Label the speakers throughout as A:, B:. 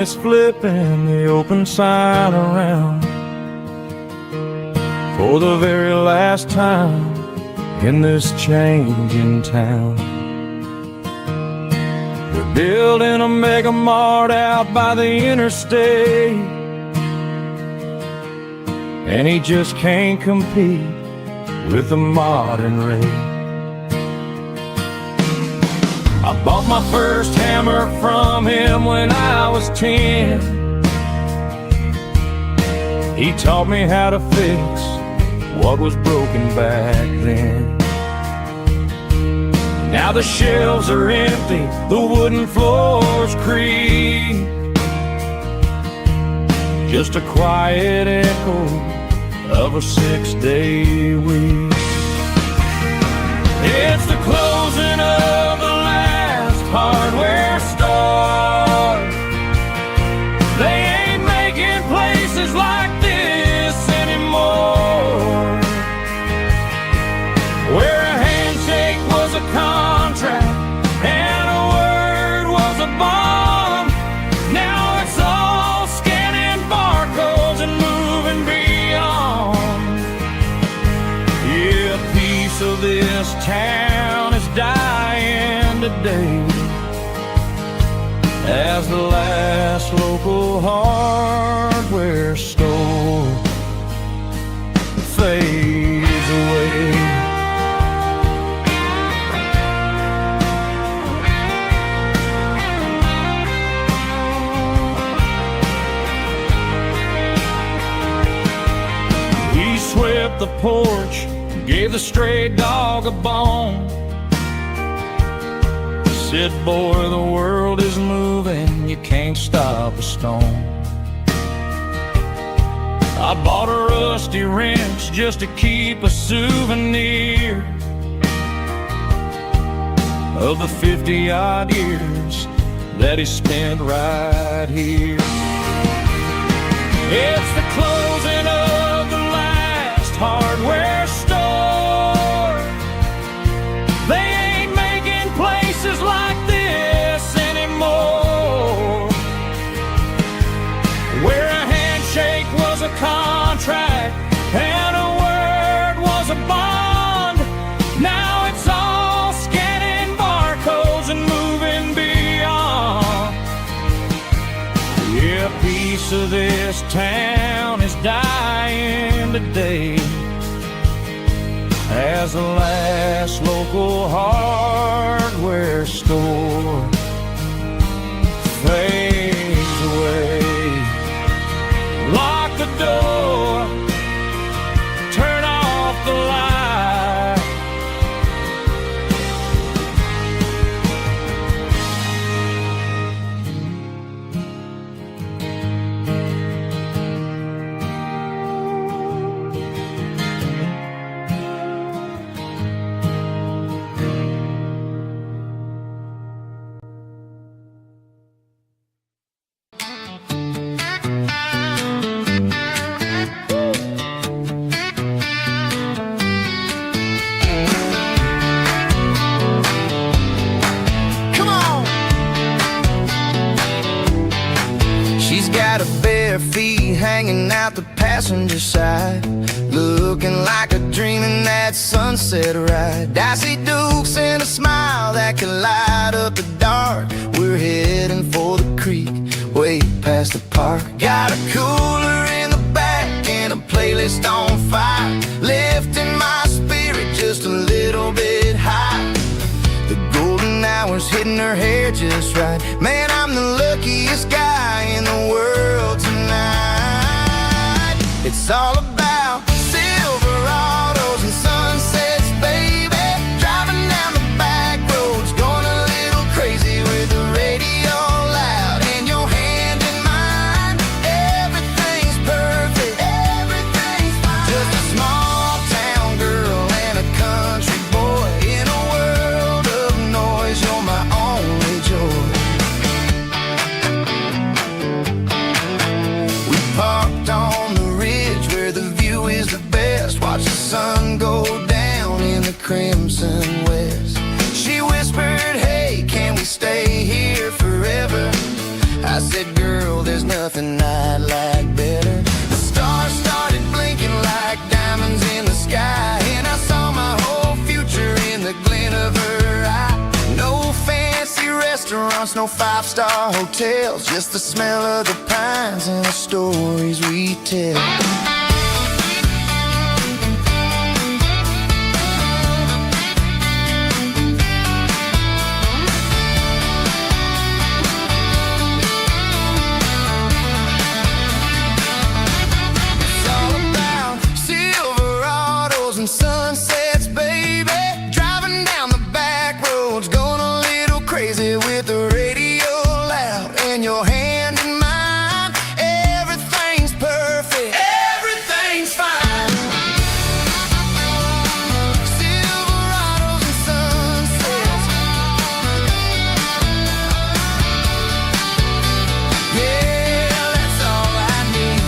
A: It's flipping the open sign around for the very last time in this changing town. We're building a mega mart out by the interstate, and he just can't compete with the modern rate. I bought my first hammer from him when I was 10. He taught me how to fix what was broken back then. Now the shelves are empty, the wooden floors creak, just a quiet echo of a 6-day week. It's the closing of the last hardware store. They ain't making places like this anymore, where a handshake was a contract and a word was a bond. Now it's all scanning barcodes and moving beyond. Yeah, a piece of this town is dying today as the last local hardware store fades away. He swept the porch, gave the stray dog a bone, said, boy, the world is moving, you can't stop a stone. I bought a rusty wrench just to keep a souvenir of the 50-odd years that he spent right here. It's the closing of the last hardware store. They ain't making places like this anymore, where a handshake was a contract and a word was a bond. Now it's all scanning barcodes and moving beyond. Yeah, a piece of this town is dying today as the last local hardware store fades away. Lock the door, turn off the light.
B: Feet hanging out the passenger side, looking like a dream in that sunset ride. I see Dukes and a smile that can light up the dark. We're heading for the creek, way past the park. Got a cooler in the back and a playlist on fire, lifting my spirit just a little bit high. The golden hour's hitting her hair just right. Man, I'm the luckiest guy in the world tonight. It's all about Silverados and sunsets, baby. Driving down the back roads, going a little crazy with the radio loud and your hand in mine. Everything's perfect, everything's fine. Just a small town girl and a country boy in a world of noise. You're my only joy. world, there's nothing I'd like better. The stars started blinking like diamonds in the sky, and I saw my whole future in the glint of her eye. No fancy restaurants, no five-star hotels, just the smell of the pines and the stories we tell. And sunsets, baby, driving down the back roads, going a little crazy with the radio loud, and your hand in mine. Everything's perfect, everything's fine. Silverados and sunsets, yeah, that's all I need.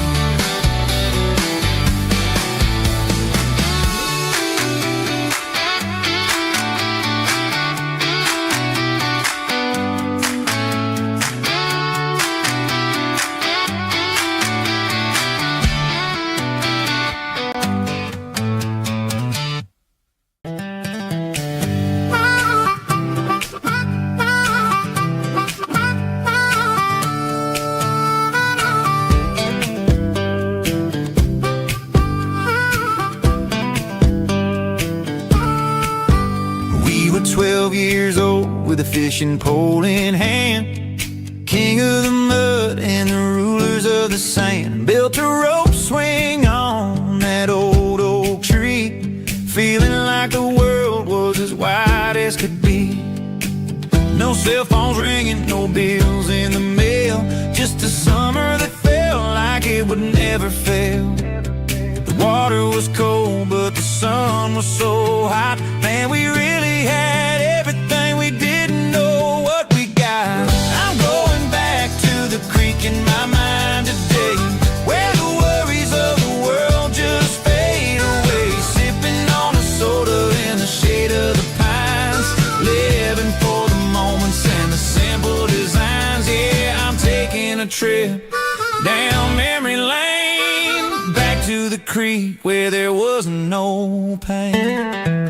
B: We were 12 years old with a fishing pole in hand, king of the mud and the rulers of the sand. Built a rope swing on that old oak tree, feeling like the world was as wide as could be. No cell phones ringing, no bills in the mail, just a summer that felt like it would never fail. The water was cold, but the sun was so hot. Man, we really had everything, we didn't know what we got. I'm going back to the creek in my mind today, where the worries of the world just fade away. Sipping on a soda in the shade of the pines, living for the moments and the simple designs. Yeah, I'm taking a trip down memory lane, back to the creek where there was no pain.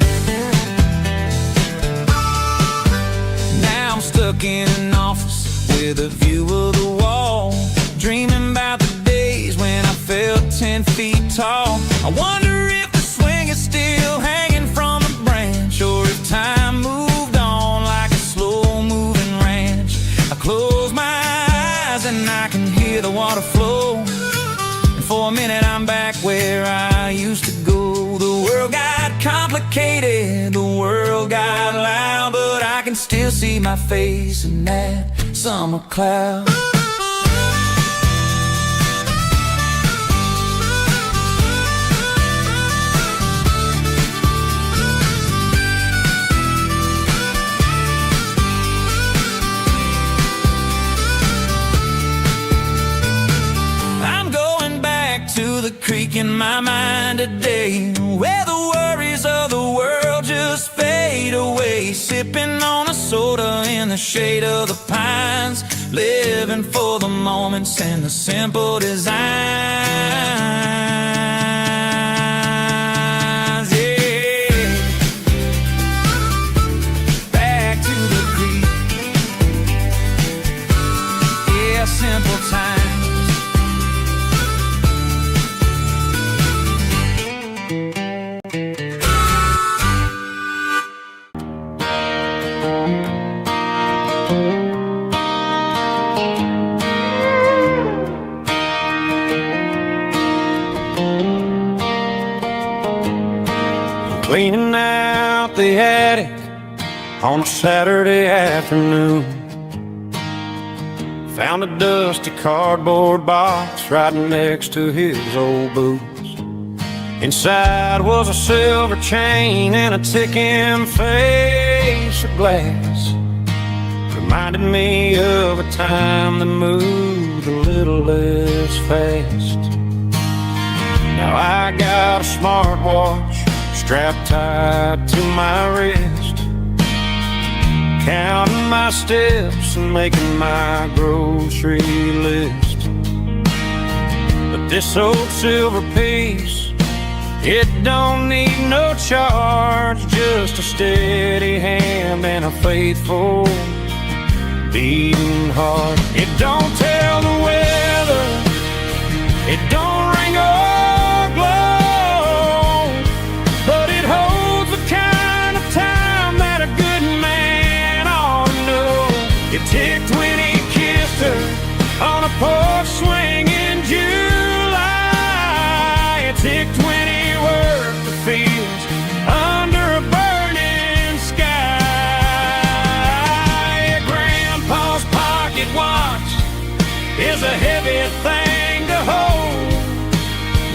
B: Now I'm stuck in an office with a view of the wall, dreaming about the days when I felt 10 feet tall. I wonder if the swing is still hanging from the branch, or if time moved on like a slow-moving ranch. I close my eyes and I can hear the water flow, and for a minute I'm back where I used to go. The world got complicated, the world got loud, but I can still see my face in that summer cloud. To the creek in my mind today, where the worries of the world just fade away. Sipping on a soda in the shade of the pines, living for the moments and the simple designs. Yeah, back to the creek. Yeah, simple times. Cleaning out the attic on a Saturday afternoon, found a dusty cardboard box right next to his old boots. Inside was a silver chain and a ticking face of glass. Reminded me of a time that moved a little less fast. Now I got a smartwatch strapped tight to my wrist, counting my steps and making my grocery list.
A: this old silver piece. It don't need no charge, just a steady hand and a faithful beating heart. It don't tell the weather, it don't ring or glow, but it holds the kind of time that a good man ought to know. It ticked when he kissed her on a porch swing in July. It ticked when he worked the fields under a burning sky. Grandpa's pocket watch is a heavy thing to hold,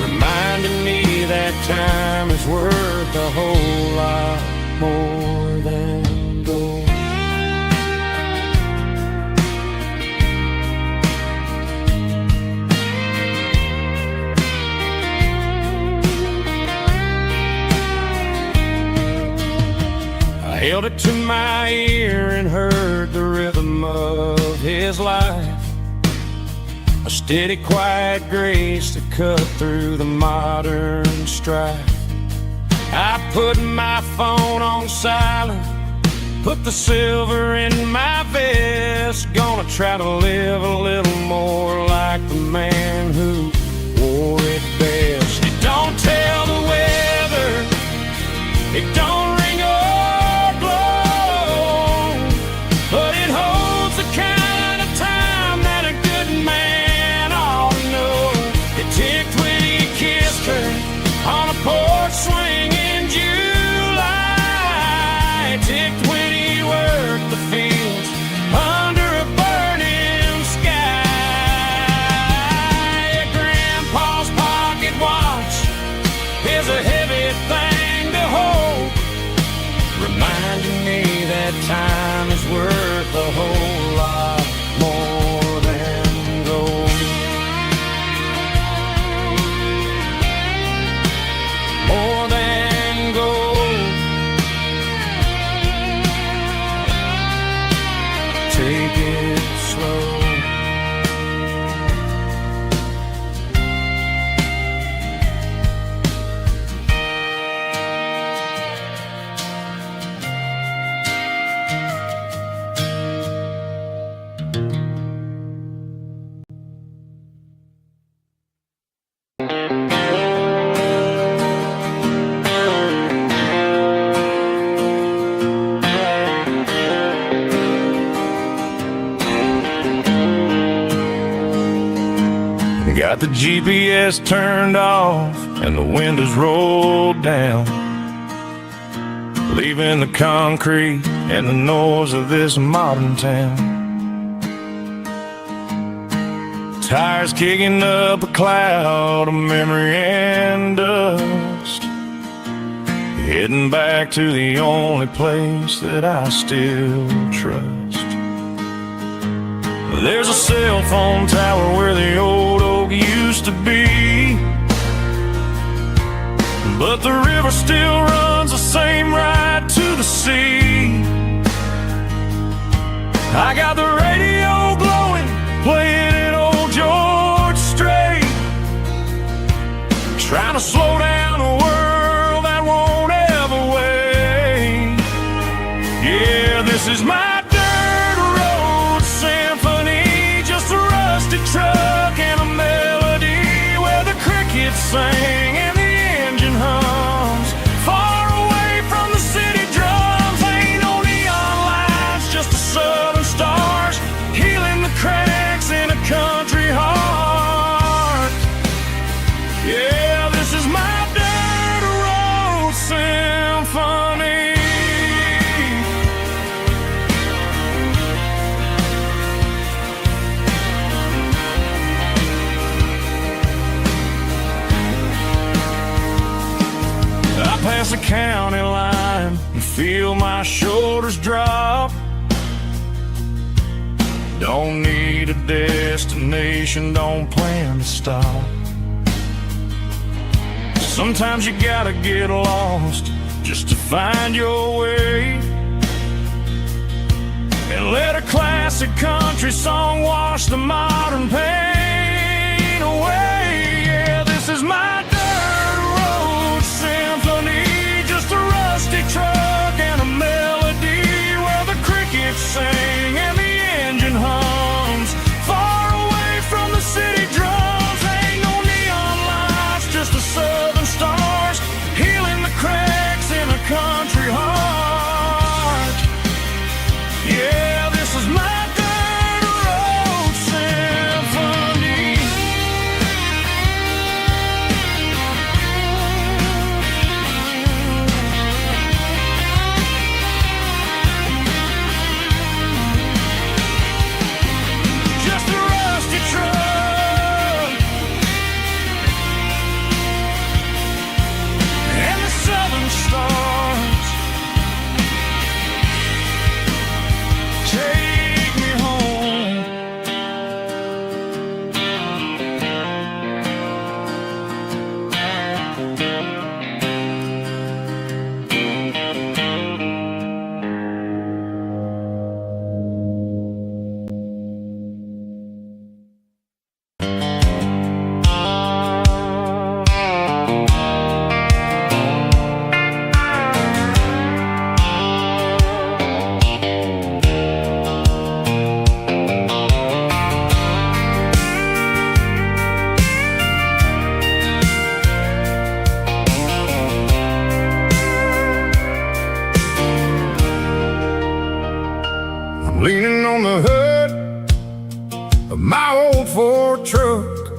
A: reminding me that time is worth a whole lot more than gold. I held it to my ear and heard the rhythm of his life, a steady, quiet grace that cut through the modern strife. I put my phone on silent, put the silver in my vest. Gonna try to live a little more like the man who wore it best. It don't tell the weather, it don't ring or glow, but it holds the kind of time that a good man ought to know. It ticked when he kissed her on a porch swing in July. It ticked when he worked the fields under a burning sky. Grandpa's pocket watch is a heavy thing to hold, reminding me that time is worth a whole lot more than gold. More than gold. Take it slow. Got the GPS turned off and the windows rolled down, leaving the concrete and the noise of this modern town. Tires kicking up a cloud of memory and dust, heading back to the only place that I still trust. There's a cell phone tower where the old oak used to be, but the river still runs the same right to the sea. I got the radio glowing, playing it old George Strait, trying to slow down a world that won't ever wait. Yeah, this is my dirt road symphony, just a rusty truck and a melody where the crickets sing and the engine hums. Far away from the city drums, ain't no neon lights, just the southern stars healing the cracks in a country heart. Yeah, this is my dirt road symphony. I pass the county line and feel my shoulders drop. Don't need a destination, don't plan to stop. Sometimes you gotta get lost just to find your way, and let a classic country song wash the modern pain away. Yeah.
B: truck,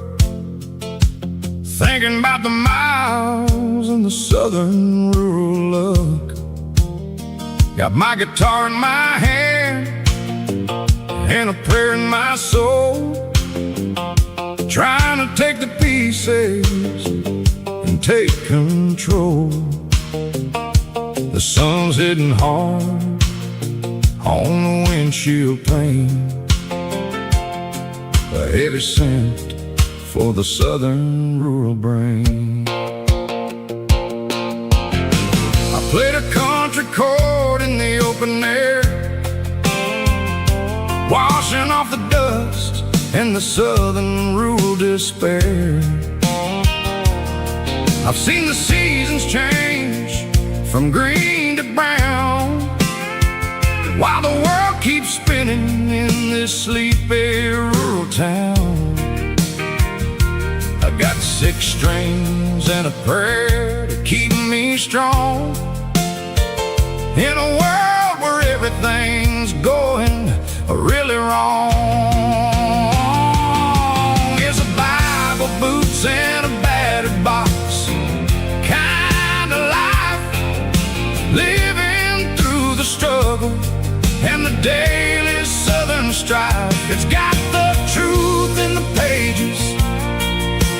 B: thinking about the miles and the southern rural look. Got my guitar in my hand and a prayer in my soul, trying to take the pieces and take control. The sun's hitting hard on the windshield pane, a heavy scent for the southern rural brain. I played a country chord in the open air, washing off the dust and the southern rural despair. I've seen the seasons change from green to brown, while the world keeps spinning in this sleepy rural town. I got 6 strings and a prayer to keep me strong, in a world where everything's going really wrong. It's a Bible, boots, and a battered box kind of life, living through the struggle and the daily southern strife. It's got the truth in the pages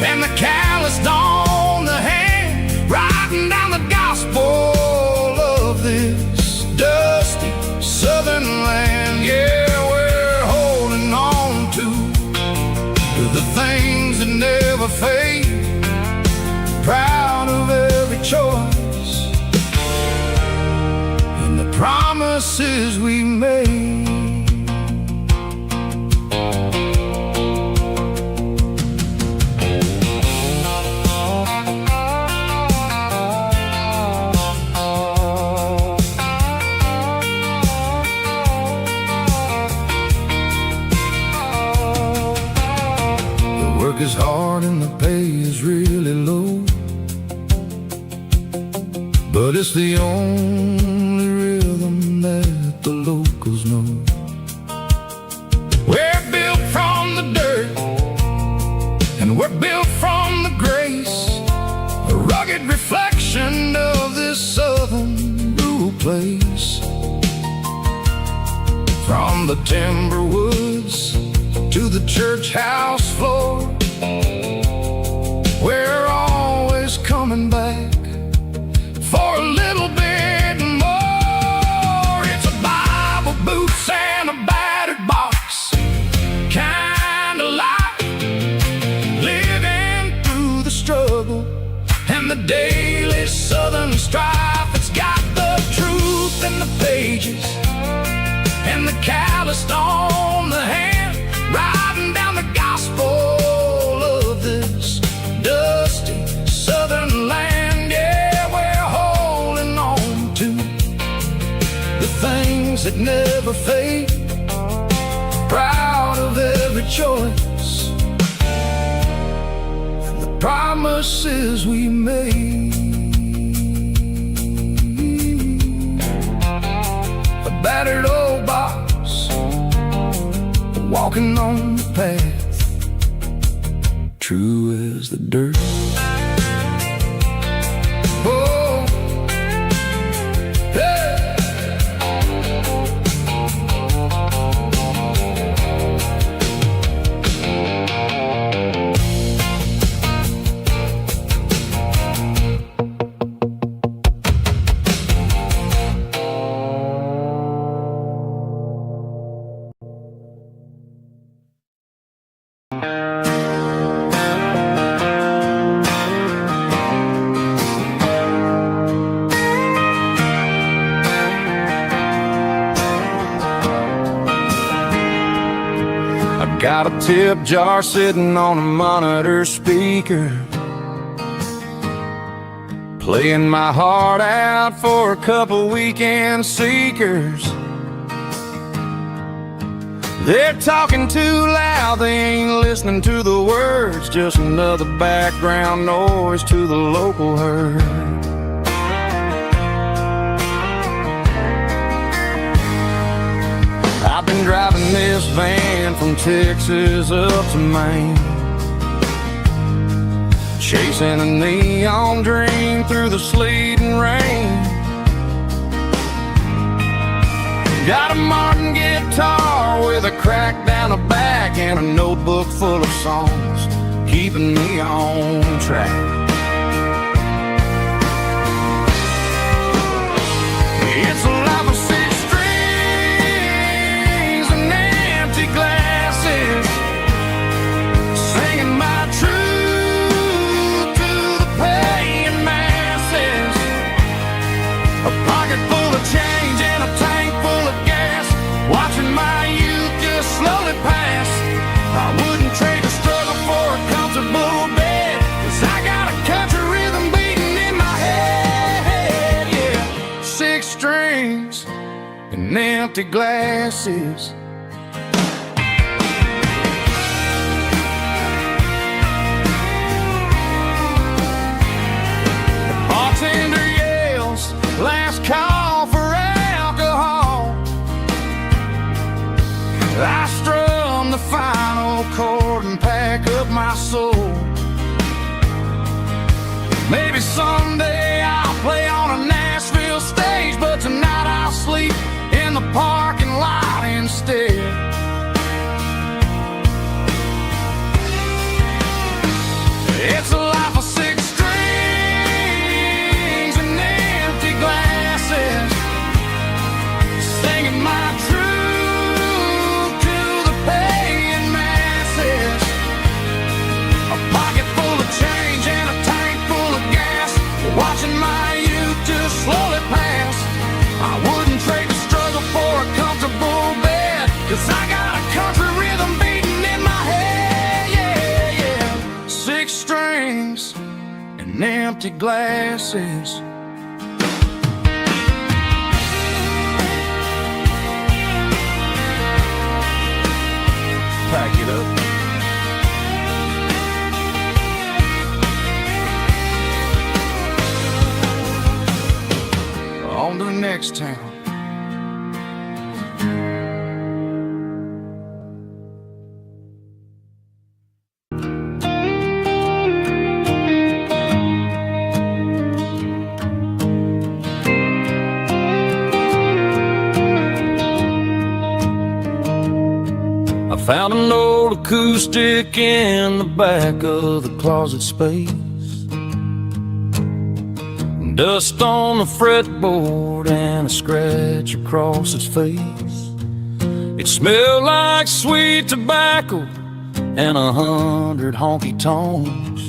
B: and the calloused on the hand, writing down the gospel of this dusty southern land. Yeah, we're holding on to the things that never fade, proud of every choice and the promises we made. Is hard and the pay is really low, but it's the only rhythm that the locals know. We're built from the dirt and we're built from the grace, a rugged reflection of this southern rural place. From the timber woods to the church house floor, we're always coming back for a little bit more. It's a Bible, boots, and a battered box kind of life, living through the struggle and the daily southern strife. It's got the truth in the pages and the calloused on the hand, writing down the gospel of this dusty southern land. Yeah, we're holding on to the things that never fade, proud of every choice and the promises we made. A battered old box, walking on the path, true as the dirt. Oh, hey. Got a tip jar sitting on a monitor speaker, playing my heart out for a couple weekend seekers. They're talking too loud, they ain't listening to the words, just another background noise to the local herd. I've been driving this van from Texas up to Maine, chasing a neon dream through the sleet and rain. Got a Martin guitar with a crack down the back and a notebook full of songs keeping me on track. It's a life of six strings and empty glasses, singing my truth to the paying masses. A pocket full of change and a tank full of gas, watching my youth just slowly pass. I wouldn't trade the struggle for a comfortable bed, 'cause I got a country rhythm beating in my head, yeah. Six strings and empty glasses. The bartender yells, last call for alcohol. I strum the final chord and pack up my soul. Maybe someday I'll play on a Nashville stage, but tonight I'll sleep in the parking lot instead. It's a life of six strings and empty glasses, singing my truth to the paying masses. A pocket full of change and a tank full of gas, watching my youth just slowly pass. I wouldn't trade the struggle for a comfortable bed, 'cause I got a country rhythm beating in my head, yeah, yeah. Six strings and empty glasses. Pack it up. On to the next town. I found an old acoustic in the back of the closet space. Dust on the fretboard and a scratch across its face. It smelled like sweet tobacco and 100 honky-tonks.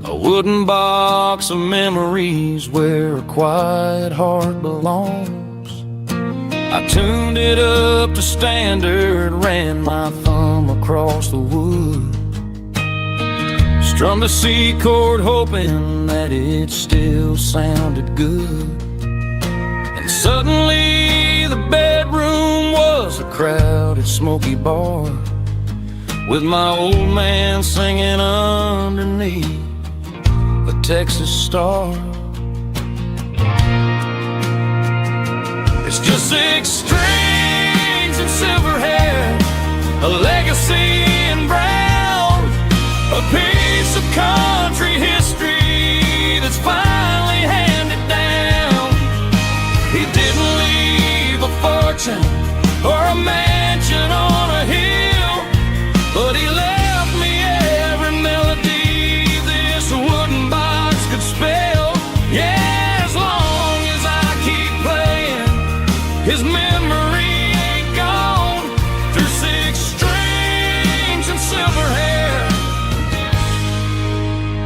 B: A wooden box of memories where a quiet heart belongs. I tuned it up to standard, ran my thumb across the wood, strummed a C chord hoping that it still sounded good. And suddenly the bedroom was a crowded smoky bar, with my old man singing underneath a Texas star. It's just six strings and silver hair, a legacy in brown, a piece of country history that's finally handed down. He didn't leave a fortune or a mansion on a hill, but he left me every melody this wooden box could spell. Yeah, as long as I keep playing, his memory ain't gone. Through six strings and silver hair,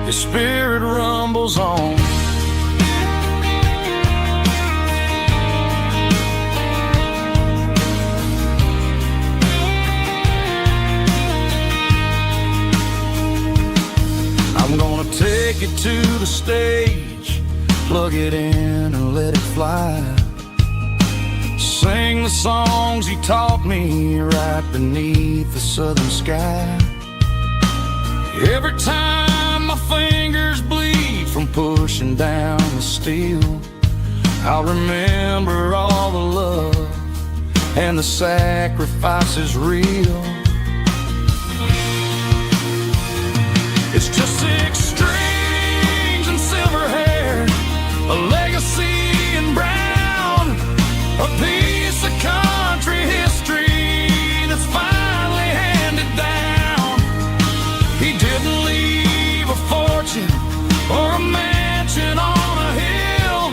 B: his spirit rumbles on. I'm gonna take it to the stage, plug it in and let it fly. Sing the songs he taught me right beneath the southern sky. Every time my fingers bleed from pushing down the steel, I'll remember all the love and the sacrifice is real.
A: It's just 6 strings and silver hair, a legacy in brown, a piece of country history that's finally handed down. He didn't leave a fortune or a mansion on a hill,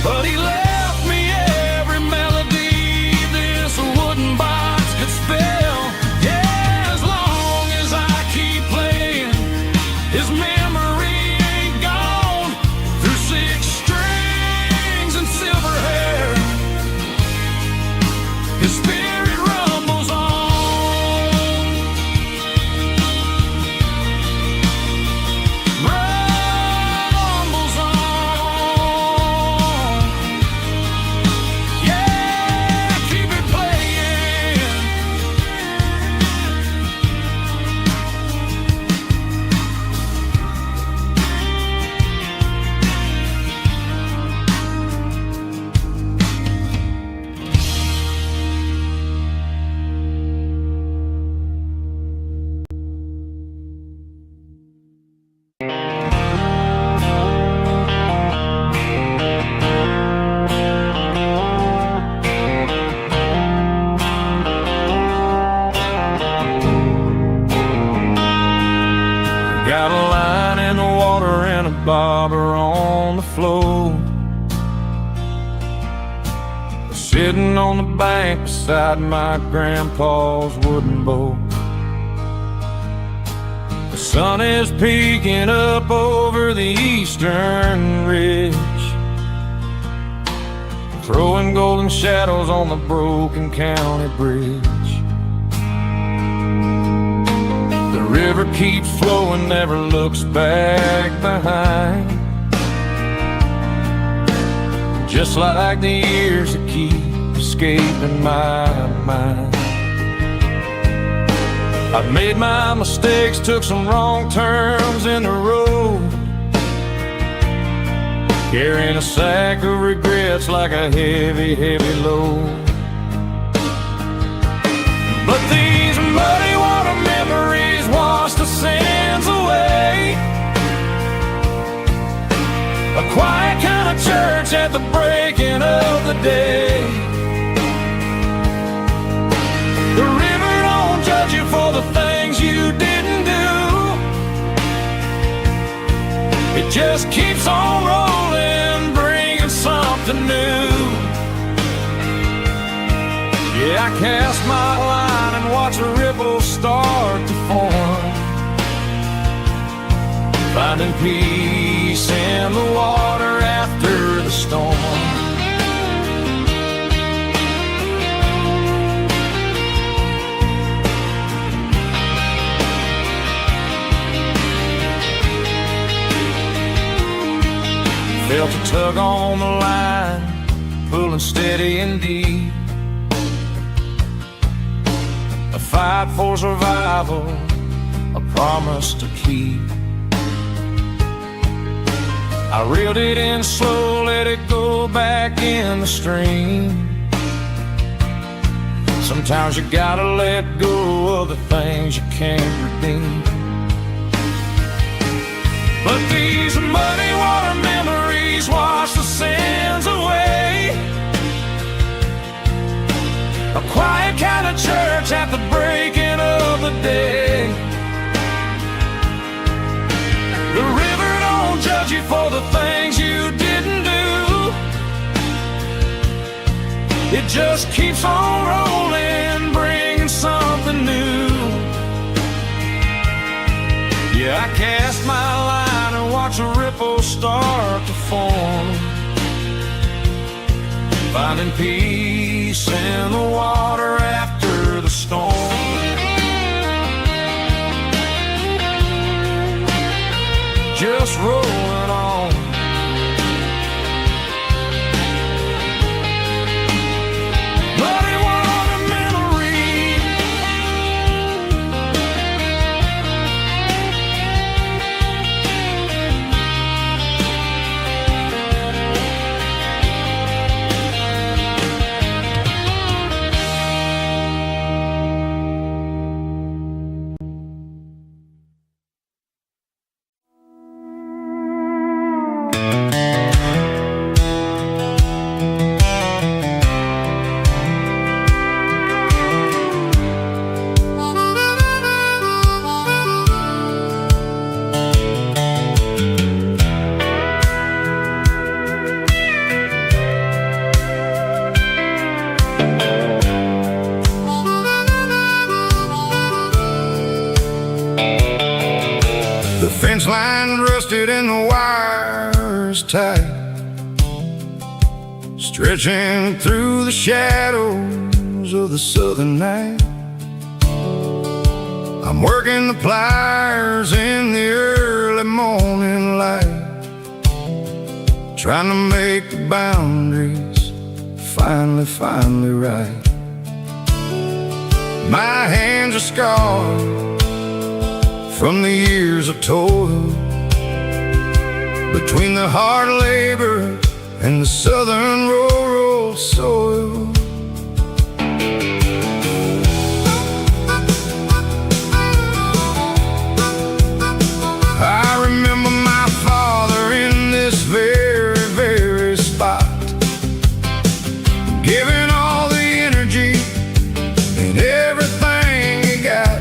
A: but he left me every melody this wooden box could spell. Yeah, as long as I keep playing, his memory ain't gone. Through 6 strings and silver hair, his spirit rumbles on. Rumbles on. Yeah, keep it playing. Got a line in the water and a bobber on the floor, sitting on the bank beside my grandpa's wooden boat. The sun is peeking up over the eastern ridge, throwing golden shadows on the broken county bridge. The river keeps flowing, never looks back behind, just like the years that keep escaping my mind. I've made my mistakes, took some wrong turns in the road, carrying a sack of regrets like a heavy, heavy load. But these muddy water memories wash the sins away. A quiet kind of church at the breaking of the day. The river don't judge you for the things you didn't do. It just keeps on rolling, bringing something new. Yeah, I cast my line and watch a ripple start to form, finding peace in the water after the storm. Felt a tug on the line, pulling steady and deep. A fight for survival, a promise to keep. I reeled it in slow, let it go back in the stream. Sometimes you gotta let go of the things you can't redeem. But these muddy water memories wash the sins away. A quiet kind of church at the breaking of the day. The river don't judge you for the things you didn't do. It just keeps on rolling, bringing something new. Yeah, I cast my line and watch a ripple start to form, finding peace in the water after the storm. Just rolling on.
B: The fence line rusted and the wires tight, stretching through the shadows of the southern night. I'm working the pliers in the early morning light, trying to make the boundaries finally right. My hands are scarred from the years of toil, between the hard labor and the southern rural soil. I remember my father in this very spot, giving all the energy and everything he got.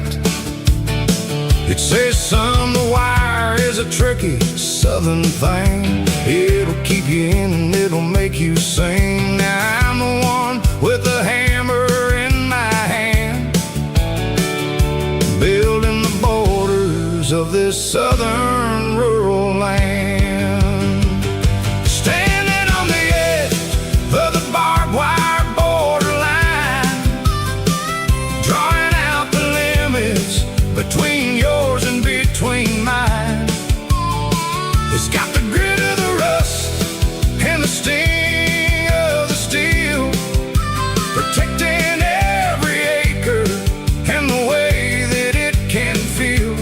B: It says, son, the wire is a tricky southern thing. It'll keep you in and it'll make you sing. Now I'm the one with the hammer in my hand, building the borders of this southern rural land. Standing on the edge of the barbed wire borderline, drawing out the limits between yours and between mine. It's got the grit of the rust and the sting of the steel, protecting every acre and the way that it can feel.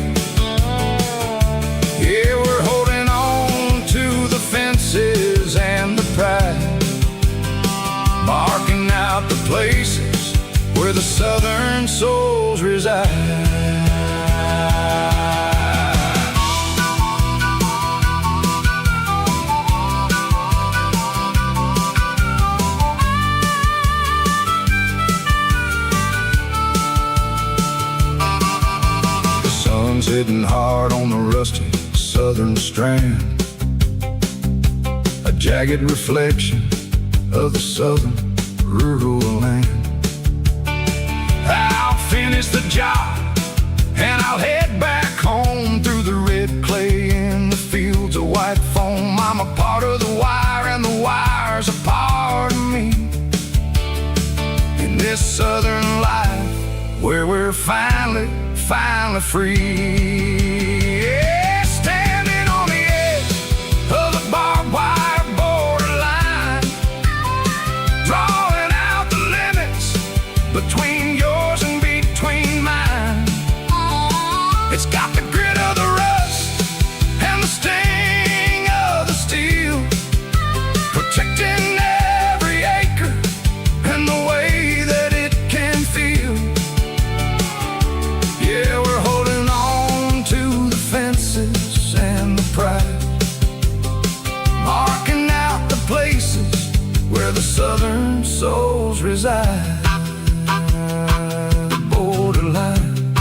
B: Yeah, we're holding on to the fences and the pride, marking out the places where the southern souls reside. Sitting hard on the rusty southern strand, a jagged reflection of the southern rural land. I'll finish the job and I'll head back home through the red clay in the fields of white foam. I'm a part of the wire and the wire's a part of me, in this southern life where we're finally free. Yeah, standing on the edge of the barbed wire borderline, drawing out the limits between yours and between mine. It's got the grit of the rust and the sting of the steel, protecting every acre and the way that it can feel. Yeah, we're holding on to the fences and the pride, marking out the places where the southern souls reside. The borderline,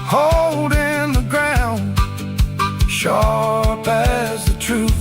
B: holding the ground, sharp as the truth.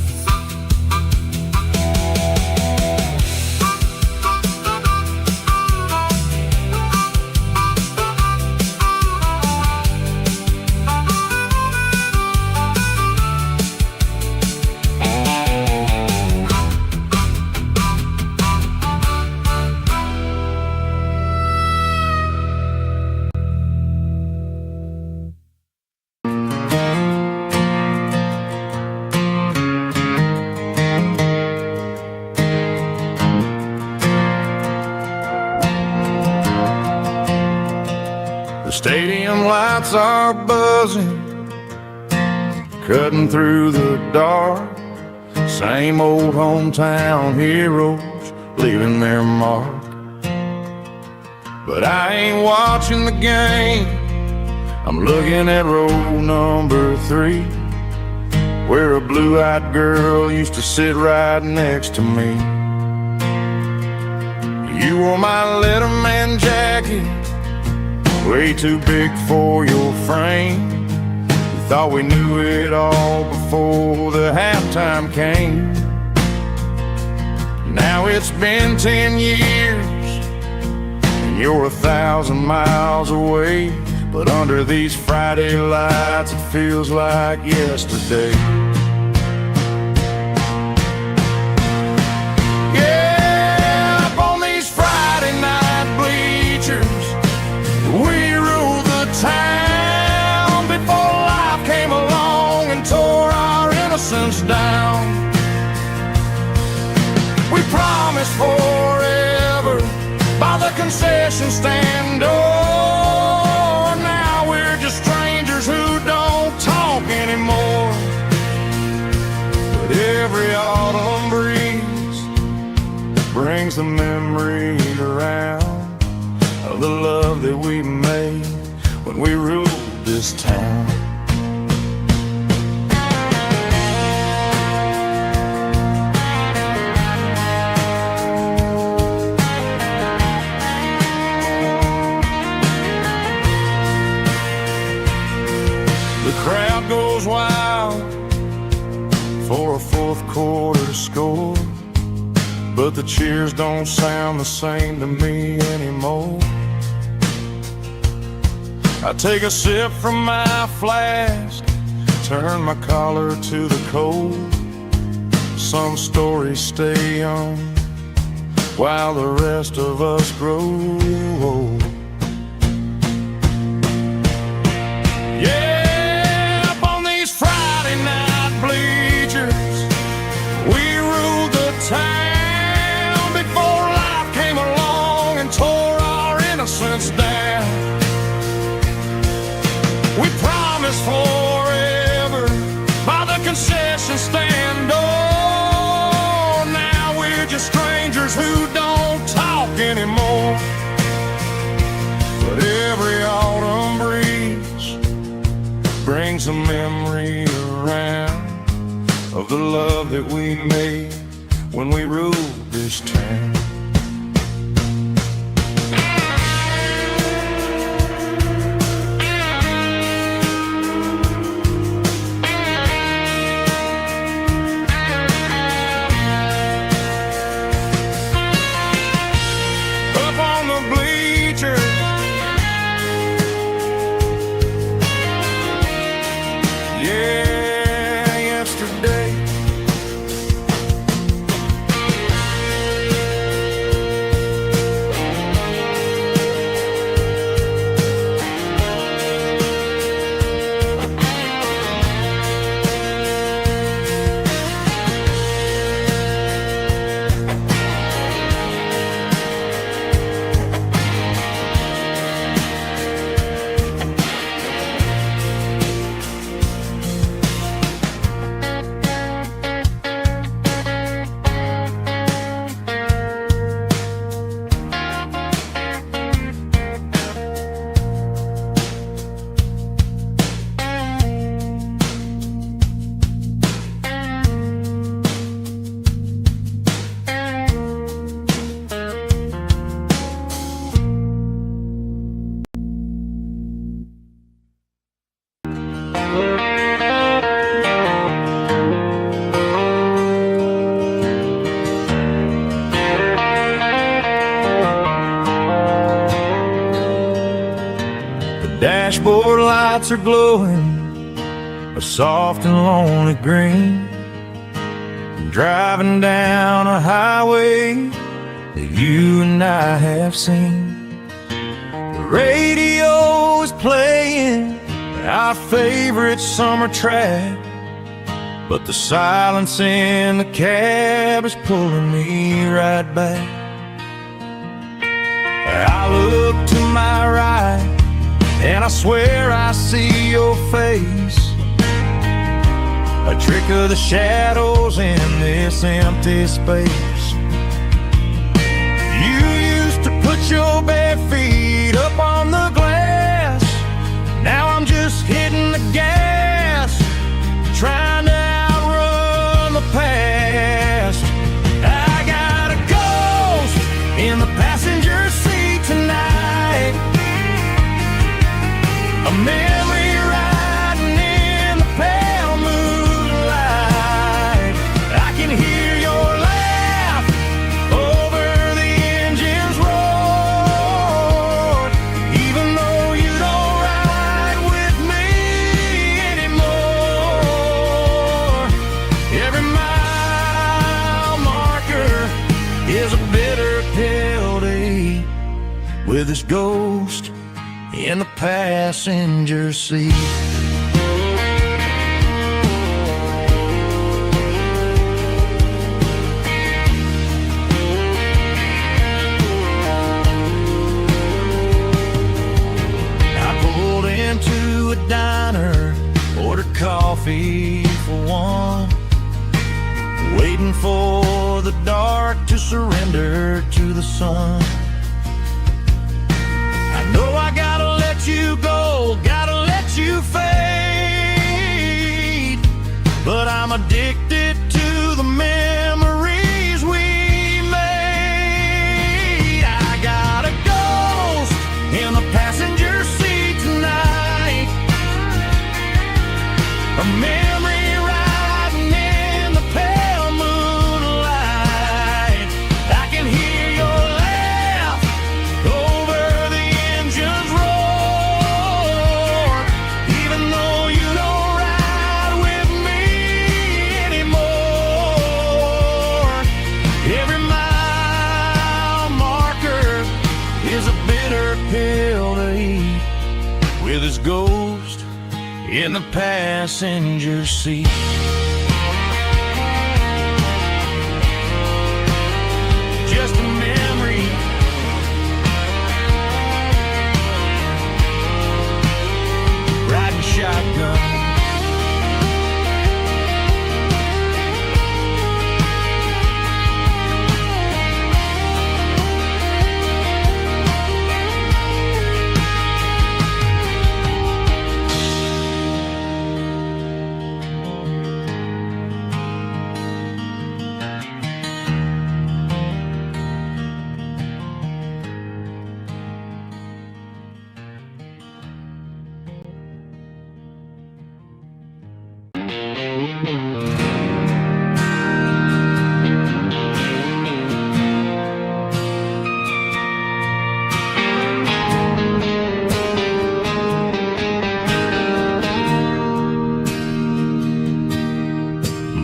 B: Stadium lights are buzzing, cutting through the dark. Same old hometown heroes leaving their mark. But I ain't watching the game, I'm looking at row number 3, where a blue-eyed girl used to sit right next to me. You wore my Letterman jacket, way too big for your frame. We thought we knew it all before the halftime came. Now it's been 10 years and you're 1,000 miles away,
A: but under these Friday lights it feels like yesterday. Yeah, up on these Friday night bleachers, we ruled the town before life came along and tore our innocence down. We promised forever by the concession stand door. Now we're just strangers who don't talk anymore. But every autumn breeze brings the memory around of the love that we made when we ruled this town. The crowd goes wild for a fourth quarter score, but the cheers don't sound the same to me anymore. I take a sip from my flask, turn my collar to the cold. Some stories stay young while the rest of us grow old. Yeah, up on these Friday night bleachers, we ruled the town before life came along and tore our innocence down. We promised forever by the concession stand door. Now we're just strangers who don't talk anymore. But every autumn breeze brings a memory around of the love that we made when we ruled this town. Dashboard lights are glowing a soft and lonely green. Driving down a highway that you and I have seen. The radio is playing our favorite summer track, but the silence in the cab is pulling me right back. I look to my right and I swear I see your face, a trick of the shadows in this empty space. You used to put your bare feet up on the glass. Now I'm just hitting the gas, trying to outrun the past. I got a ghost in the passenger seat tonight, a memory riding in the pale moonlight. I can hear your laugh over the engine's roar, even though you don't ride
B: with his ghost in the passenger seat. To a diner, ordered coffee for one, waiting for the dark to surrender to the sun. I know I gotta let you go, gotta let you fade, but I'm addicted to the memories we made. I got a ghost in the passenger seat tonight, a memory riding in the pale moonlight. I can hear your laugh over the engine's roar, even though you don't ride with me anymore. Every mile marker is a bitter pill to eat, with his ghost in the passenger seat. Just a memory, riding shotgun.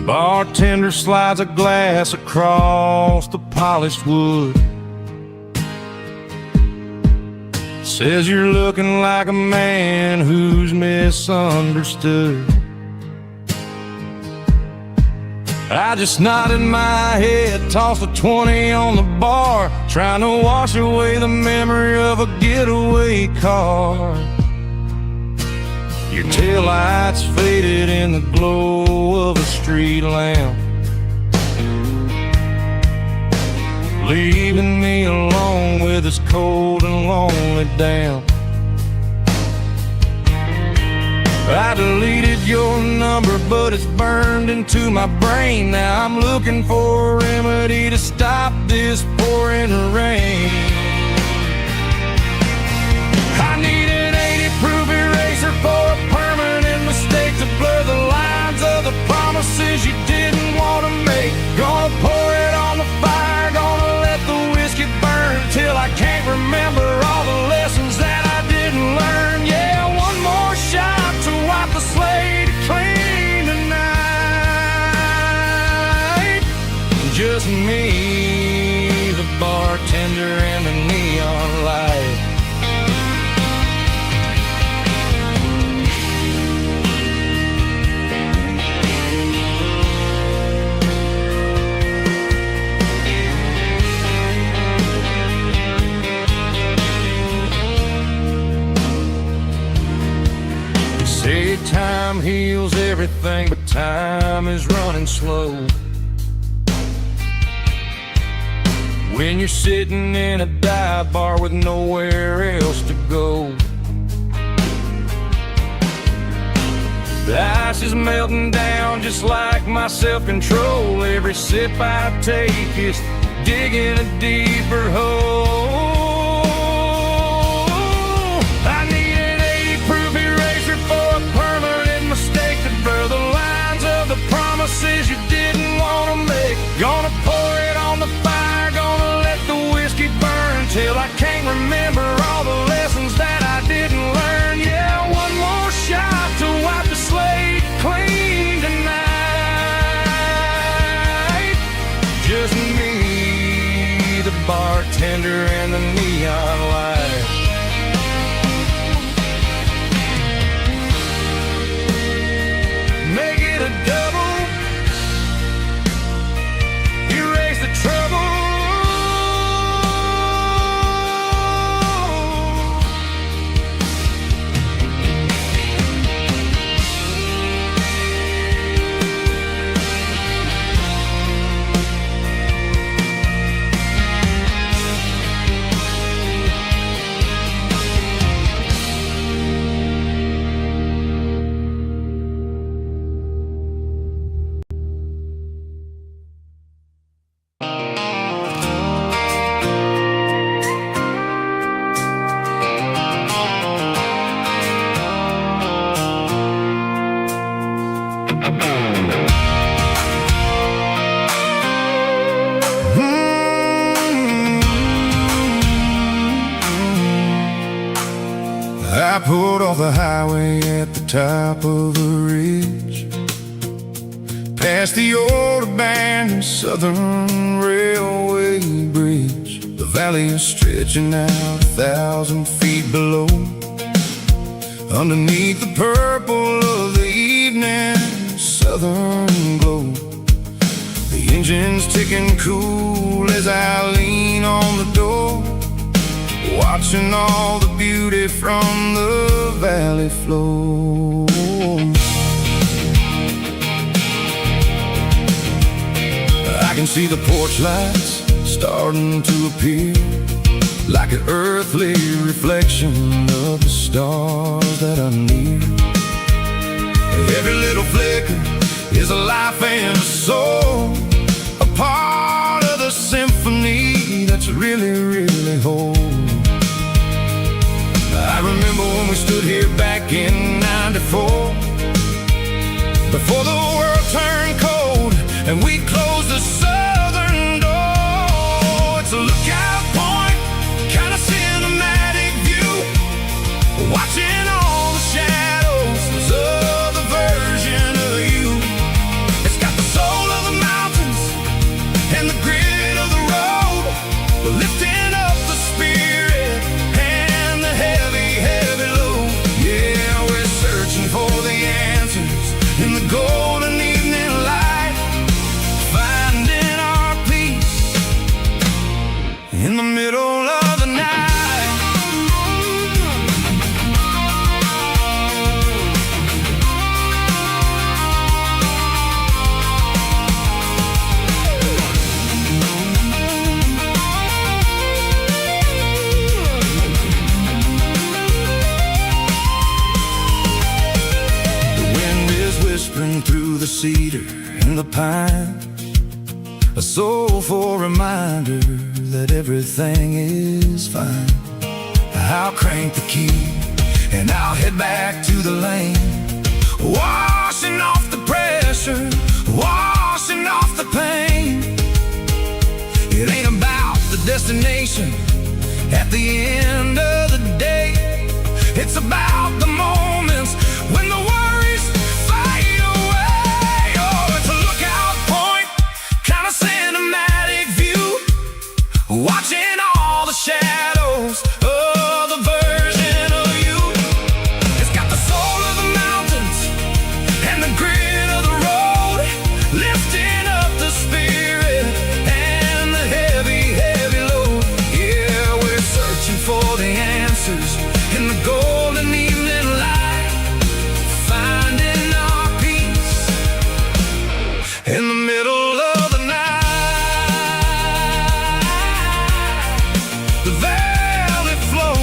B: Bartender slides a glass across the polished wood, says you're looking like a man who's misunderstood. I just nodded my head, tossed a 20 on the bar, trying to wash away the memory of a getaway car. Your taillights faded in the glow of a street lamp, leaving me alone with this cold and lonely damp. I deleted your number, but it's burned into my brain. Now I'm looking for a remedy to stop this pouring rain. I need an 80-proof eraser for a permanent mistake, to blur the lines of the promises you didn't want to make. Gonna pour it on the fire, gonna let the whiskey burn till I can't remember all the lessons that I didn't learn. Yeah, one more shot to wipe the slate clean tonight. Just me, the bartender, and the neon light. Say time heals everything, but time is running slow. When you're sitting in a dive bar with nowhere else to go, the ice is melting down just like my self-control. Every sip I take is digging a deeper hole. I need an 80-proof eraser for a permanent mistake, to blur the lines of the promises you didn't want to make. Gonna pour it on the fire, gonna let the whiskey burn till I can't remember all the lessons that I didn't learn. Yeah, one more shot to wipe the slate clean tonight. Just me, the bartender, and the neon light. off the highway at the top of a ridge, past the old abandoned Southern Railway bridge. The valley is stretching out 1,000 feet below. Underneath the purple of the evening southern glow, the engine's ticking cool as I lean on the door, watching all the beauty from the valley flow. I can see the porch lights starting to appear, like an earthly reflection of the stars that are near. Every little flicker is a life and a soul, a part of the symphony that's really, really whole. I remember when we stood here back in '94, before the world turned cold and we closed the southern door. It's a lookout point, kind of cinematic view, watching all the shadows of the version of you. It's got the soul of the mountains and the grit of the road, lifting up the spirit and the heavy, heavy load. Yeah, we're searching for the answers in the golden evening light, finding our peace in the middle of the night. Whispering through the cedar and the pine, a soulful reminder that everything is fine. I'll crank the key and I'll head back to the lane, washing off the pressure, washing off the pain. It ain't about the destination at the end of the day, it's about the moments when the worries fade away. Oh, it's a lookout point, kind of cinematic view, watching all the shadows of the version of you. It's got the soul of the mountains and the grit of the road, lifting up the spirit and the heavy, heavy load. Yeah, we're searching for the answers in the golden evening light, finding our peace in the middle of the night. The valley flow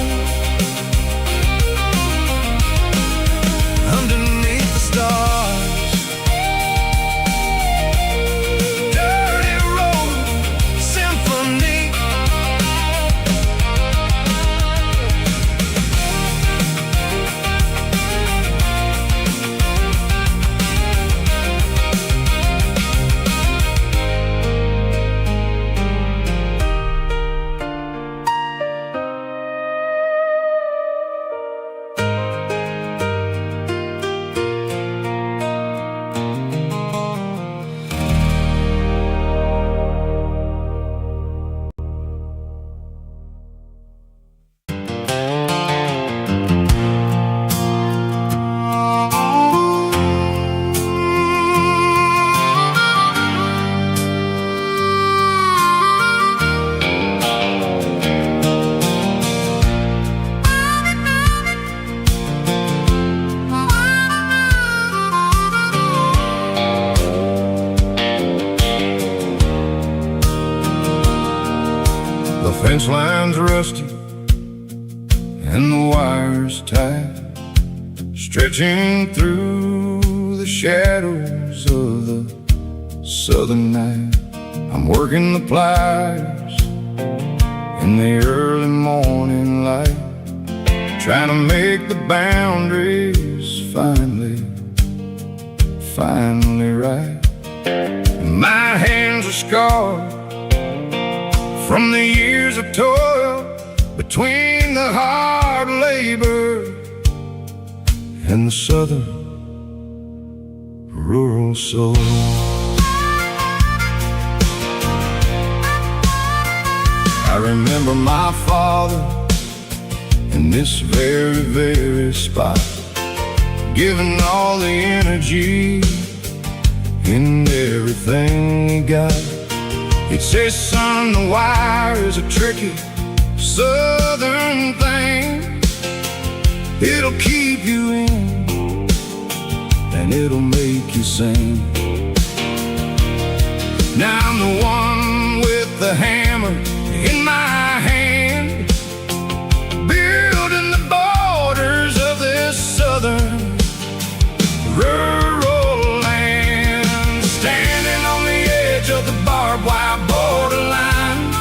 B: underneath the stars. Dirty Road Symphony. The fence line's rusty and the wires tight, stretching through the shadows of the southern night. I'm working the pliers in the early morning light, trying to make the boundaries finally right. My hands are scarred from the years of toil, between the hard labor and the southern rural soul. I remember my father in this very, very spot, giving all the energy in everything he got. He'd say, son, the wire is a tricky southern thing. It'll keep you in and it'll make you sing. Now I'm the one with the hammer in my hand, building the borders of this southern rural land, standing on the edge of the barbed wire borderline,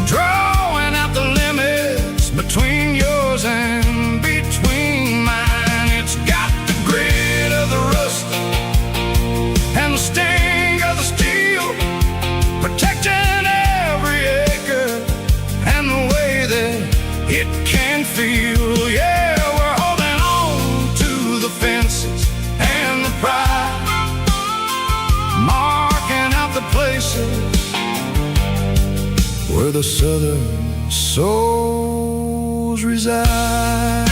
B: drawing out the limits between yours and between mine. It's got the grit of the rust and the sting of the steel, protecting every acre and the way that it can feel. Yeah, we're holding on to the fences and the pride, marking out the places where the southern souls reside.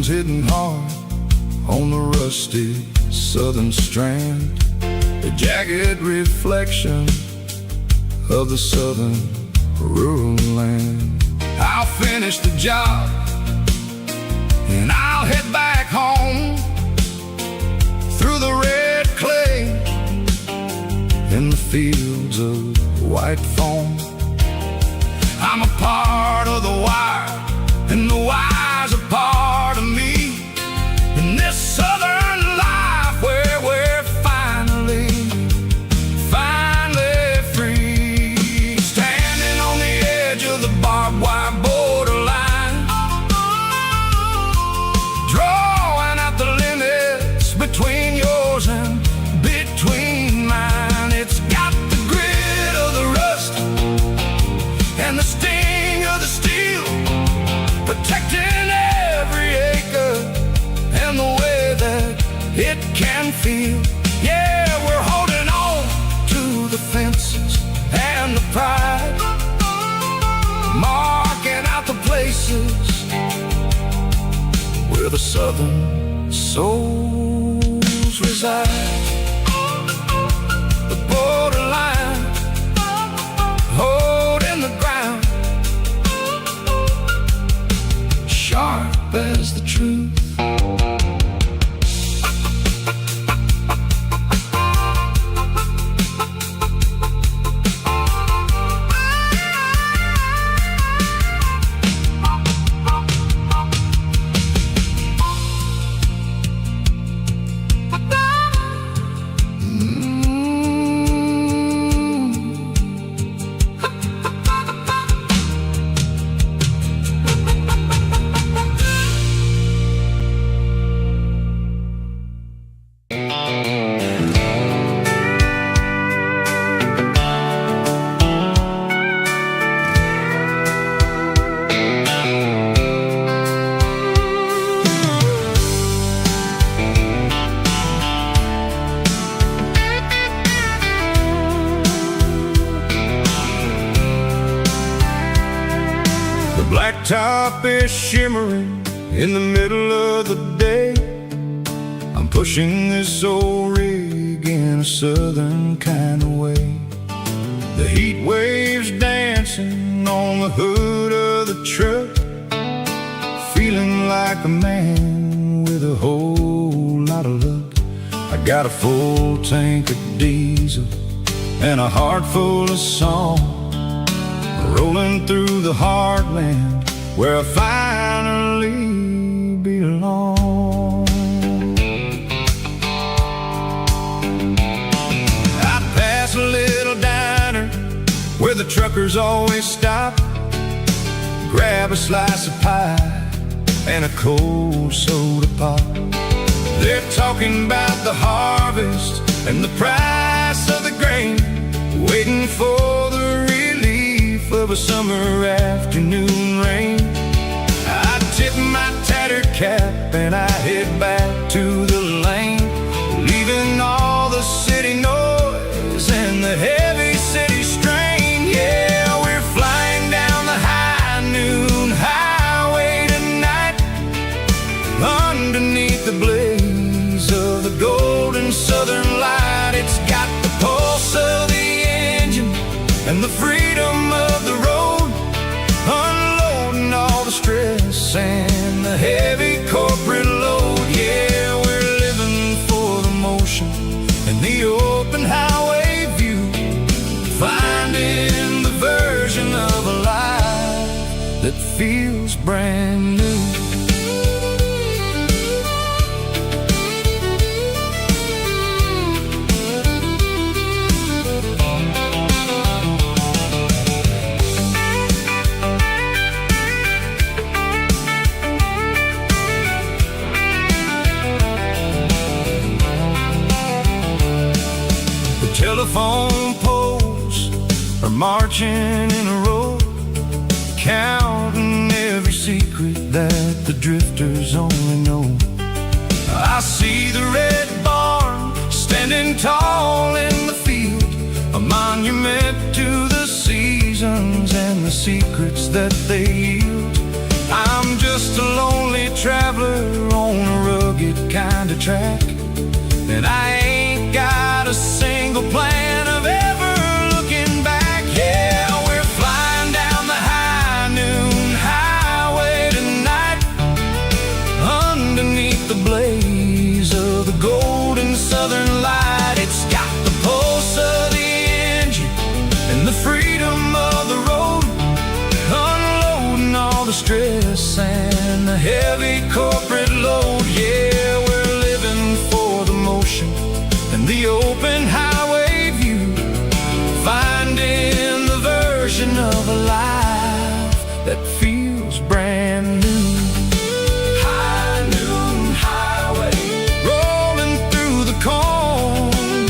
B: Hitting hard on the rusty southern strand, a jagged reflection of the southern rural land. I'll finish the job and I'll head back home through the red clay in the fields of white foam. I'm a part of the wire and the wire's a part of me in this southern life where we're finally free, standing on the edge of the barbed wire borderline, drawing out the limits between yours and between mine. It's got the grit of the rust and the sting of the steel, protecting every acre and the way that it can feel. Yeah, we're holding on to the fences and the pride, marking out the places where the southern souls reside. The borderline, holding the ground, sharp as the truth. Blacktop is shimmering in the middle of the day. I'm pushing this old rig in a southern kind of way. The heat waves dancing on the hood of the truck, feeling like a man with a whole lot of luck. I got a full tank of diesel and a heart full of song, rolling through the heartland where I finally belong. truckers always stop, grab a slice of pie and a cold soda pop. They're talking about the harvest and the price of the grain, waiting for the relief of a summer afternoon rain. I tip my tattered cap and I head back to the lane, leaving all the city noise and the heavy city strain. Yeah, we're flying down the high noon highway tonight, underneath the blaze of the golden southern light. It's got the pulse of the engine and the freedom of the road, unloading all the stress and the heavy corporate load. Yeah, we're living for the motion and the open highway view, finding the version of a life that feels brand new. Telephone poles are marching in a row, counting every secret that the drifters only know. I see the red barn standing tall in the field, a monument to the seasons and the secrets that they yield. I'm just a lonely traveler on a rugged kind of track, and I ain't got a single plan of ever looking back. Yeah, we're flying down the high noon highway tonight, underneath the blaze of the golden southern light. It's got the pulse of the engine and the freedom of the road, unloading all the stress and the heavy corporate load. Yeah, we're living for the motion and the open highway view, finding the version of a life that feels brand new. High noon highway, rolling through the corn,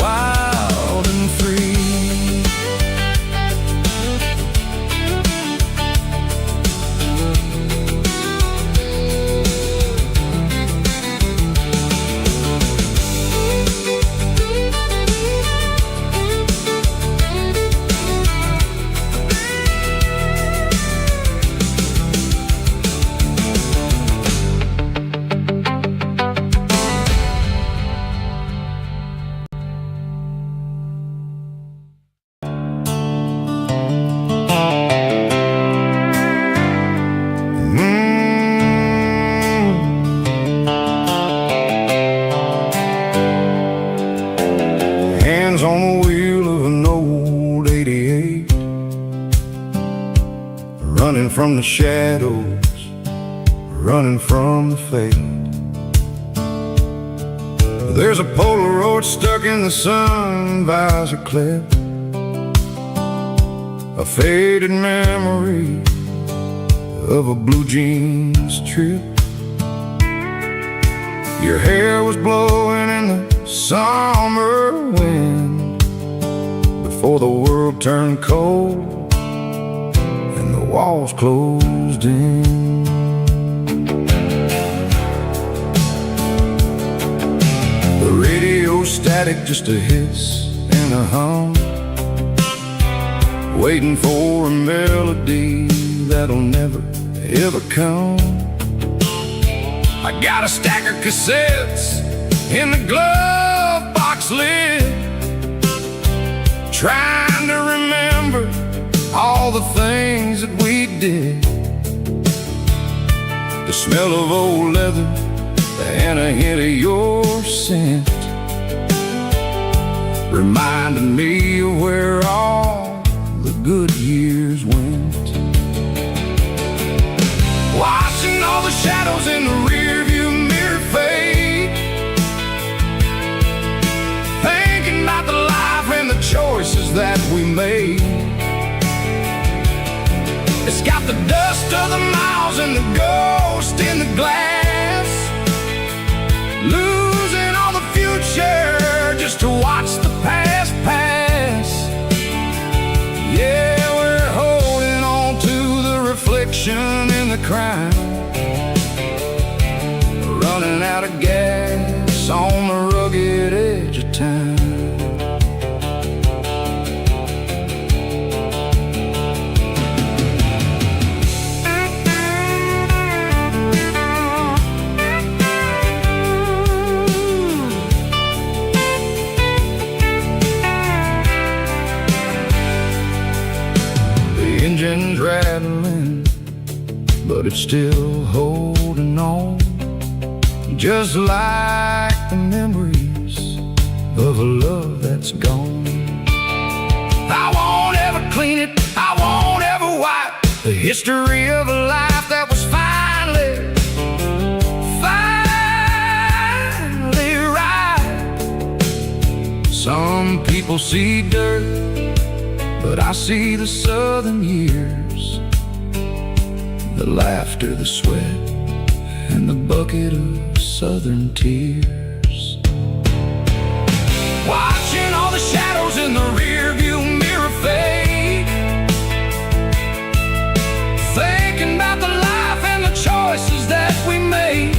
B: wild and free. On the wheel of an old 88, running from the shadows, running from the fate. There's a Polaroid stuck in the sun visor clip, a faded memory of a blue jeans trip. Your hair was blowing in the summer wind before the world turned cold and the walls closed in. The radio static, just a hiss and a hum, waiting for a melody that'll never ever come. I got a stack of cassettes in the glove box lid, trying to remember all the things that we did. The smell of old leather and a hint of your scent reminded me of where all the good years went. Watching all the shadows in the rearview mirror fade, thinking about the life and the choices that we made. It's got the dust of the miles and the ghost in the glass, losing all the future just to watch the past pass. Yeah, we're holding on to the reflection in the crime, running out of gas on the rugged edge of time. Engine's rattling, but it's still holding on, just like the memories of a love that's gone. I won't ever clean it, I won't ever wipe the history of a life that was finally right. Some people see dirt, but I see the southern years, the laughter, the sweat, and the bucket of southern tears. Watching all the shadows in the rearview mirror fade, thinking about the life and the choices that we made.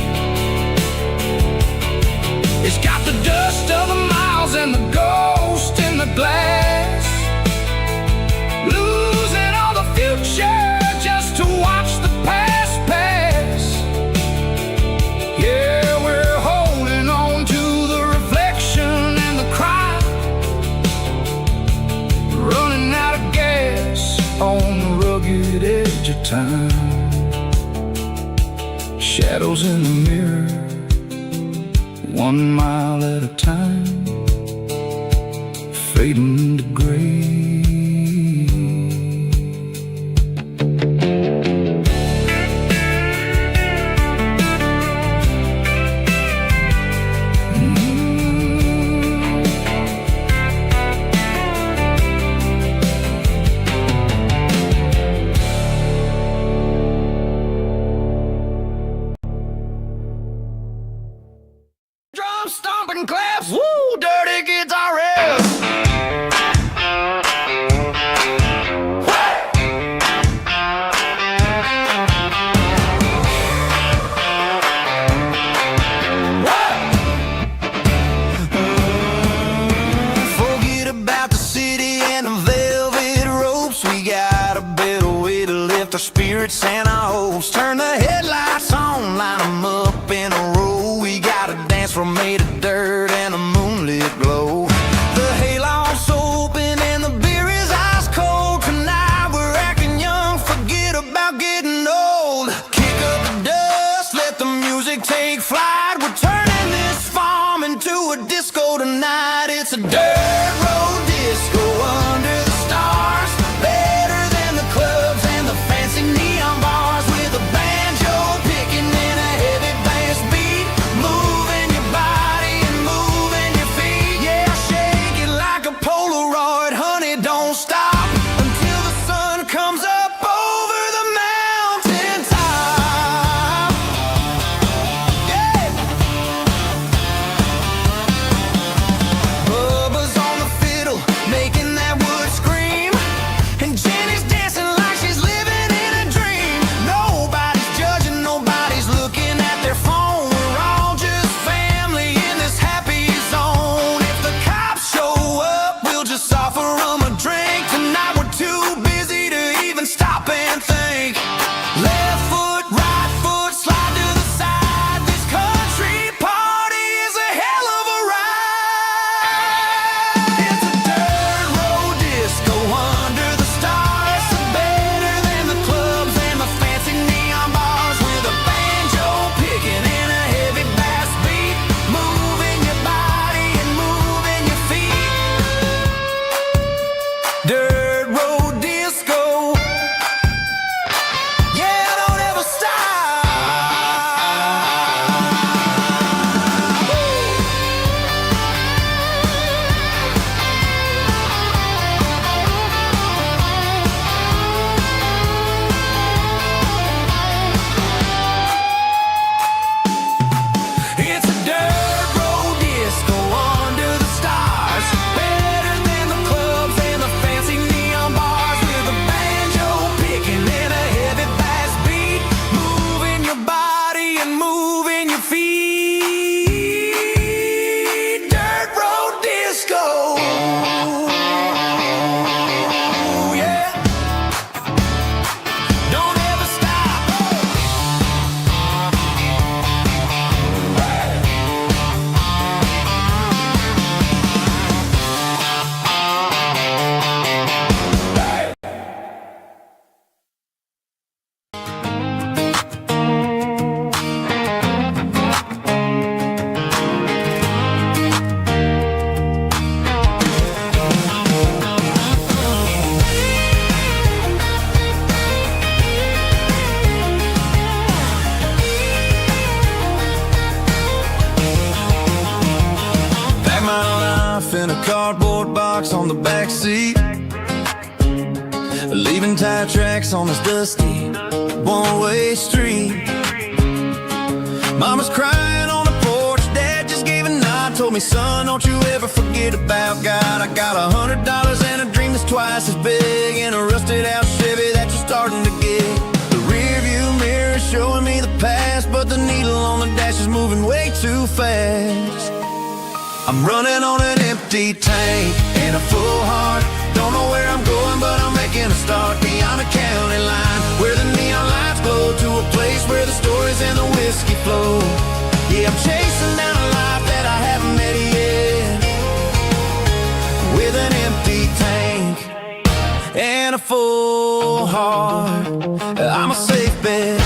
B: It's got the dust of the miles and the ghost in the glass, losing all the future just to watch the past pass. Yeah, we're holding on to the reflection and the cry, running out of gas on the rugged edge of time. Shadows in the mirror, 1 mile at a time, fading to gray. Drum stomping claps, woo, dirty guitar riffs. Forget about the city and the velvet ropes. We got a better way to lift our spirits and our hopes. Turn the headlights on, line them up in a row. We got a dance floor made of dirt and a moonlit glow. The hayloft's open and the beer is ice cold. Tonight we're acting young, forget about getting old. Kick up the dust, let the music take flight. We're turning this farm into a disco tonight. It's a dirt road disco under the stars, better than the clubs and the fancy neon bars. With a banjo picking in a heavy bass beat, moving your body and moving your feet. Yeah, shake it like a Polaroid, honey, don't stop until the sun comes up over the mountain top. Yeah. Bubba's life in a cardboard box on the back seat, leaving tire tracks on this dusty one-way street. Mama's crying on the porch, Dad just gave a nod, told me, son, don't you ever forget about God. I got $100 and a dream that's twice as big, and a rusted out Chevy that you're starting to get. The rear view mirror is showing me the past, but the needle on the dash is moving way too fast. I'm running on an empty tank and a full heart. Don't know where I'm going, but I'm making a start beyond the county line, where the neon lights glow, to a place where the stories and the whiskey flow. Yeah, I'm chasing down a life that I haven't met yet, with an empty tank and a full heart. I'm a safe bet.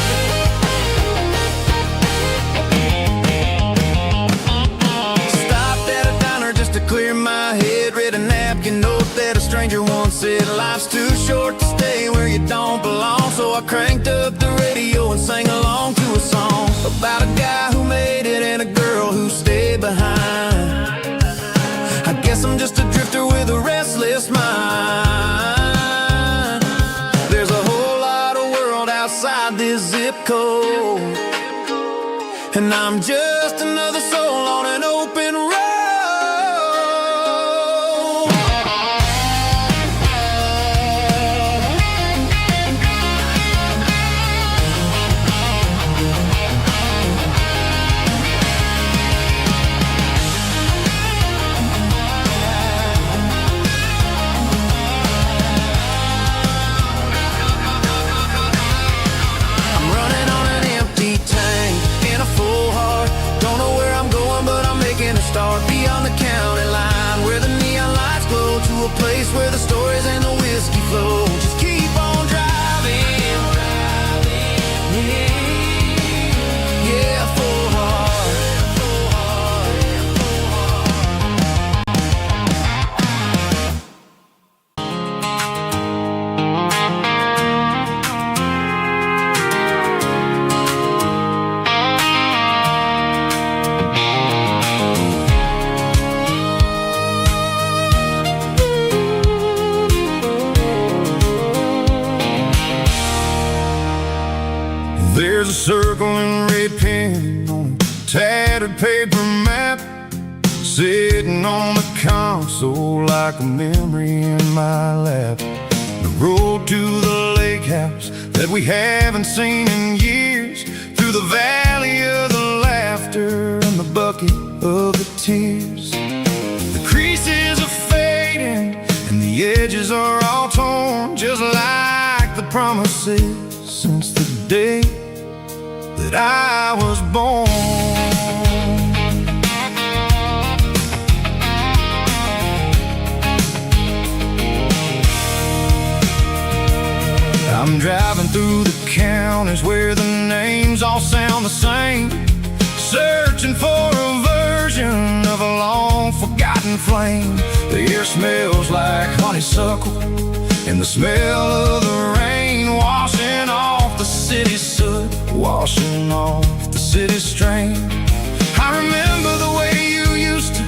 B: Clear my head, read a napkin note that a stranger once said, life's too short to stay where you don't belong. So I cranked up the radio and sang along to a song about a guy who made it and a girl who stayed behind. I guess I'm just a drifter with a restless mind. There's a whole lot of world outside this zip code, and I'm just another soul on an open road. Start beyond the county line, where the neon lights glow, to a place where the stories and the whiskey flow. Just keep on driving, yeah, full heart. There's a circle in red pen on a tattered paper map, sitting on the console like a memory in my lap. The road to the lake house that we haven't seen in years, through the valley of the laughter and the bucket of the tears. The creases are fading and the edges are all torn, just like the promises since the day that I was born. I'm driving through the counties where the names all sound the same, searching for a version of a long forgotten flame. The air smells like honeysuckle, and the smell of the rain washing off the city's soot, washing off the city's strain. I remember the way you used to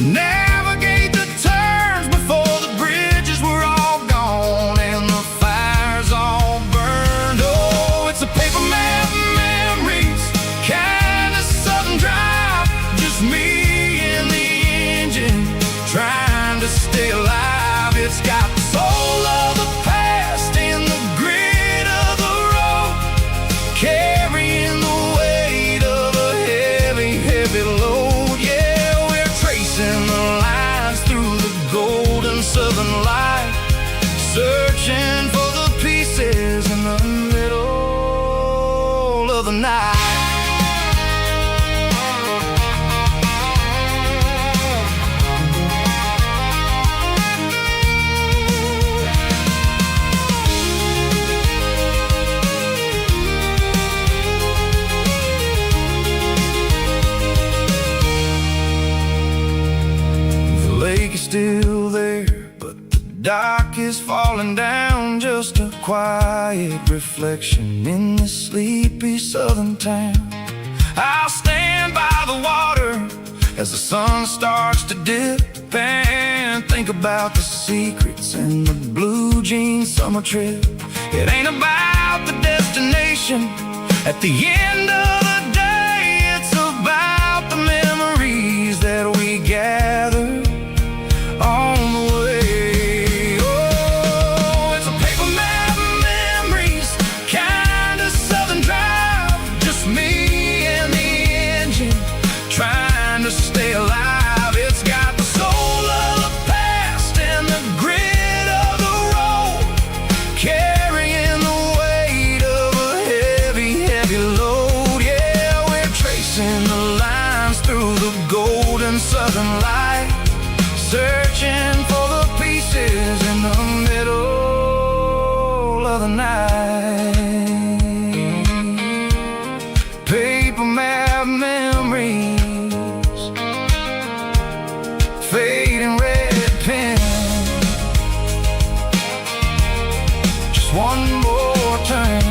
B: navigate the turns before the bridges were all gone and the fires all burned. Oh, it's a paper map memories, kind of southern drive, just me and the engine trying to stay alive. It's got the soul of the past and the grit of the road, carrying the weight of a heavy, heavy load. Yeah, we're tracing the lines through the golden southern light, searching for the pieces in the middle of the night. Still there, but the dock is falling down, just a quiet reflection in this sleepy southern town. I'll stand by the water as the sun starts to dip, and think about the secrets and the blue jean summer trip. It ain't about the destination. At the end of the day, it's about the memories that we gather on the way. Oh, it's a paper map of memories, kind of southern drive. Just me and the engine, trying to stay alive. It's got the soul of the past and the grit of the road, carrying the weight of a heavy, heavy load. Yeah, we're tracing the lines through the golden southern light, searching for the pieces in the middle of the night. Paper map memories, fading red pen. Just one more turn.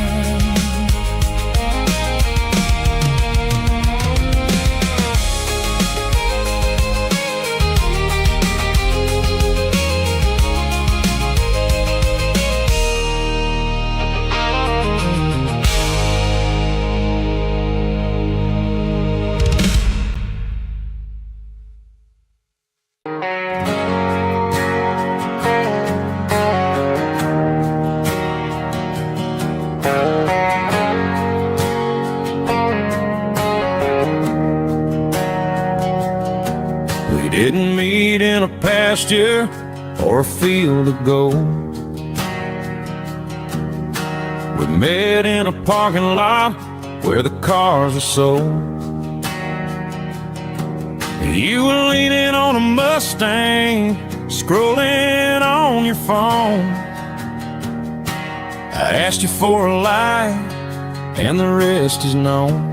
B: We didn't meet in a pasture or a field of gold. We met in a parking lot where the cars are sold. You were leaning on a Mustang, scrolling on your phone. I asked you for a light, and the rest is known.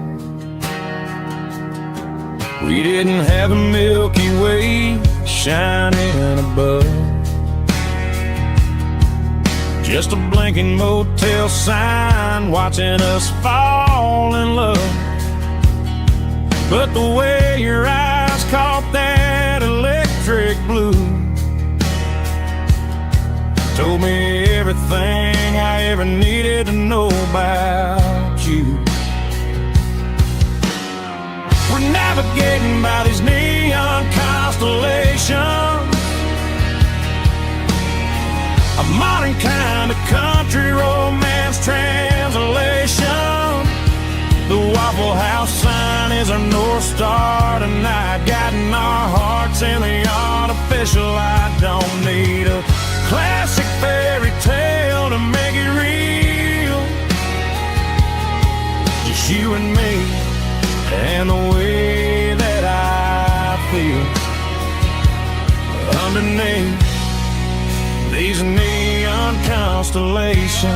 B: We didn't have a Milky Way shining above, just a blinking motel sign watching us fall in love. But the way your eyes caught that electric blue told me everything I ever needed to know about you. We're navigating by these neon constellations, a modern kind of country romance translation. The Waffle House sign is our North Star tonight, guiding our hearts in the artificial light. Don't need a classic fairy tale to make it real, just you and me and the way that I feel underneath these neon constellations.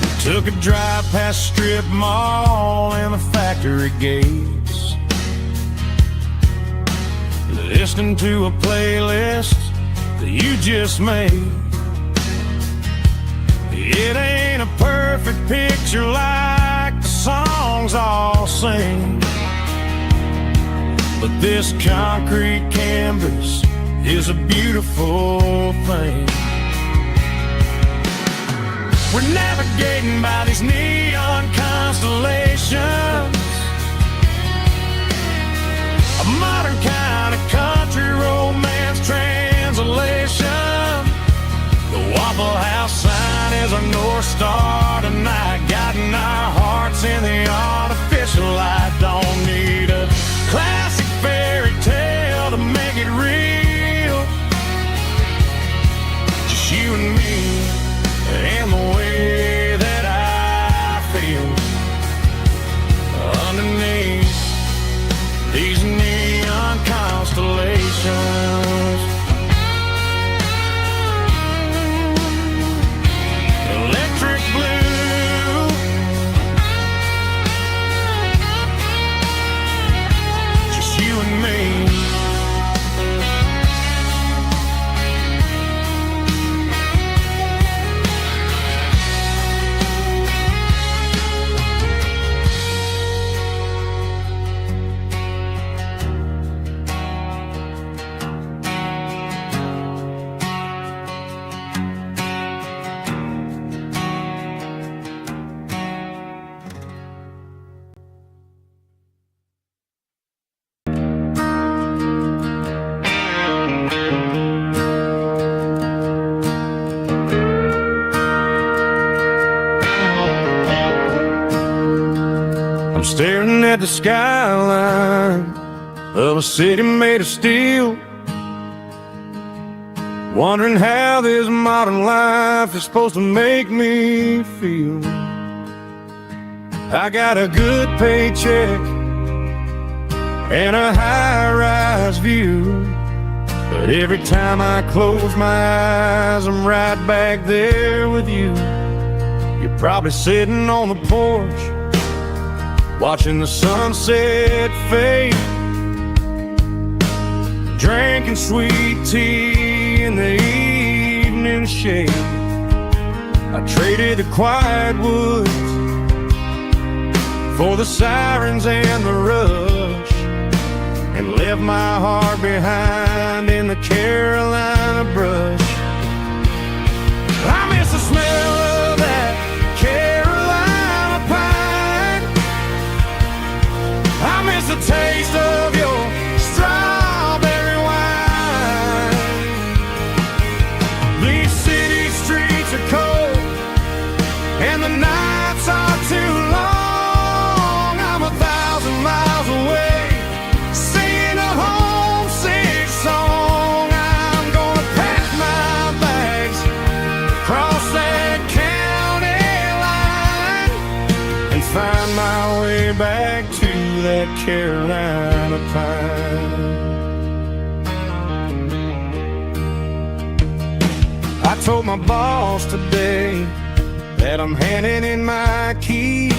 B: We took a drive past strip mall and the factory gates, listening to a playlist that you just made. It ain't a perfect picture like the songs all sing, but this concrete canvas is a beautiful thing. We're navigating by these neon constellations, a modern kind of country romance translation. The Waffle House sign is our North Star tonight, guiding our hearts in the artificial light. Don't need a classic fairy tale to make it real, just you and me and the way that I feel underneath these neon constellations. Electric blue, just you and me.
A: staring at the skyline of a city made of steel, wondering how this modern life is supposed to make me feel. I got a good paycheck and a high-rise view, but every time I close my eyes, I'm right back there with you. You're probably sitting on the porch, watching the sunset fade, drinking sweet tea in the evening shade. I traded the quiet woods for the sirens and the rush, and left my heart behind in the Carolina brush. I miss the smell of that Carolina pine. I miss the taste of your strawberry wine. These city streets are cold and the nights are too long. I'm 1,000 miles away, singing a homesick song. I'm gonna pack my bags, cross that county line, and find my way back to that Carolina pine. I told my boss today that I'm handing in my keys.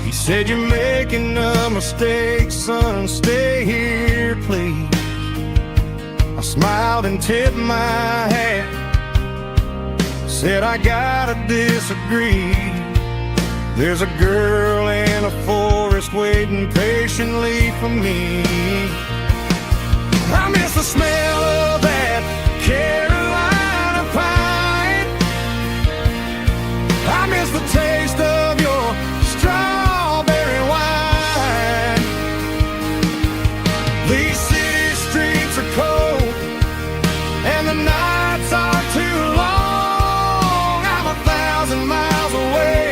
A: He said, "You're making a mistake, son, stay here, please." I smiled and tipped my hat, said, "I gotta disagree. There's a girl in a forest waiting patiently for me." I miss the smell of that Carolina pine. I miss the taste of your strawberry wine. These city streets are cold and the nights are too long. I'm 1,000 miles away,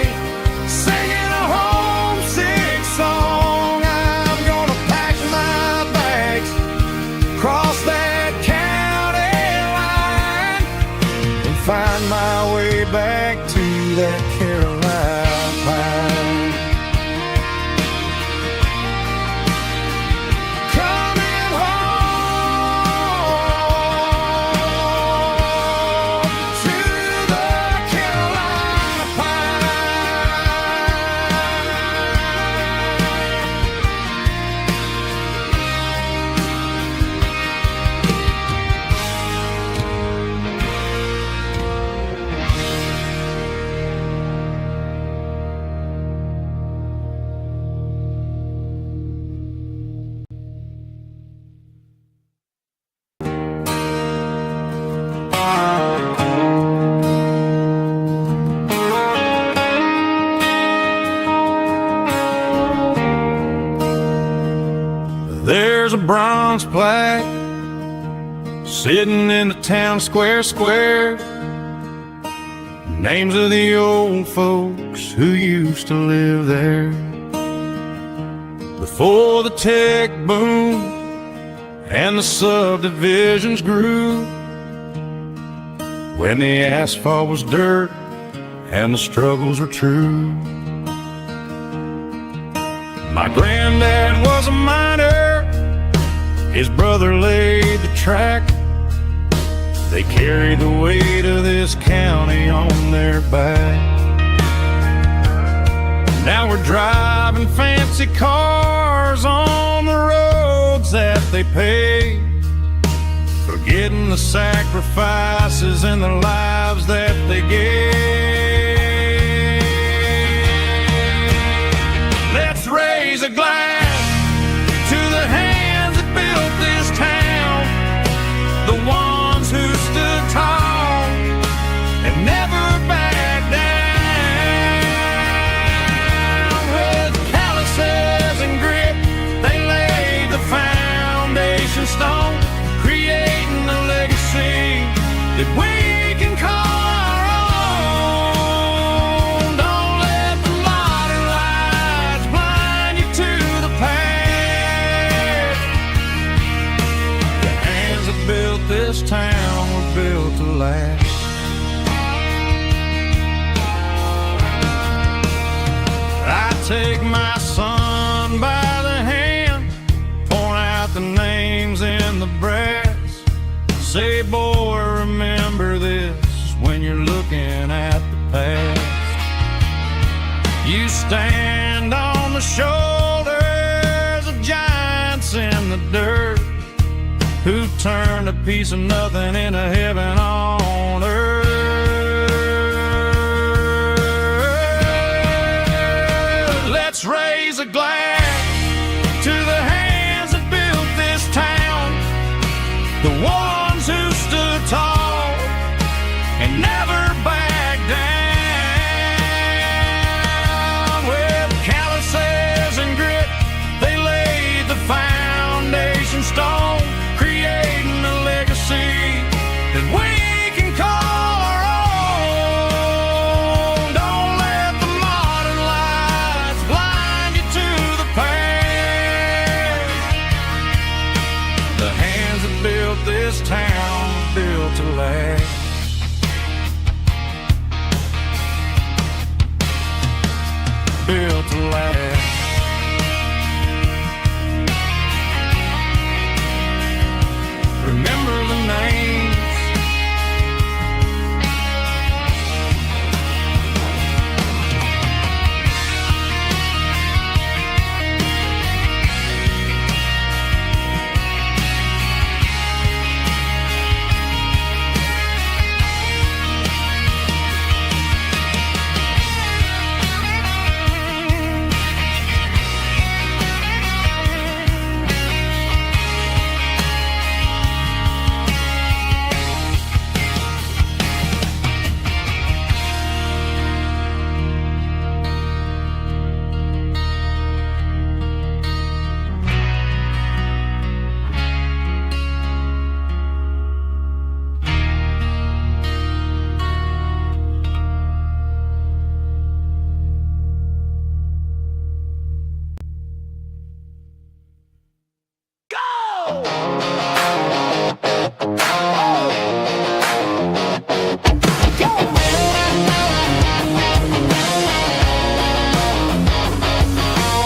A: singing a homesick song. I'm gonna pack my bags, cross that county line, and find my way back to that Carolina pine. Coming home to the Carolina There's a bronze plaque sitting in the town square. Names of the old folks who used to live there before the tech boom and the subdivisions grew, when the asphalt was dirt and the struggles were true. My granddad was a miner, his brother laid the track. They carried the weight of this county on their back. Now we're driving fancy cars on the roads that they paved, forgetting the sacrifices and the lives that they gave. Let's raise a glass to the hands that built this town, the ones who stood tall and never backed down. With calluses and grit, they laid the foundation stone, creating a legacy that we can call
B: last.
A: I take my son by the hand, point out the names in the brass, say, boy, remember this when you're looking at the past. You stand on the shoulders of giants in the dirt, who turned a piece of nothing into heaven on earth. Let's raise a glass to the hands that built this town, the ones who stood tall and never backed down. With calluses and grit, they laid the foundation stone, creating a legacy that we can call our own. Don't let the modern lights blind you to the past. The hands that built this town built to last. Built to last. Remember the names.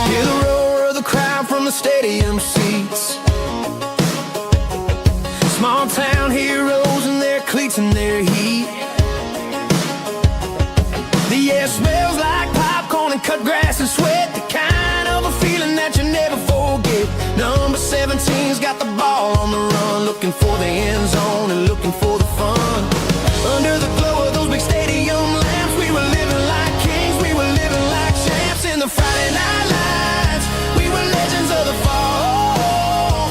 B: Hear the roar of the crowd from the stadium seats. Small town heroes in their cleats and their heat. The air smells like popcorn and cut grass and sweat, the kind of a feeling that you never forget. Number 17's got the ball on the run, looking for the end zone and looking for the fun. Under the glow of those big stadium lamps, we were living like kings, we were living like champs in the Friday night lights. We were legends of the fall,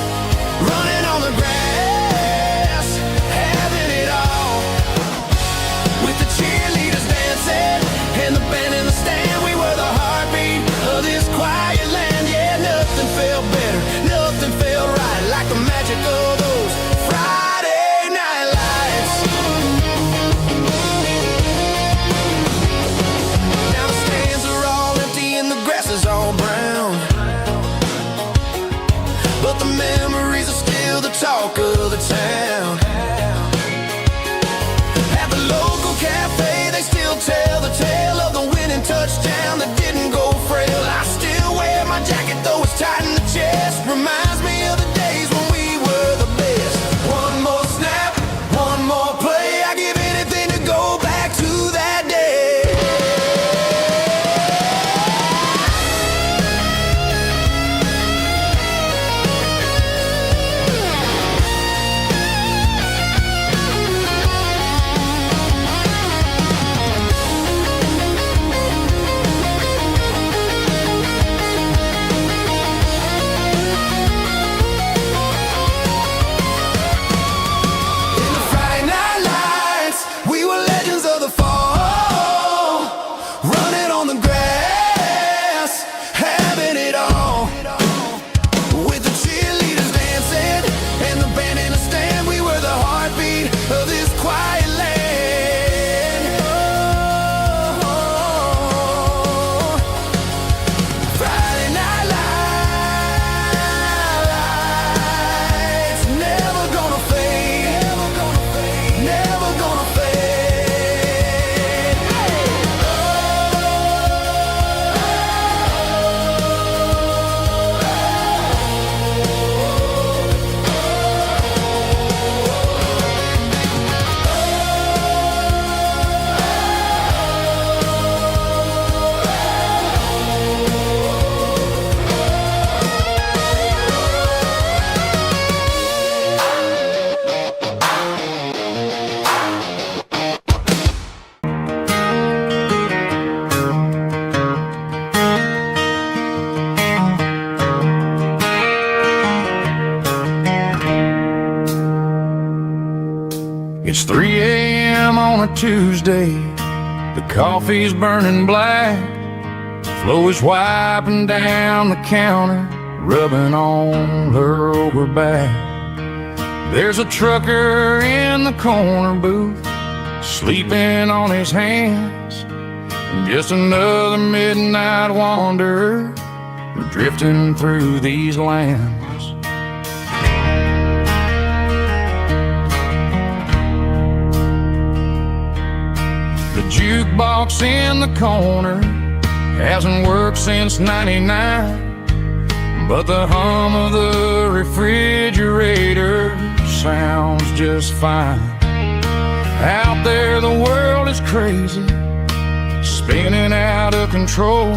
B: running on the grass, having it all. With the cheerleaders dancing and the band in the stand, we were the heartbeat of this quiet land. Yeah, nothing felt better, nothing felt right like the magic of those Friday night lights. Now the stands are all empty and the grass is all brown, but the memories are still the talk of the town. At the local cafe, they still tell the tale of the winning touchdown that didn't go frail. I still wear my jacket though it's tight in the chest, reminds me of the days when we were the best. One more snap, one more play, I give anything to go back to that day.
A: 3 a.m. on a Tuesday, the coffee's burning black. Flo is wiping down the counter, rubbing on her over back. There's a trucker in the corner booth, sleeping on his hands. Just another midnight wanderer, drifting through these lands. The jukebox in the corner hasn't worked since '99, but the hum of the refrigerator sounds just fine. Out there the world is crazy, spinning out of control,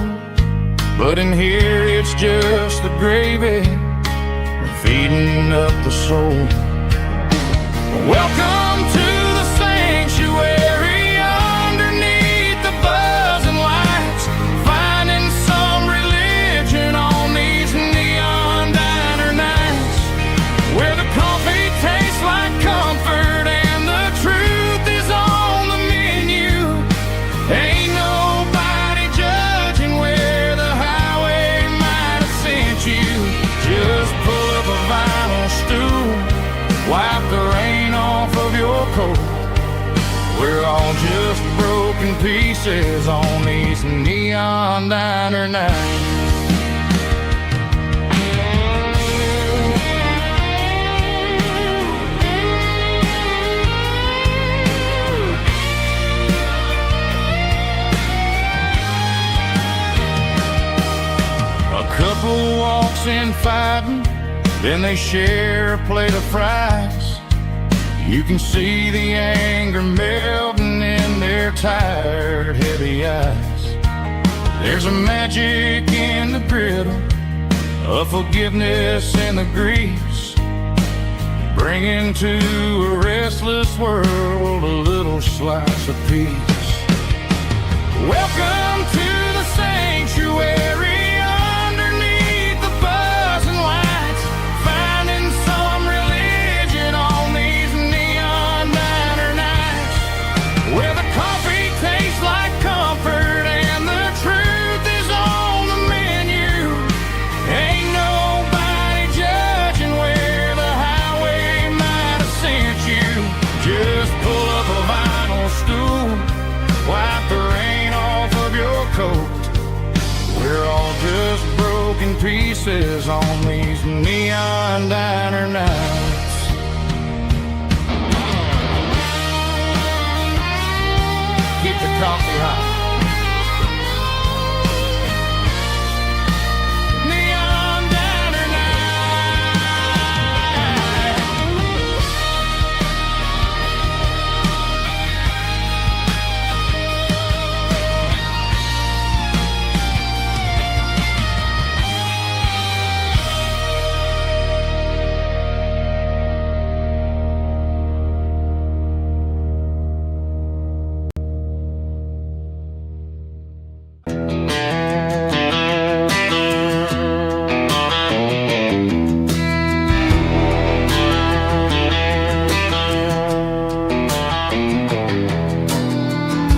A: but in here it's just the gravy feeding up the soul. Welcome to the sanctuary underneath the buzzing lights, finding some religion on these neon diner nights, where the coffee tastes like comfort and the truth is on the menu. Ain't nobody judging where the highway might have sent you. Just pull up a vinyl stool, wipe the rain off of your coat. We're all just broken pieces on these neon diner nights. A couple walks in fighting, then they share a plate of fries. You can see the anger melting in their tired, heavy eyes. There's a magic in the griddle, a forgiveness in the grease, bringing to a restless world a little slice of peace. Welcome to the sanctuary underneath the buzzing lights, finding some religion on these neon diner nights, where the coffee tastes like comfort and the truth is on the menu. Ain't nobody judging where the highway might have sent you. Just pull up a vinyl stool, wipe the rain off of your coat. We're all just broken pieces on these neon diner nights. Keep the coffee hot. Neon diner night.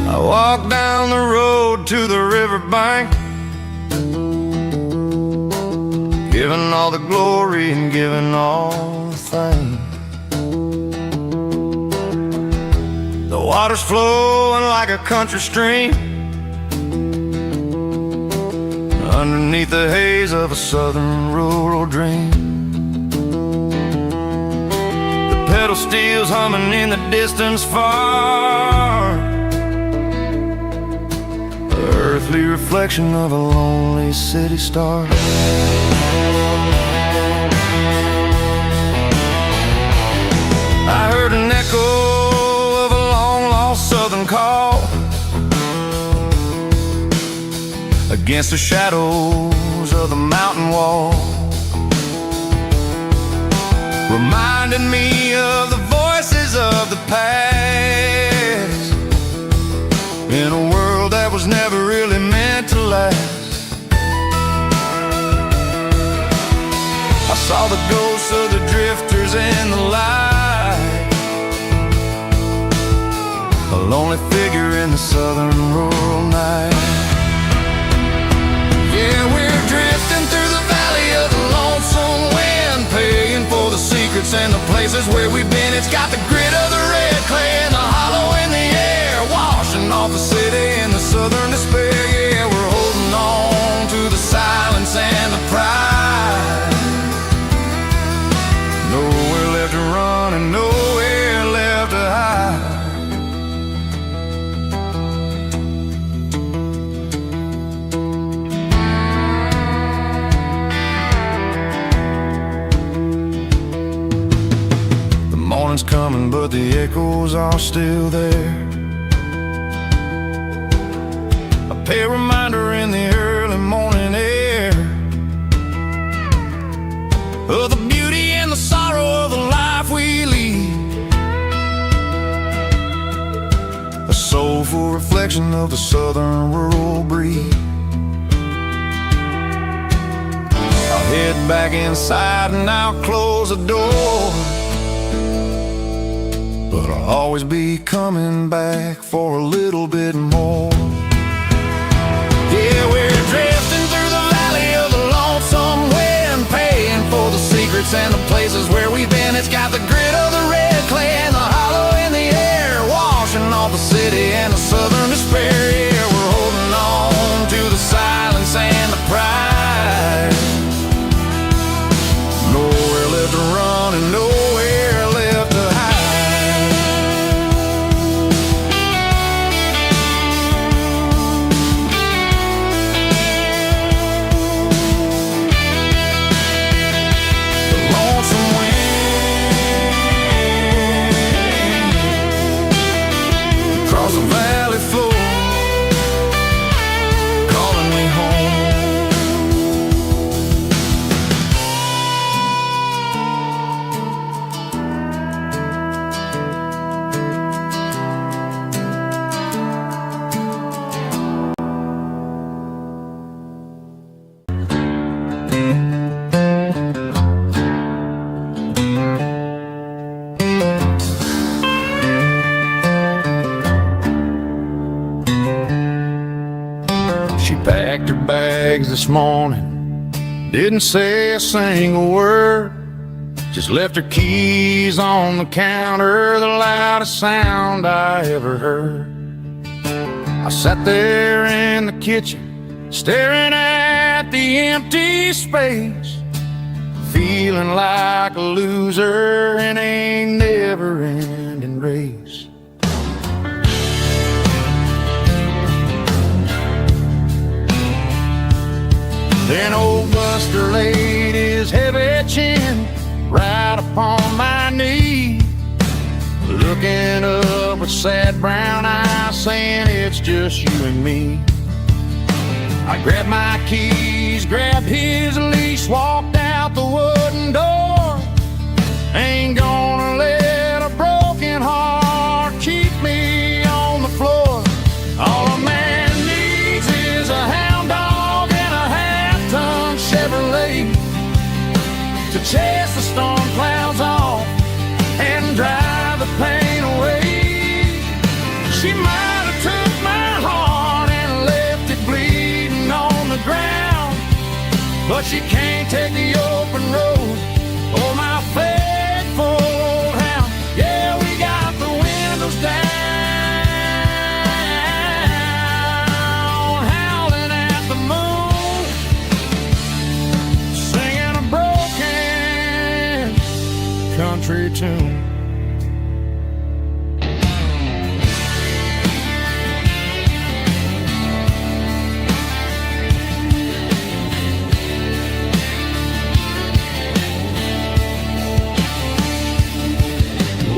A: I walk down the road to the riverbank, giving all the glory and giving all the thanks. The water's flowing like a country stream underneath the haze of a southern rural dream. The pedal steel's humming in the distance far, earthly reflection of a lonely city star. I heard an echo of a long-lost southern call against the shadows of the mountain wall, reminding me of the voices of the past in a world that was never really meant to last. I saw the ghosts of the drifters in the light,
B: lonely figure in the southern rural night. Yeah, we're drifting through the valley of the lonesome wind, paying for the secrets and the places where we've been. It's got the grit of the red clay and the hollow in the air, washing off the city in the southern despair. Yeah, we're holding on to the silence and the pride. Nowhere left to run and nowhere left to hide. The morning's coming, but the echoes are still there. A pale reminder in the early morning air of the beauty and the sorrow of the life we lead. A soulful reflection of the southern rural breed. I'll head back inside and I'll close the door, but I'll always be coming back for a little bit more. Yeah, we're drifting through the valley of the lonesome wind, paying for the secrets and the places where we've been. It's got the grit of the red clay and the hollow in the air, washing off the city and the southern despair. Yeah, we're holding on to the silence and the pride. Nowhere left to run and nowhere left to hide. The valley floor, calling me home. She packed her bags this morning, didn't say a single word, just left her keys on the counter, the loudest sound I ever heard. I sat there in the kitchen, staring at the empty space, feeling like a loser in a never-ending race. Then old Buster laid his heavy chin right upon my knee, looking up with sad brown eyes, saying it's just you and me. I grabbed my keys, grabbed his leash, walked out the wooden door. Ain't gonna let a broken heart keep me on the floor. All a man needs is a hound dog and a half-ton Chevrolet to chase the storm clouds off and drive the pain away. She might have took my heart and left it bleeding on the ground, but she can't take the open road or my faithful old hound. Yeah, we got the windows down, howling at the moon, singing a broken country tune.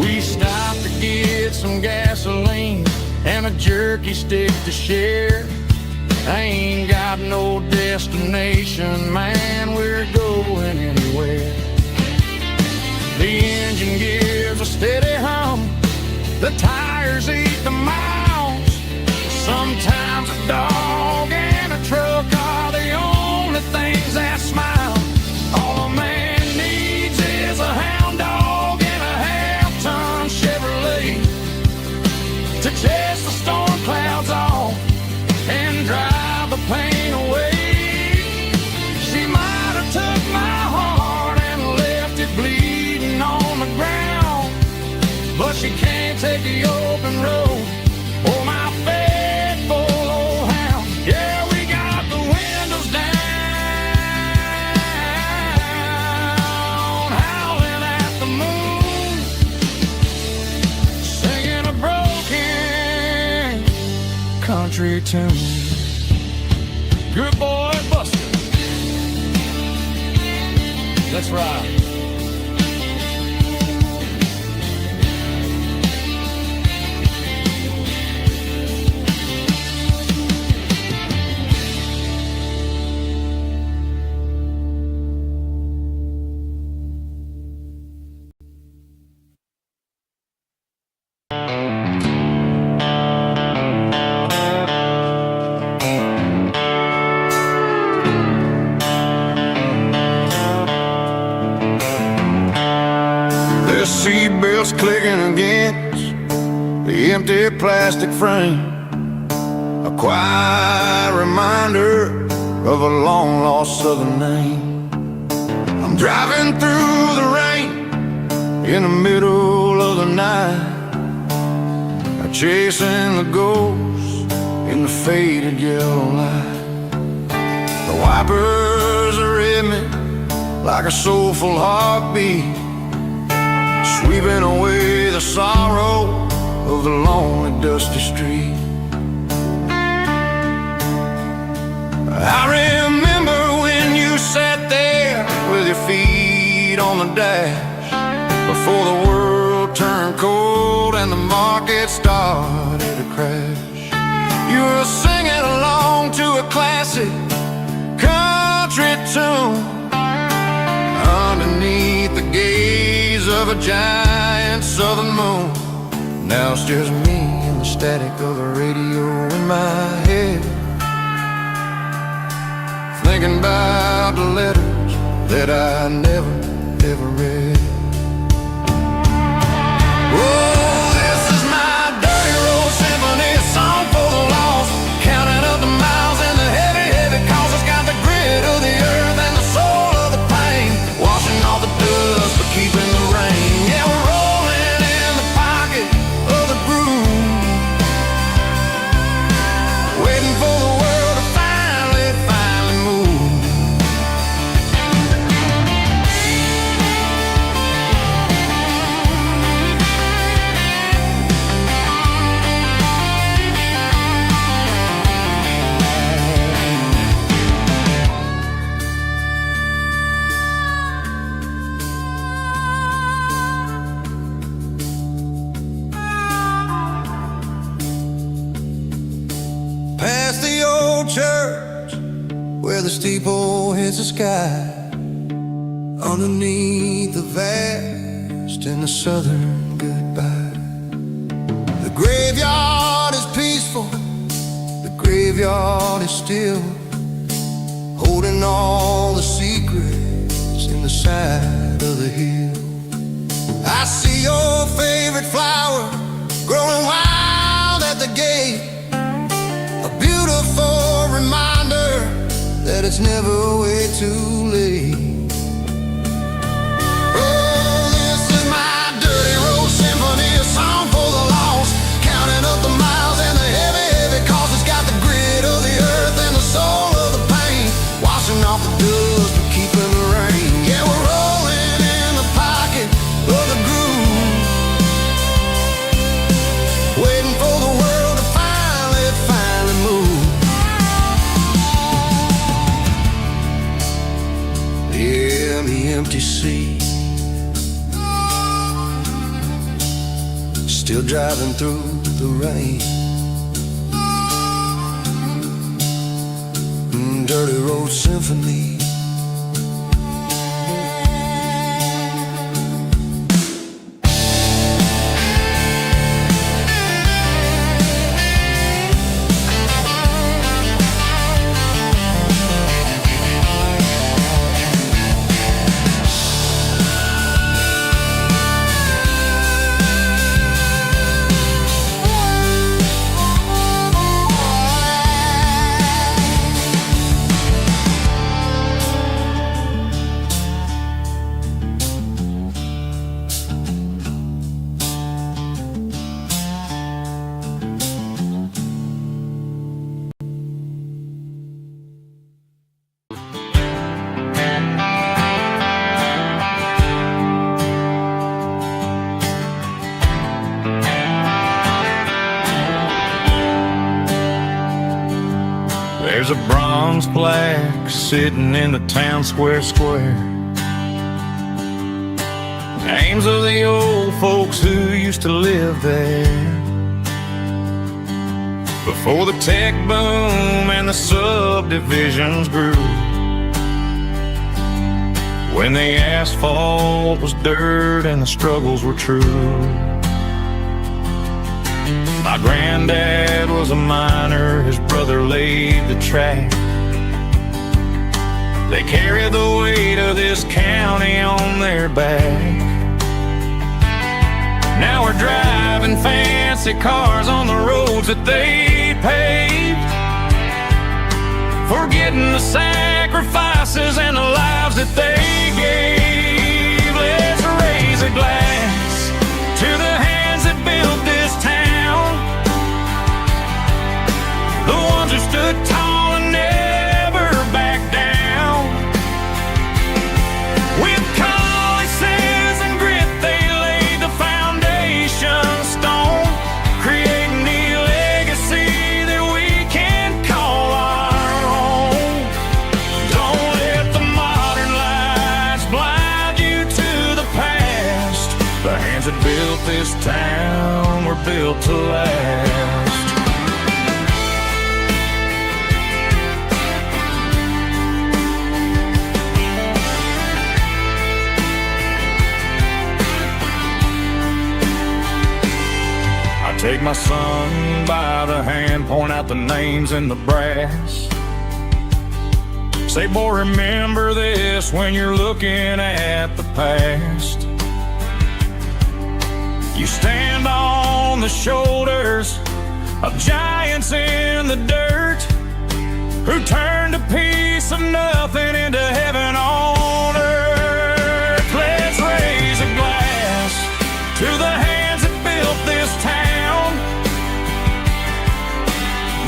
B: We stopped to get some gasoline and a jerky stick to share. I ain't got no destination, man, we're going anywhere. The engine gives a steady hum, the tires eat the miles. Sometimes a dog and a truck are the only things that smile. All a man needs is a hound dog and a half-ton Chevrolet to
A: to chase the storm clouds off and drive the pain away. She might have took my heart and left it bleeding on the ground, but she can't take the open road or my faithful old hound. Yeah, we got the windows down, howling at the moon, singing a broken country tune. Good boy, Buster. Let's ride.
B: Seatbelts clicking against the empty plastic frame, a quiet reminder of a long-lost southern name. I'm driving through the rain in the middle of the night, chasing the ghosts in the faded yellow light. The wipers are in me like a soulful heartbeat, sweeping away the sorrow of the lonely, dusty street. I remember when you sat there with your feet on the dash, before the world turned cold and the market started to crash. You were singing along to a classic country tune underneath the gaze of a giant southern moon. Now it's just me and the static of the radio in my head, thinking about the letters that I never, ever read. Oh, this is my dirty road symphony, a song for the lost, counting up the miles and the heavy, heavy calls. It's got the grit of the earth and the soul of the pain, washing off the dust but keeping the rain. Yeah, we're rolling in the pocket of the groove, waiting for the world to finally move. Past the old church where the steeple hits the sky, underneath the vast and the southern goodbye. The graveyard is peaceful, the graveyard is still, holding all the secrets in the side of the hill. I see your favorite flower growing wild at the gate, a beautiful reminder that it's never way too late. Oh, this is my dirty road symphony, a song for the lost, counting up the miles and the heavy, heavy calls. It's got the grit of the earth and the soul of the pain, washing off the dust but keeping the rain. Yeah, we're rolling in the pocket of the groove, waiting for the world to finally move. Yeah, the empty seat, still driving through the rain. Dirty road symphony.
A: There's a bronze plaque sitting in the town square. Names of the old folks who used to live there before the tech boom and the subdivisions grew, when the asphalt was dirt and the struggles were true. My granddad was a miner, his brother laid the track. They carried the weight of this county on their back. Now we're driving fancy cars on the roads that they paved, forgetting the sacrifices and the lives that they gave. Let's raise a glass to the hands that built this town, the ones who stood tall and never backed down. With calluses and grit they laid the foundation stone, creating the legacy that we can call our own. Don't let the modern lights blind you to the past. The hands that built this town were built to last. Take my son by the hand, point out the names in the brass. Say, boy, remember this when you're looking at the past. You stand on the shoulders of giants in the dirt, who turned a piece of nothing into heaven on earth. Let's raise a glass to the hands that built this town,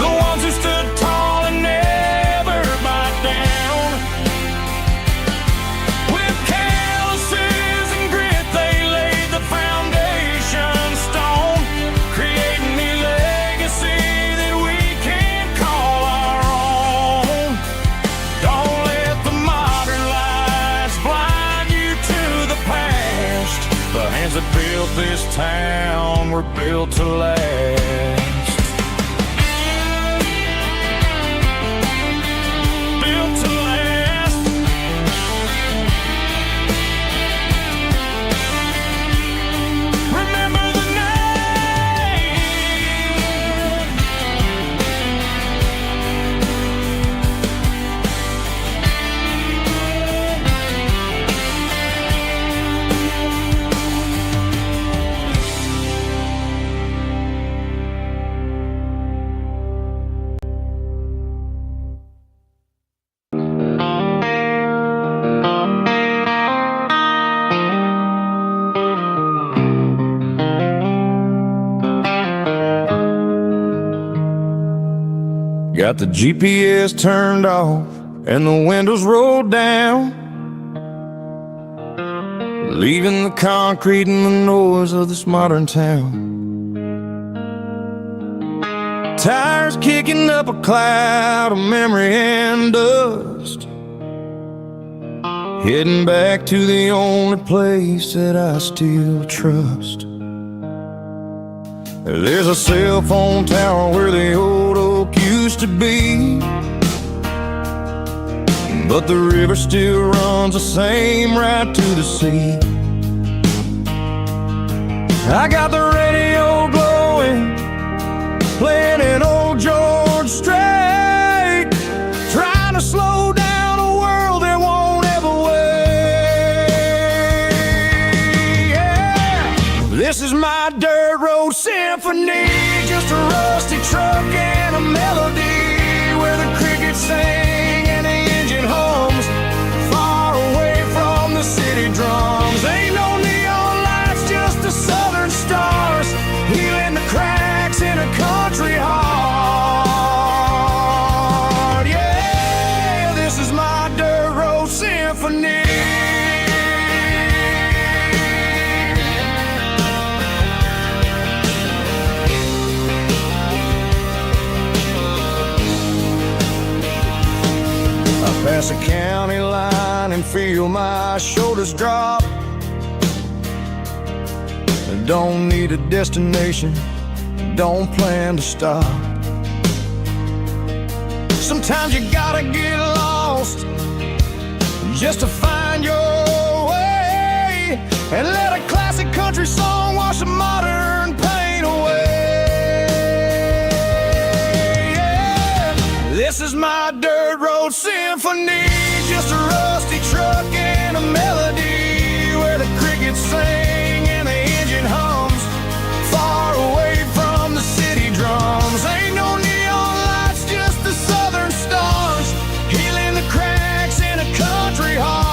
A: the ones who stood tall and never backed down. With calluses and grit they laid the foundation stone, creating the legacy that we can call our own. Don't let the modern lights blind you to the past. The hands that built this town were built to last. Got the GPS turned off and the windows rolled down, leaving the concrete and the noise of this modern town. Tires kicking up a cloud of memory and dust, heading back to the only place that I still trust. There's a cell phone tower where the old oak used to be, but the river still runs the same right to the sea. I got the radio glowing, playing an old George Strait, trying to slow down a world that won't ever wait. Yeah. This is my dirt road symphony, just a rusty truck and a melody, where the crickets sing and the engine hums, far away from the city drums. Ain't no neon lights, just the southern stars, healing the cracks in a country heart.
B: Pass the county line and feel my shoulders drop. Don't need a destination, don't plan to stop. Sometimes you gotta get lost just to find your way, and let a classic country song wash the modern pain away. Yeah. This is my dirt road symphony, just a rusty truck and a melody where the crickets sing and the engine hums, far away from the city drums. Ain't no neon lights, just the southern stars, healing the cracks in a country heart.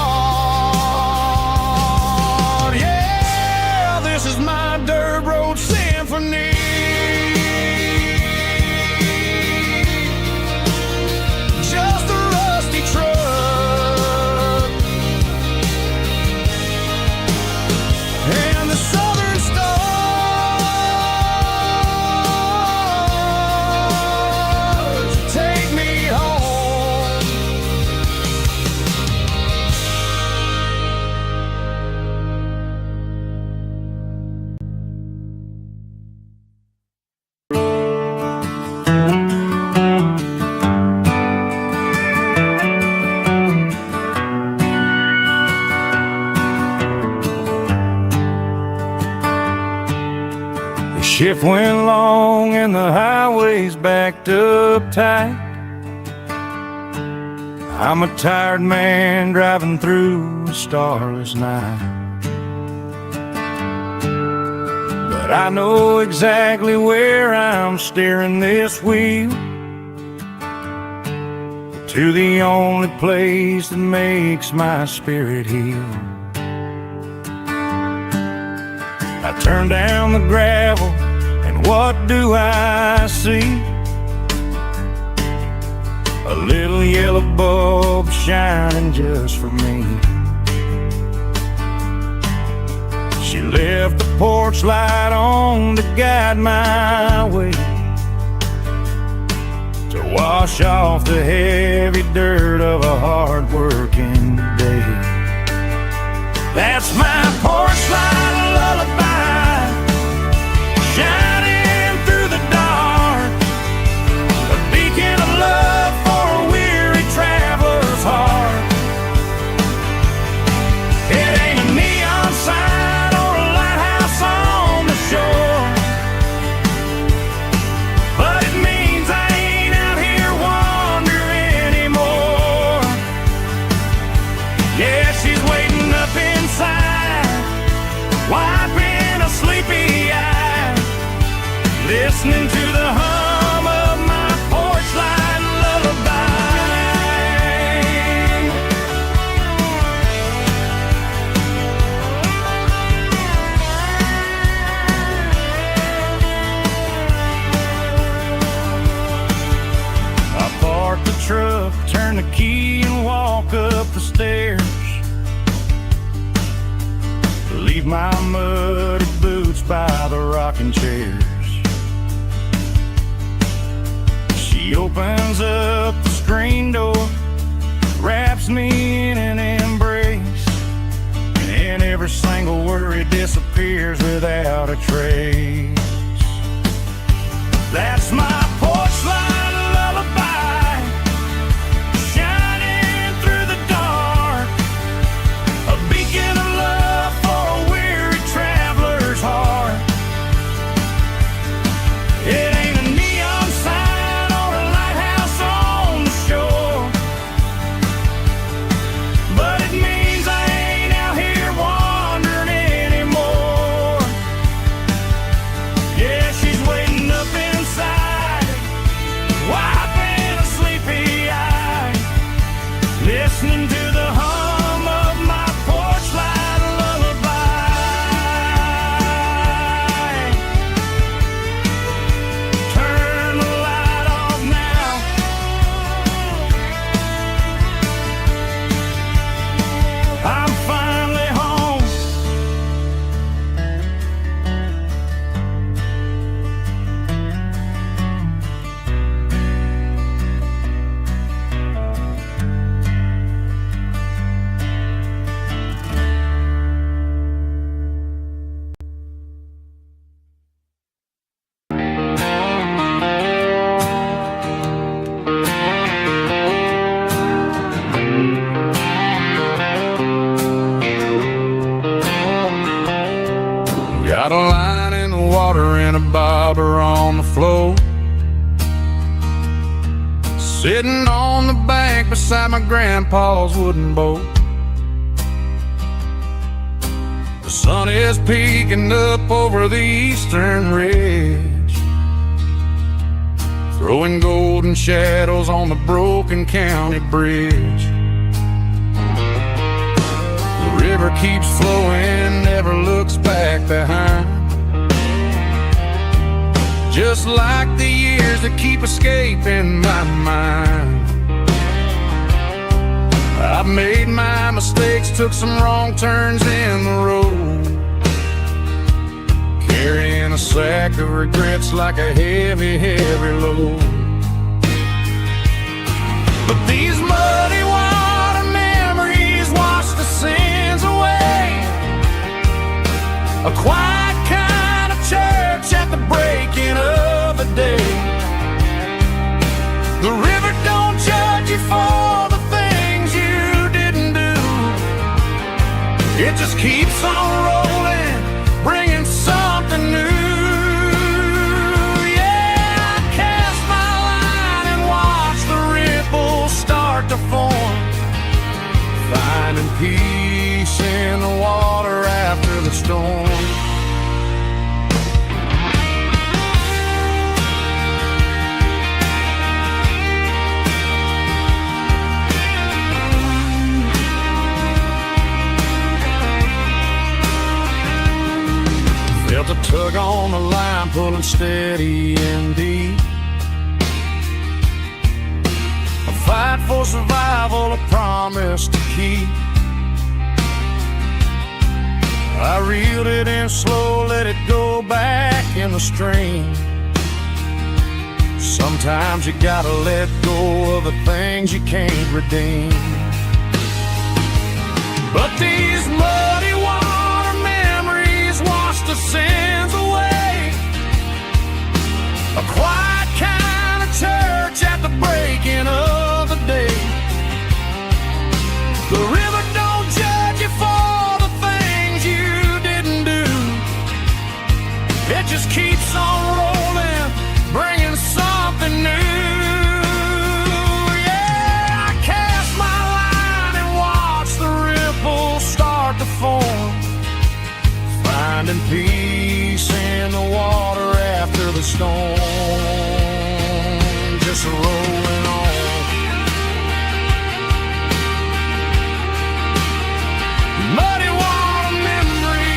B: Yeah, this is my dirt road symphony. Just a rusty truck and the southern stars take me home. The shift went long and the highway's backed up tight. I'm a tired man driving through a starless night, but I know exactly where I'm steering this wheel, to the only place that makes my spirit heal. I turn down the gravel, and what do I see? A little yellow bulb shining just for me. She left the porch light on to guide my way, to wash off the heavy dirt of a hard-working day. That's my porch light lullaby, shining through the dark, a beacon of love for a weary traveler's heart. It ain't a neon sign or a lighthouse on the shore, but it means I ain't out here wandering anymore. Yeah, she's waiting up inside, wiping a sleepy eye, listening to the hum of my porch light lullaby. I park the truck, turn the key and walk up the stairs, leave my muddy boots by the rocking chairs. She opens up the screen door, wraps me in an embrace, and every single worry disappears without a trace. That's my porch light lullaby, shining through the dark, a beacon of love for a weary traveler's heart. It ain't a neon sign or a lighthouse on the shore, but it means I ain't out here wandering anymore. Yeah, she's waiting up inside,
C: on the floor, sitting on the bank beside my grandpa's wooden boat. The sun is peeking up over the eastern ridge, throwing golden shadows on the broken county bridge. The river keeps flowing, never looks back behind, just like the years that keep escaping my mind. I've made my mistakes, took some wrong turns in the road, carrying a sack of regrets like a heavy, heavy load. But these muddy water memories wash the sins away. A quiet kind of church at the breaking of the day. The river don't judge you for the things you didn't do. It just keeps on rolling, bringing something new. Yeah, I cast my line and watch the ripples start to form, finding peace in the water after the storm. Felt a tug on the line, pulling steady and deep. A fight for survival, a promise to keep. I reeled it in slow, let it go back in the stream. Sometimes you gotta let go of the things you can't redeem. But these muddy water memories wash the sins away. A quiet kind of church at the breaking of the day. The river don't judge you for the things you didn't do. It just keeps on rolling, bringing something new. Yeah, I cast my line and watch the ripples start to form, finding peace in the water after the storm. Just rolling on. Muddy water memory.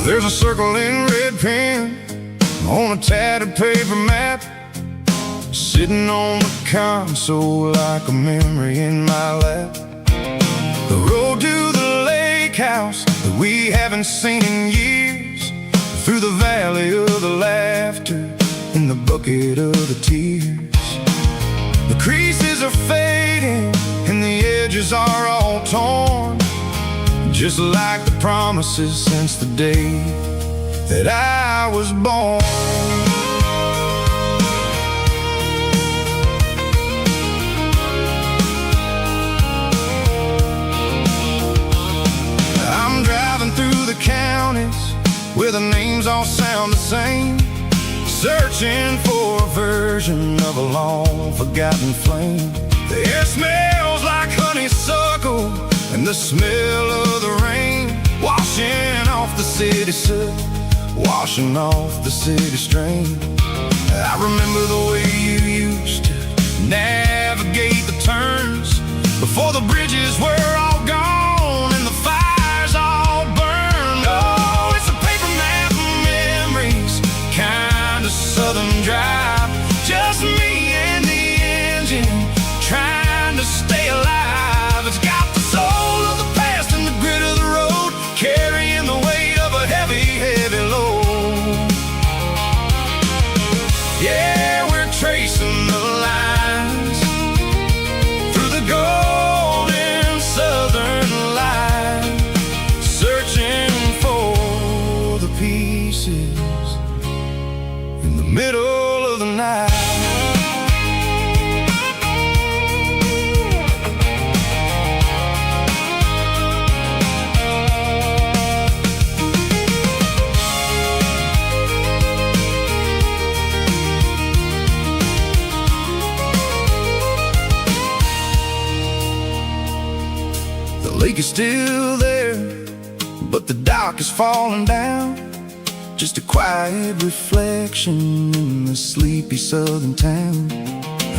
C: There's a circle in red pen on a tattered paper map, sitting on the console like a memory in my lap. The road to the lake house that we haven't seen in years, through the valley of the laughter and the bucket of the tears. The creases are fading and the edges are all torn, just like the promises since the day that I was born. I'm driving through the counties where the names all sound the same, searching for a version of a long forgotten flame. The air smells like honeysuckle and the smell of the rain, washing off the city soot, washing off the city strain. I remember the way you used to navigate the turns before the bridges were all gone and the fires all burned. Oh, it's a paper map of memories, kind of southern dry. lake is still there, but the dock is falling down. Just a quiet reflection in the sleepy southern town.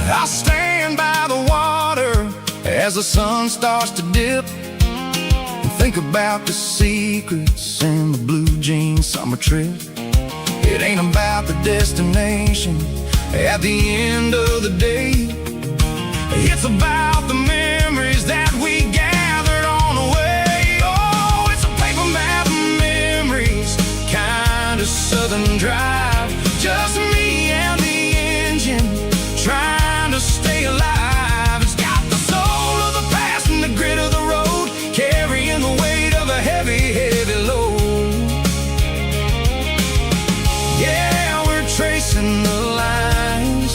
C: I'll stand by the water as the sun starts to dip, and think about the secrets and the blue jean summer trip. It ain't about the destination at the end of the day. It's about the memories that we gathered on the way. Oh, it's a paper map of memories, kind of southern drive. Just me and the engine, trying to stay alive. It's got the soul of the past and the grit of the road, carrying the weight of a heavy, heavy load. Yeah, we're tracing the lines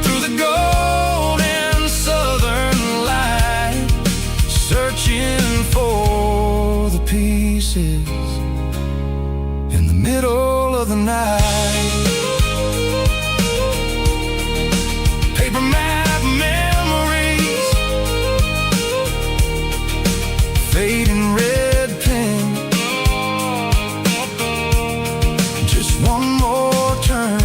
C: through the golden southern light, searching for the pieces in the middle of the night. Paper map memories, fading red pen, just one more turn.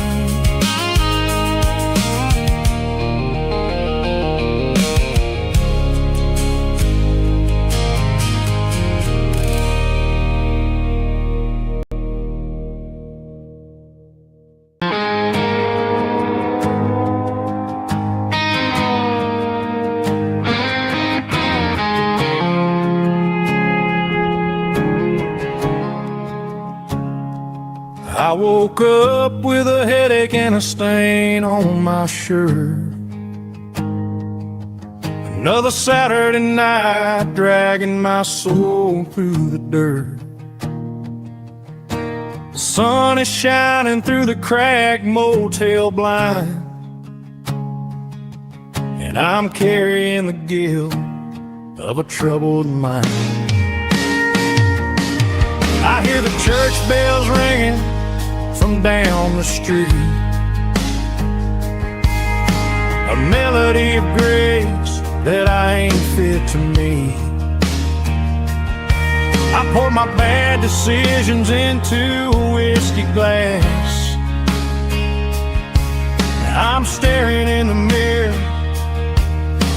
A: I woke up with a headache and a stain on my shirt. Another Saturday night, dragging my soul through the dirt. The sun is shining through the cracked motel blind, and I'm carrying the guilt of a troubled mind. I hear the church bells ringing from down the street, a melody of grace that I ain't fit to meet. I poured my bad decisions into a whiskey glass. I'm staring in the mirror,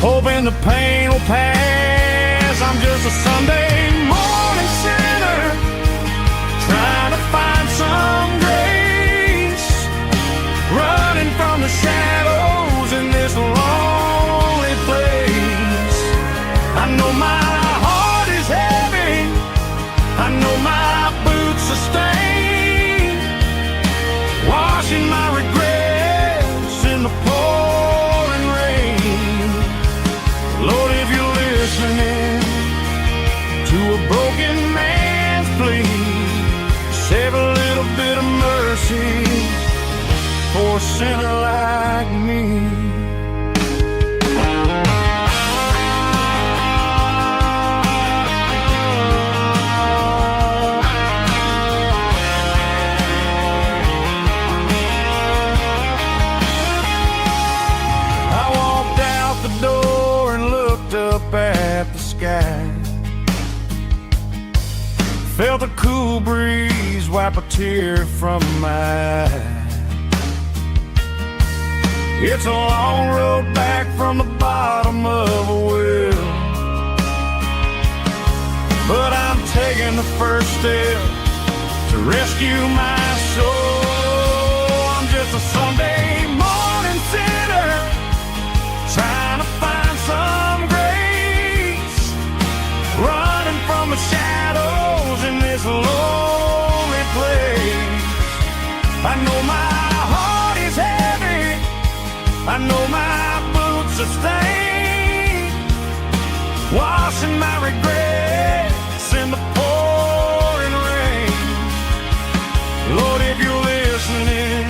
A: hoping the pain will pass. I'm just a Sunday morning sinner, trying to find some grace, running from the shadows in this lonely place. I know my heart is heavy, I know my boots are stained, washing my regrets in the pouring rain. Lord, if you're listening to a broken man's plea, save a little bit of mercy for a sinner like me. I walked out the door and looked up at the sky, felt a cool breeze wipe a tear from my eye. It's a long road back from the bottom of a well, but I'm taking the first step to rescue my soul. I'm just a Sunday morning sinner, trying to find some grace, running from the shadows in this lonely place. I know my heart is heavy, I know my boots are stained, washing my regrets in the pouring rain. Lord, if you're listening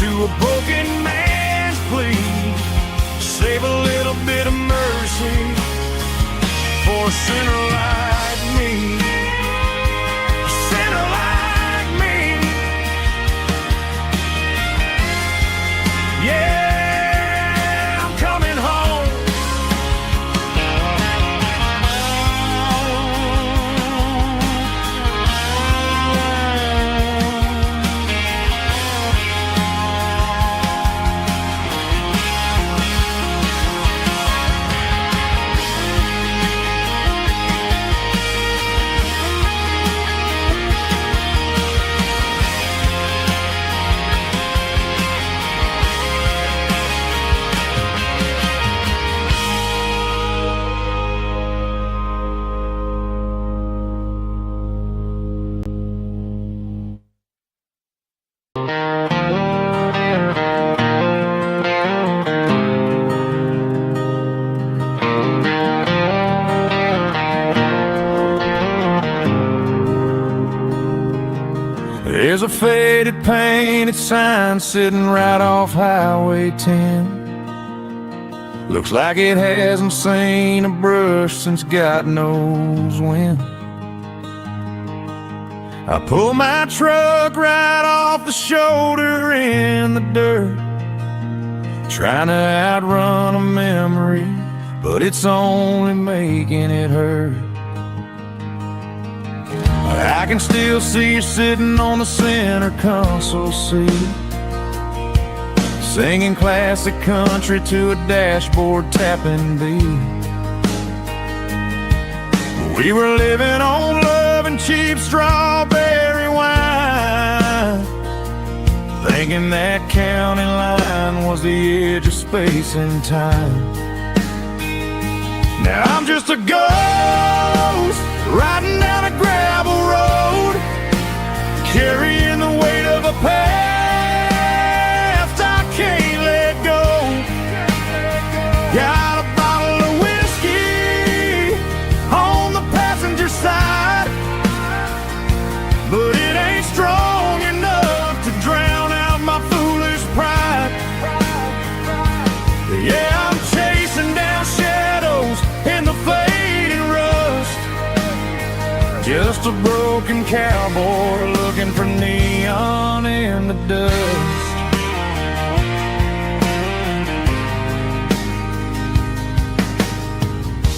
A: to a broken man's plea, save a little bit of mercy for a sinner like me. A sinner like me. Yeah, I'm coming home. There's a faded painted sign sitting right off Highway 10. Looks like it hasn't seen a brush since God knows when. I pull my truck right off the shoulder in the dirt, trying to outrun a memory, but it's only making it hurt. I can still see you sitting on the center console seat, singing classic country to a dashboard tapping beat. We were living on love and cheap strawberry wine, thinking that county line was the edge of space and time. Now I'm just a ghost riding down a gravel road, carrying the weight of a past I can't let go. Got a bottle of whiskey on the passenger side, but it ain't strong enough to drown out my foolish pride. Yeah, I'm chasing down shadows in the fading rust, just a broken cowboy looking for neon in the dust.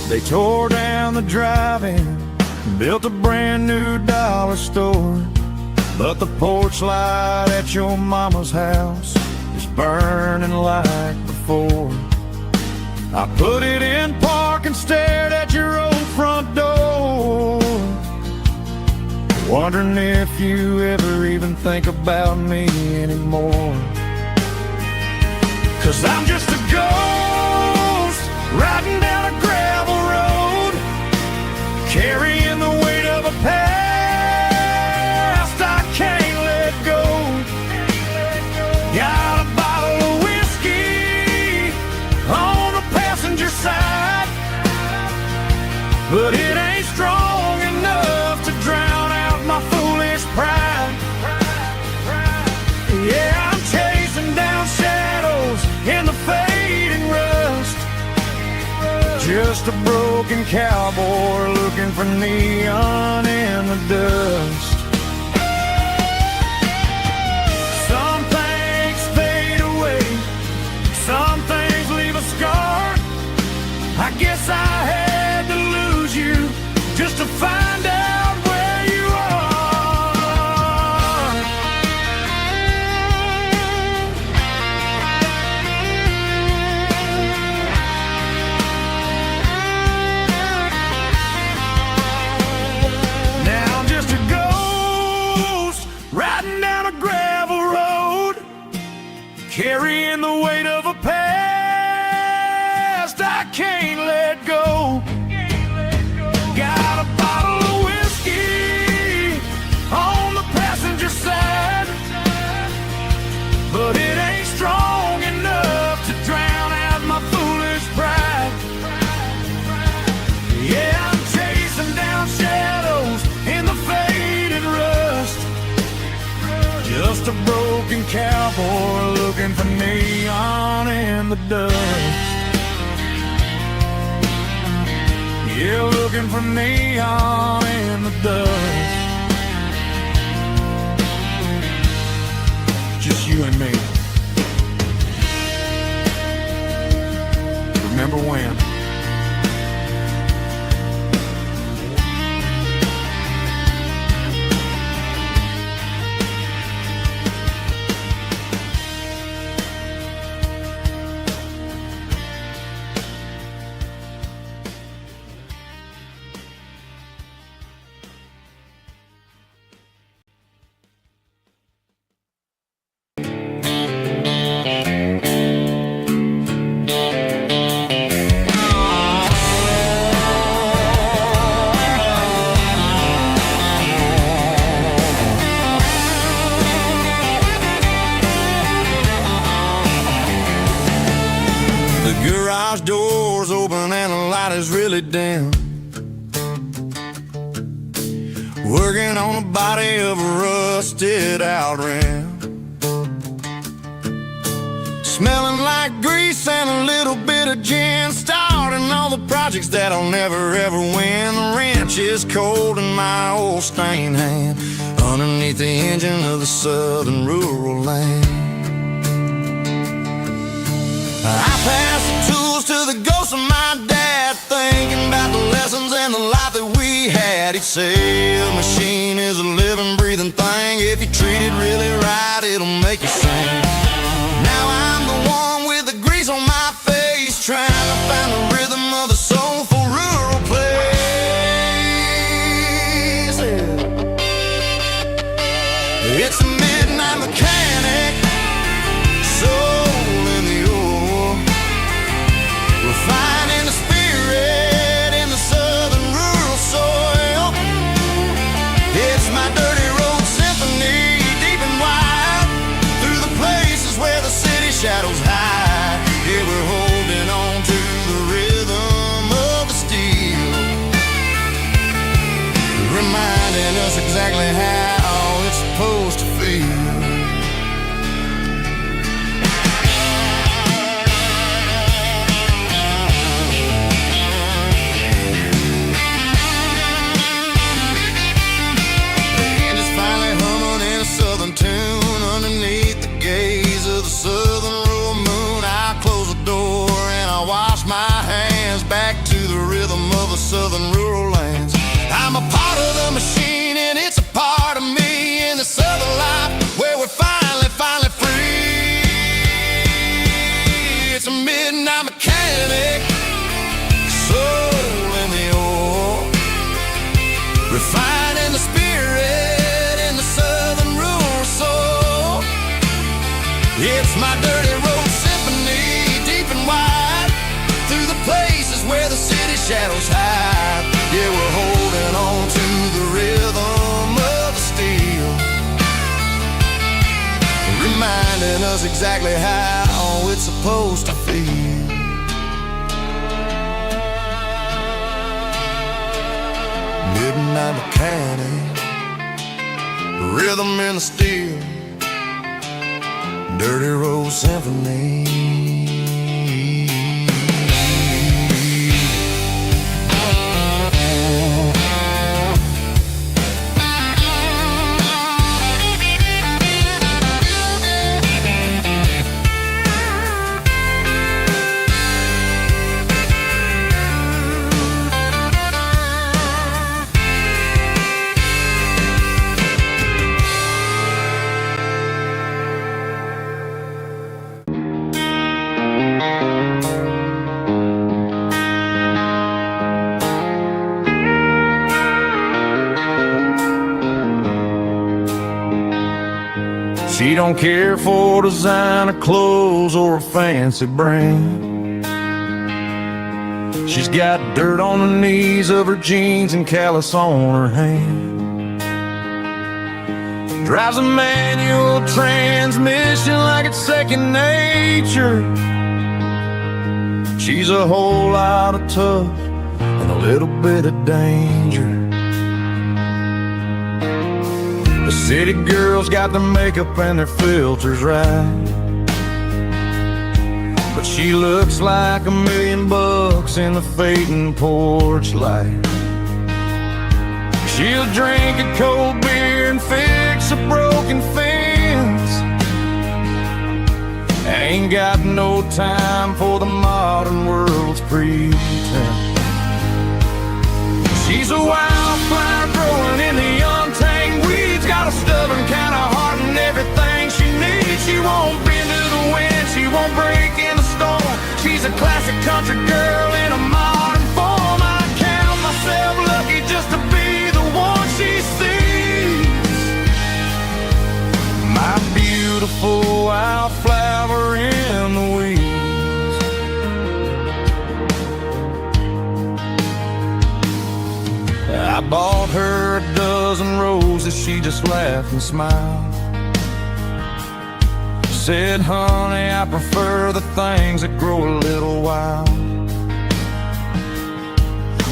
A: They tore down the drive-in, built a brand new dollar store, but the porch light at your mama's house is burning like before. I put it in park and stared at your old front door, wondering if you ever even think about me anymore. 'Cause I'm just a ghost riding down a gravel road, carrying the weight of a past I can't let go. Got a bottle of whiskey on the passenger side, but it ain't strong enough to drown out my foolish pride. Yeah, I'm chasing down shadows in the fading rust, just a broken cowboy looking for neon in the dust. Some things fade away, some things leave a scar. I guess I had to lose you just to find out where you are. Now I'm just a ghost riding down a gravel road, carrying the weight of a past I can't let go. Got a bottle of whiskey on the passenger side, but it ain't strong enough to drown out my foolish pride. Yeah, I'm chasing down shadows in the fading rust, just a broken cowboy looking for neon in the dust. Yeah, looking for neon in the dust. Just you and me. Remember when?
B: Garage doors open and the light is really dim.
C: working on the body of a rusted out ram. Smelling like grease and a little bit of gin, starting all the projects that I'll never ever win. The wrench is cold in my old stained hand, underneath the engine of the southern rural land. I pass the tools to the ghost of my dad, thinking about the lessons and the life that we had. He'd say a machine is a living, breathing thing. If you treat it really right, it'll make you sing. Now I'm the one with the grease on my face, trying to find the rhythm of the soulful rural place. It's a midnight mechanic, soul in the ore, refining the spirit in the southern rural soil. It's my dirty road symphony, deep and wide, through the places where the city shadows hide. Yeah, we're holding on to the rhythm of the steel, reminding us exactly how it's supposed to feel. Southern tune underneath the gaze of the southern rural moon. I close the door and I wash my hands, back to the rhythm of the southern rural lands. I'm a part of the machine and it's a part of me in the southern life where we're finally free. It's a midnight mechanic, soul in the ore, refining the spirit in the southern rural soul. It's my dirty road symphony, deep and wide, through the places where the city shadows hide. Yeah, we're holding on to the rhythm of the steel, reminding us exactly how it's supposed to feel. Midnight mechanic, rhythm in the steel, dirty road symphony.
A: She don't care for designer clothes or a fancy brand. She's got dirt on the knees of her jeans and callus on her hand. Drives a manual transmission like it's second nature. She's a whole lot of tough and a little bit of danger. The city girls got their makeup and their filters right, but she looks like $1 million in the fading porch light. She'll drink a cold beer and fix a broken fence. Ain't got no time for the modern world's pretense. She's a wildflower growing in the untamed weeds, got a stubborn kind of heart and everything she needs. She won't bend to the wind, she won't break in the storm. She's a classic country girl in a modern form. I count myself lucky just to be the one she sees. My beautiful wildflower in the weeds. I bought her a dozen roses, she just laughed and smiled. Said, honey, I prefer the things that grow a little wild.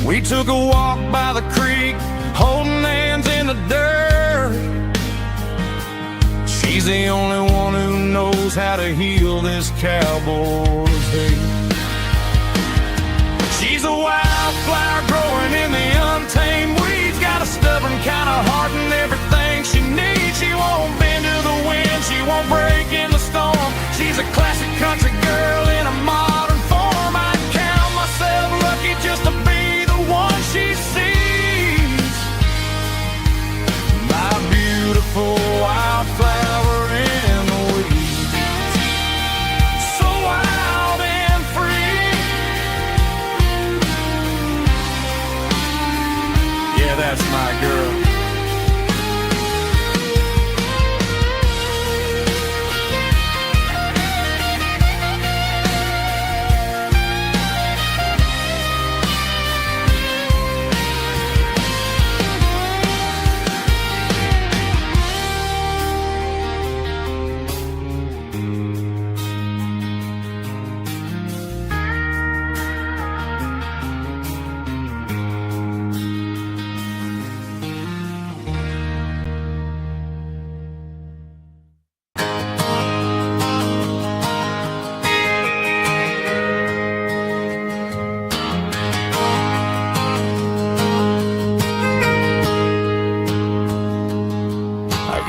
A: We took a walk by the creek, holding hands in the dirt. She's the only one who knows how to heal this cowboy's hate. She's a wildflower growing in the untamed weeds. Got a stubborn kind of heart and everything she needs. She won't bend to the wind, she won't break in the storm. She's a classic country girl in a modern form. I count myself lucky just to be the one she sees. My beautiful wildflower in the weeds. So wild and free. Yeah, that's my girl.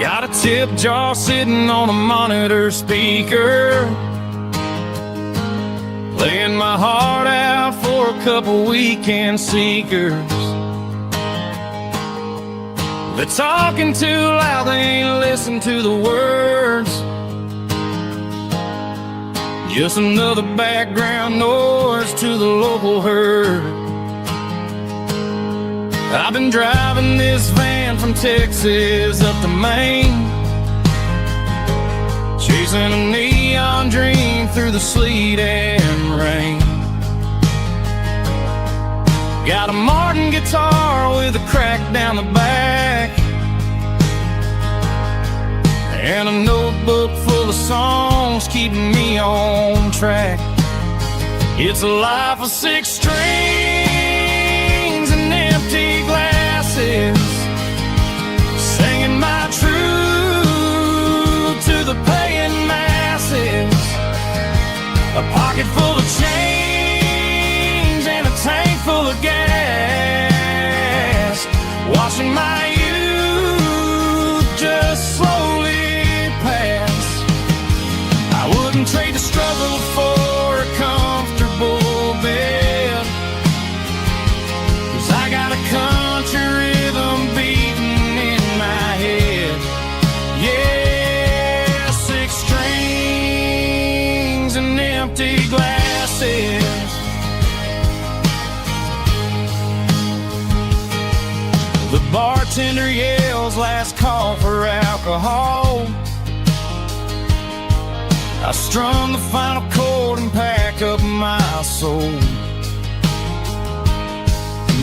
A: Got a tip jar sitting on a monitor speaker, laying my heart out for a couple weekend seekers. They're talking too loud, they ain't listen to the words. Just another background noise to the local herd. I've been driving this van from Texas up to Maine, chasing a neon dream through the sleet and rain. Got a Martin guitar with a crack down the back, and a notebook full of songs keeping me on track. It's a life of 6 strings and empty glasses, singing my truth to the paying masses. A pocket full of change and a tank full of gas, watching my youth just slowly pass. I wouldn't trade the struggle for a comfortable bed, 'cause I got a country rhythm beating in my head. Yeah, 6 strings and empty glasses. The bartender yells last call for alcohol. I strum the final chord and pack up my soul.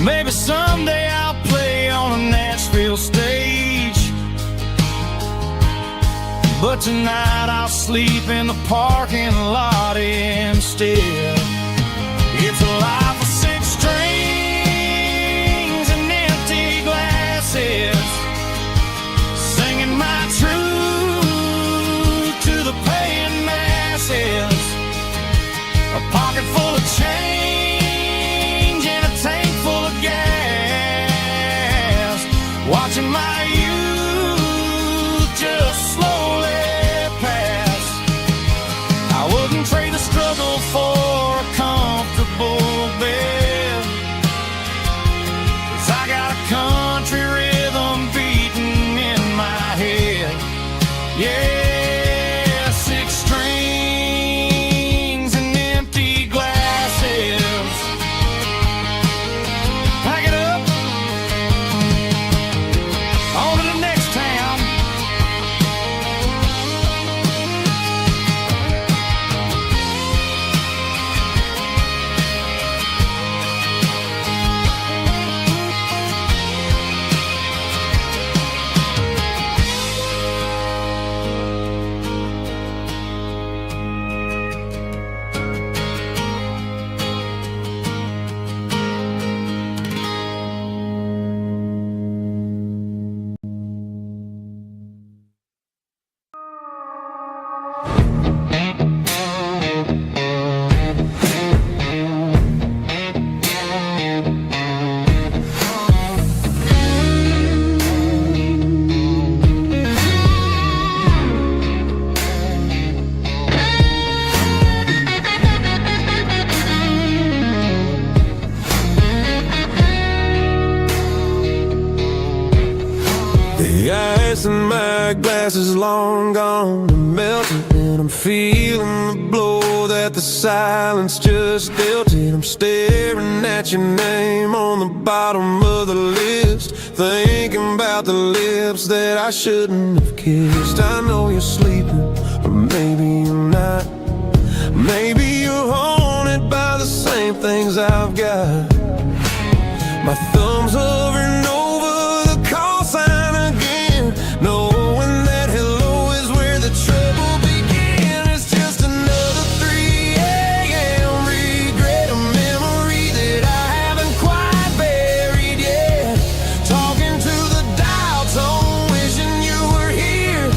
A: Maybe someday I'll play on a Nashville stage, but tonight I'll sleep in the parking lot instead. It's a life of 6 strings and empty glasses, singing my truth to the paying masses. A pocket full of change and a tank full of gas, watching my youth just slowly pass. I wouldn't trade the struggle for a comfortable bed, 'cause I got a country rhythm beating in my head. Yeah, 6 strings and empty glasses.
D: this and my glass is long gone and melting, and I'm feeling the blow that the silence just dealt it. I'm staring at your name on the bottom of the list, thinking about the lips that I shouldn't have kissed. I know you're sleeping, or maybe you're not. Maybe you're haunted by the same things I've got. My thumb's hovering over the call sign again, knowing that hello is where the trouble began. It's just another 3 a.m. regret, a memory that I haven't quite buried yet. Talking to the dial tone, wishing you were here,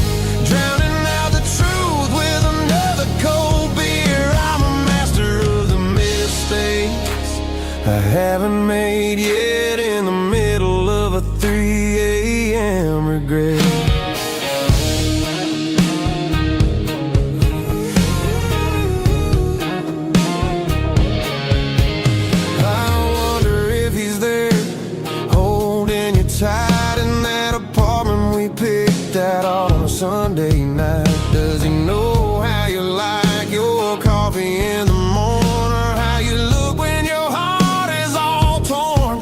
D: drowning out the truth with another cold beer. I'm a master of the mistakes I haven't made yet, in the middle of a 3 a.m. regret. I wonder if he's there, holding you tight in that apartment we picked out on a Sunday night. Does he know how you like your coffee in the morning, or how you look when your heart is all torn?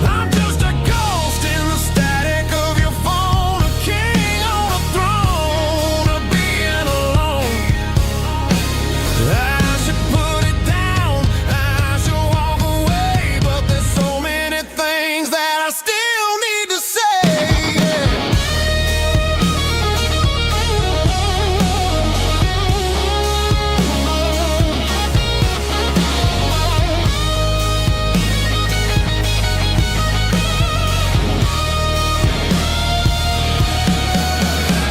D: I'm just a ghost in the static of your phone, a king on a throne of being alone. I should put it down, I should walk away, but there's so many things that I still need to say.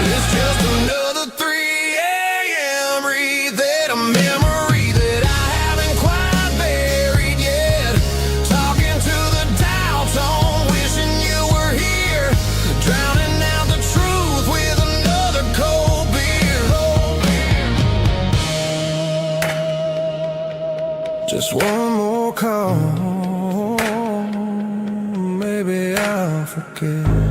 D: It's just another 3 a.m. read, a memory that I haven't quite buried yet. Talking to the dial tone, wishing you were here, drowning out the truth with another cold beer. Just one more call, maybe I'll forget.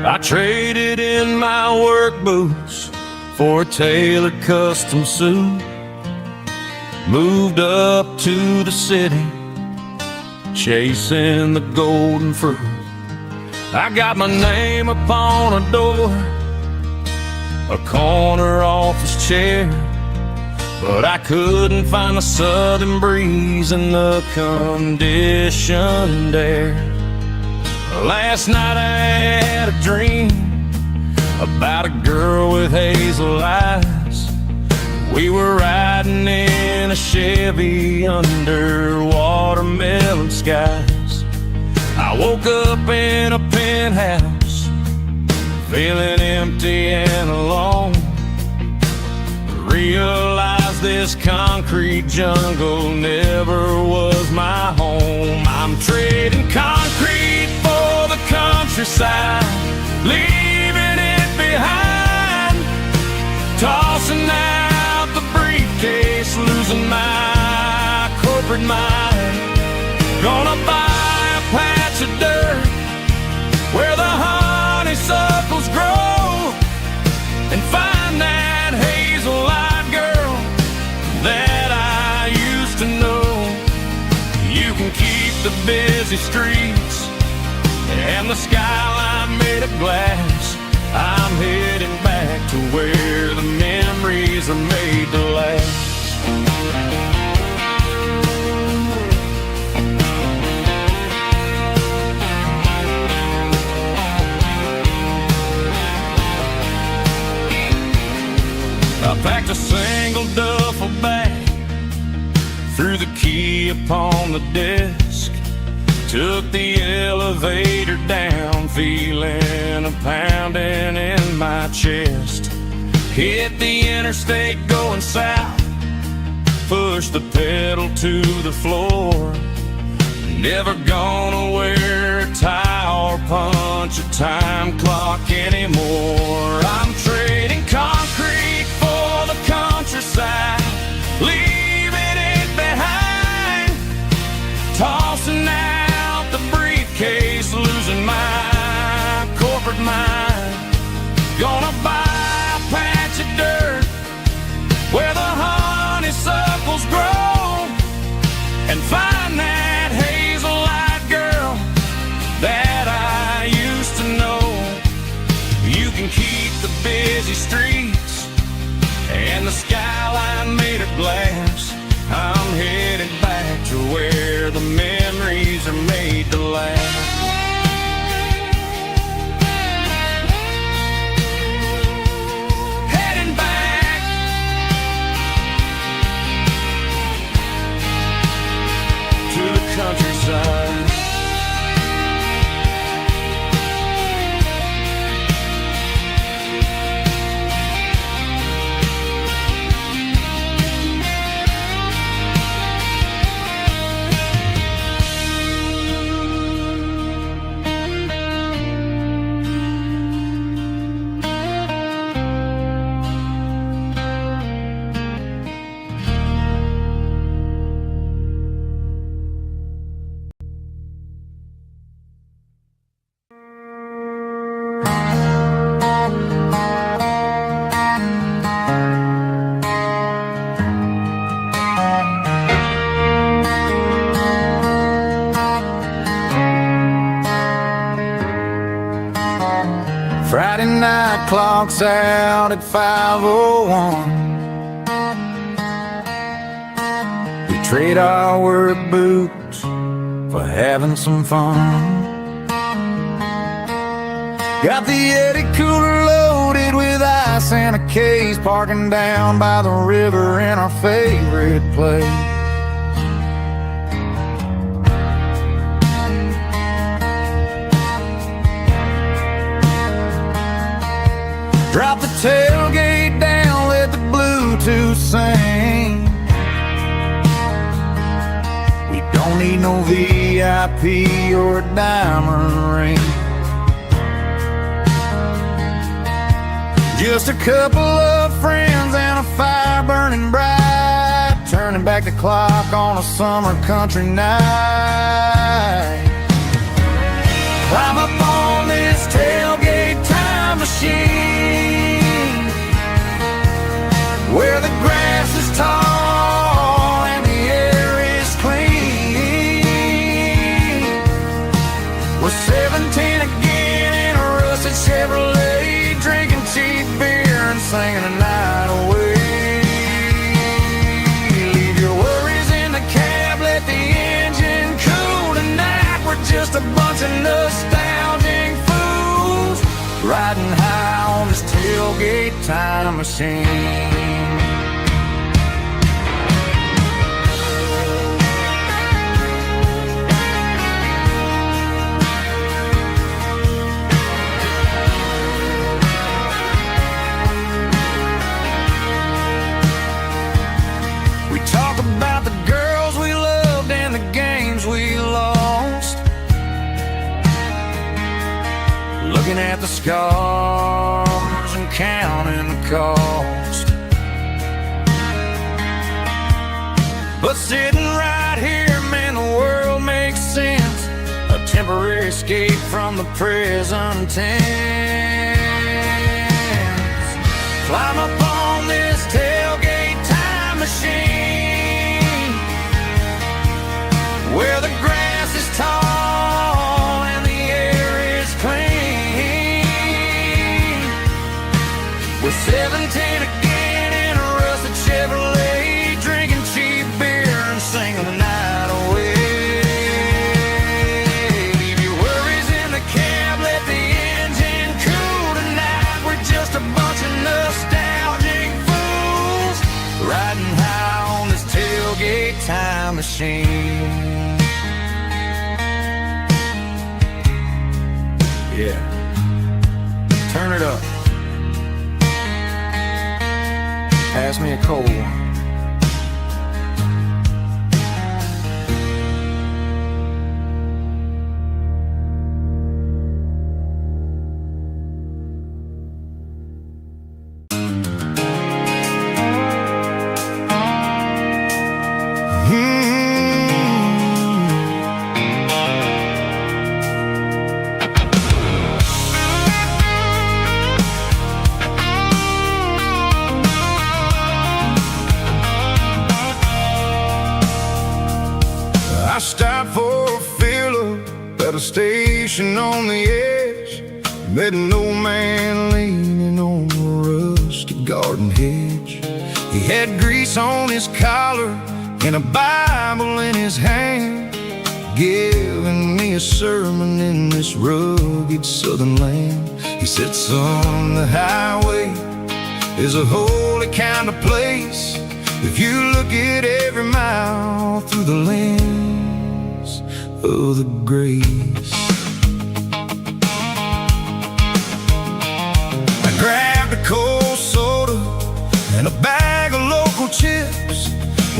A: I traded in my work boots for a tailored custom suit, moved up to the city, chasing the golden fruit. I got my name upon a door, a corner office chair, but I couldn't find the southern breeze in the conditioned air. Last night I had a dream about a girl with hazel eyes. We were riding in a Chevy under watermelon skies. I woke up in a penthouse, feeling empty and alone. Realized this concrete jungle never was my home. I'm trading concrete for the countryside, leaving it behind, tossing out the briefcase, losing my corporate mind. Gonna buy a patch of dirt where the honeysuckles grow, and find that hazel-eyed girl that I used to know. You can keep the busy streets and the skyline made of glass. I'm heading back to where the memories are made to last. I packed a single duffel bag, threw the key upon the desk, took the elevator down, feeling a pounding in my chest. Hit the interstate going south, pushed the pedal to the floor. Never gonna wear a tie or punch a time clock anymore. I'm trading concrete for the countryside, leaving it behind, tossing out the briefcase, losing my corporate mind. Gonna buy a patch of dirt where the honeysuckles grow and find that hazel-eyed girl that I used to know. You can keep the busy streets and the skyline made of glass. I'm headed back to where the memories are made to last. Heading back to the countryside.
B: Friday night clocks out at 5:01. We trade our work boots for having some fun. Got the Yeti cooler loaded with ice and a case, parking down by the river in our favorite place. Drop the tailgate down, let the Bluetooth sing. We don't need no VIP or a diamond ring. Just a couple of friends and a fire burning bright, turning back the clock on a summer country night. Climb up on this tailgate time machine, where the grass is tall and the air is clean. We're 17 again in a rusted Chevrolet, drinking cheap beer and singing the night away. Leave your worries in the cab, let the engine cool tonight. We're just a bunch of nostalgic fools riding high on this tailgate time machine. We talk about the girls we loved and the games we lost, looking at the scars and counting the cost. But sitting right here, man, the world makes sense. A temporary escape from the present tense. Climb up on this tailgate time machine, where the grass is tall and the air is clean. We're 17 again in a rusted Chevrolet, drinking cheap beer and singing the night away. Leave your worries in the cab, let the engine cool tonight. We're just a bunch of nostalgic fools machine. Yeah, turn it up. Pass me a cold one.
C: I stopped for a fill-up at a station on the edge. Met an old man leaning on a rusty garden hedge. He had grease on his collar and a Bible in his hand, giving me a sermon in this rugged southern land. He said, son, the highway is a holy kind of place if you look at every mile through the lens of the grace. I grabbed a cold soda and a bag of local chips,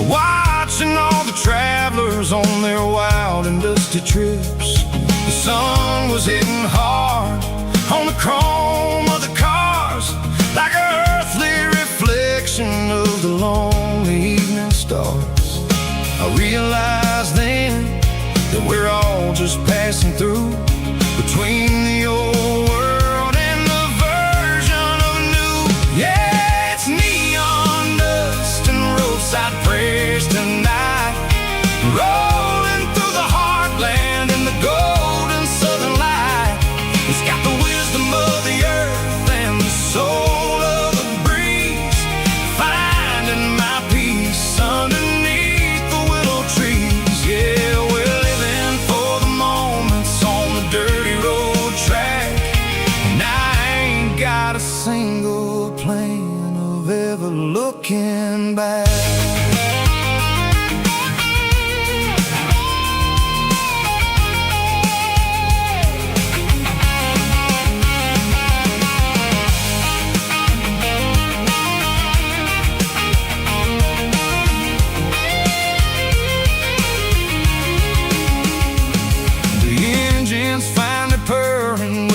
C: watching all the travelers on their wild and dusty trips. The sun was hitting hard on the chrome of the cars, like an earthly reflection of the lonely evening stars. I realized then that we're all just passing through, between the old world and the version of new. Yeah, it's neon dust and roadside prayers tonight, rolling through the heartland in the golden southern light. It's got the wisdom of the earth and the soul of the breeze, finding my peace underneath the willow trees. Yeah, we're living for the moments on the dirty road track, and I ain't got a single plan of ever looking back.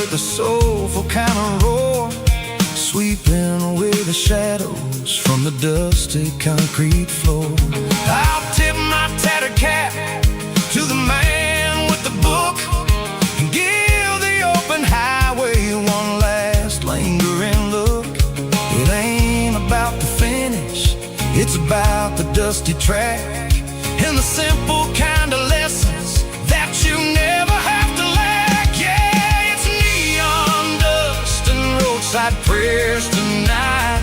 C: A soulful kind of roar, sweeping away the shadows from the dusty concrete floor. I'll tip my tattered cap to the man with the book and give the open highway one last lingering look. It ain't about the finish, it's about the dusty track and the simple kind of lessons that you never have to lack. Yeah, roadside prayers tonight,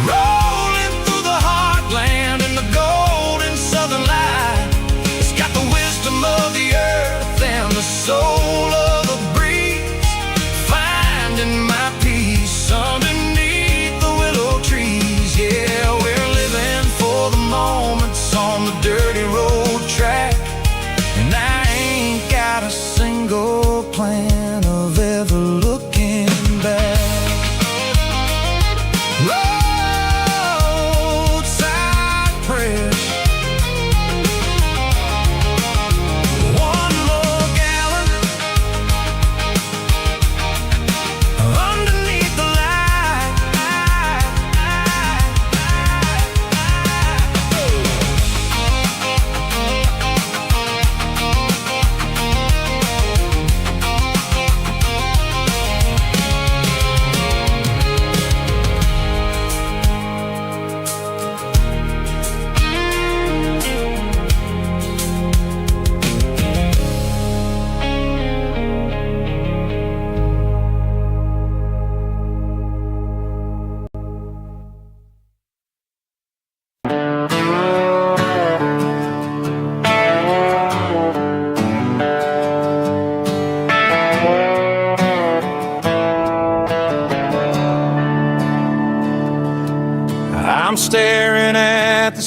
C: rolling through the heartland in the golden southern light. It's got the wisdom of the earth and the soul of the breeze, finding my peace underneath the willow trees. Yeah, we're living for the moments on the dirty road track, and I ain't got a single plan of ever looking back.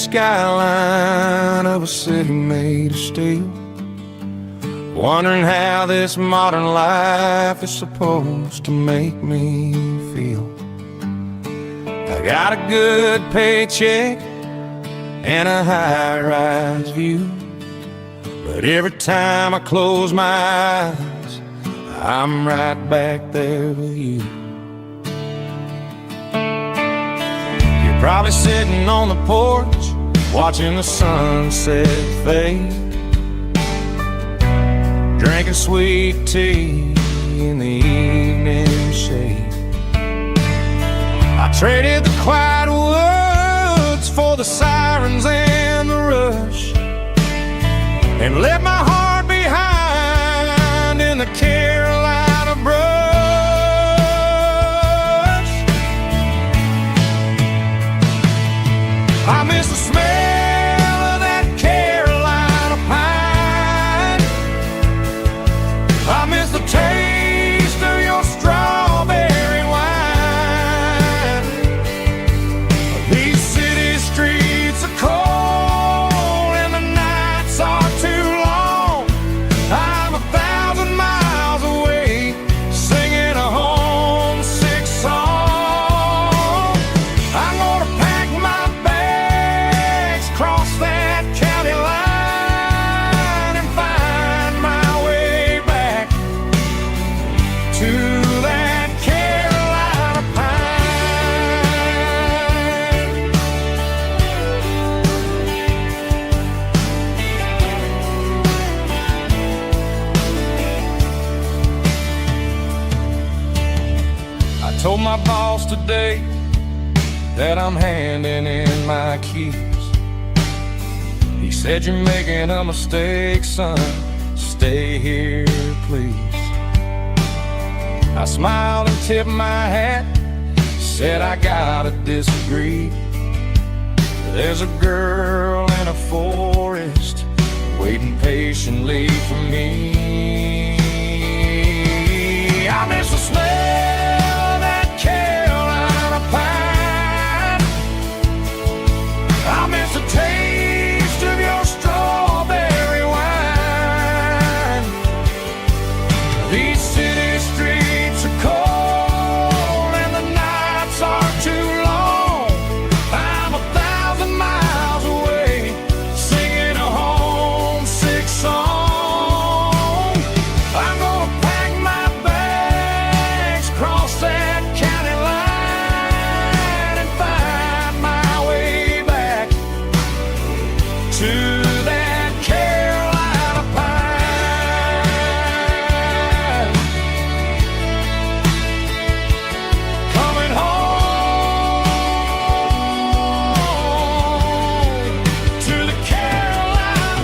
D: skyline of a city made of steel, wondering how this modern life is supposed to make me feel. I got a good paycheck and a high-rise view, but every time I close my eyes, I'm right back there with you. You're probably sitting on the porch, watching the sunset fade, drinking sweet tea in the evening shade. I traded the quiet woods for the sirens and the rush, and left my heart behind in the Carolina brush. I miss the smell of that Carolina pine. I miss the taste of your strawberry wine. These city streets are cold and the nights are too long. I'm 1,000 miles away, singing a homesick song. I'm gonna pack my bags, cross that county line, and find my way back to that Carolina pine. I told my boss today that I'm handing in my keys. He said, "You're making a mistake, son. Stay here, please." I smiled and tipped my hat, said I gotta disagree. There's a girl in a forest waiting patiently for me. I miss the smell of that Carolina pine. I miss the taste of your strawberry wine. These city streets are cold and the nights are too long. I'm 1,000 miles away, singing a homesick song. I'm gonna pack my bags, cross that county line, and find my way back to that Carolina pine. Coming home to the Carolina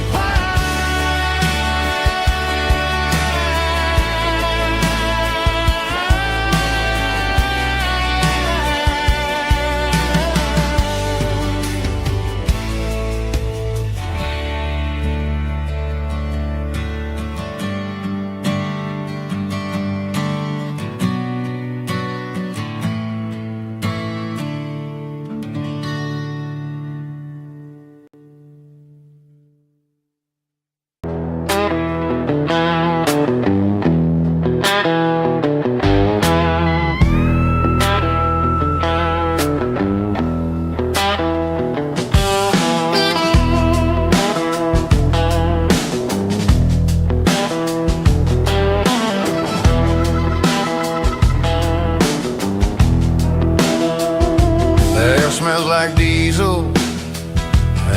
C: The air smells like diesel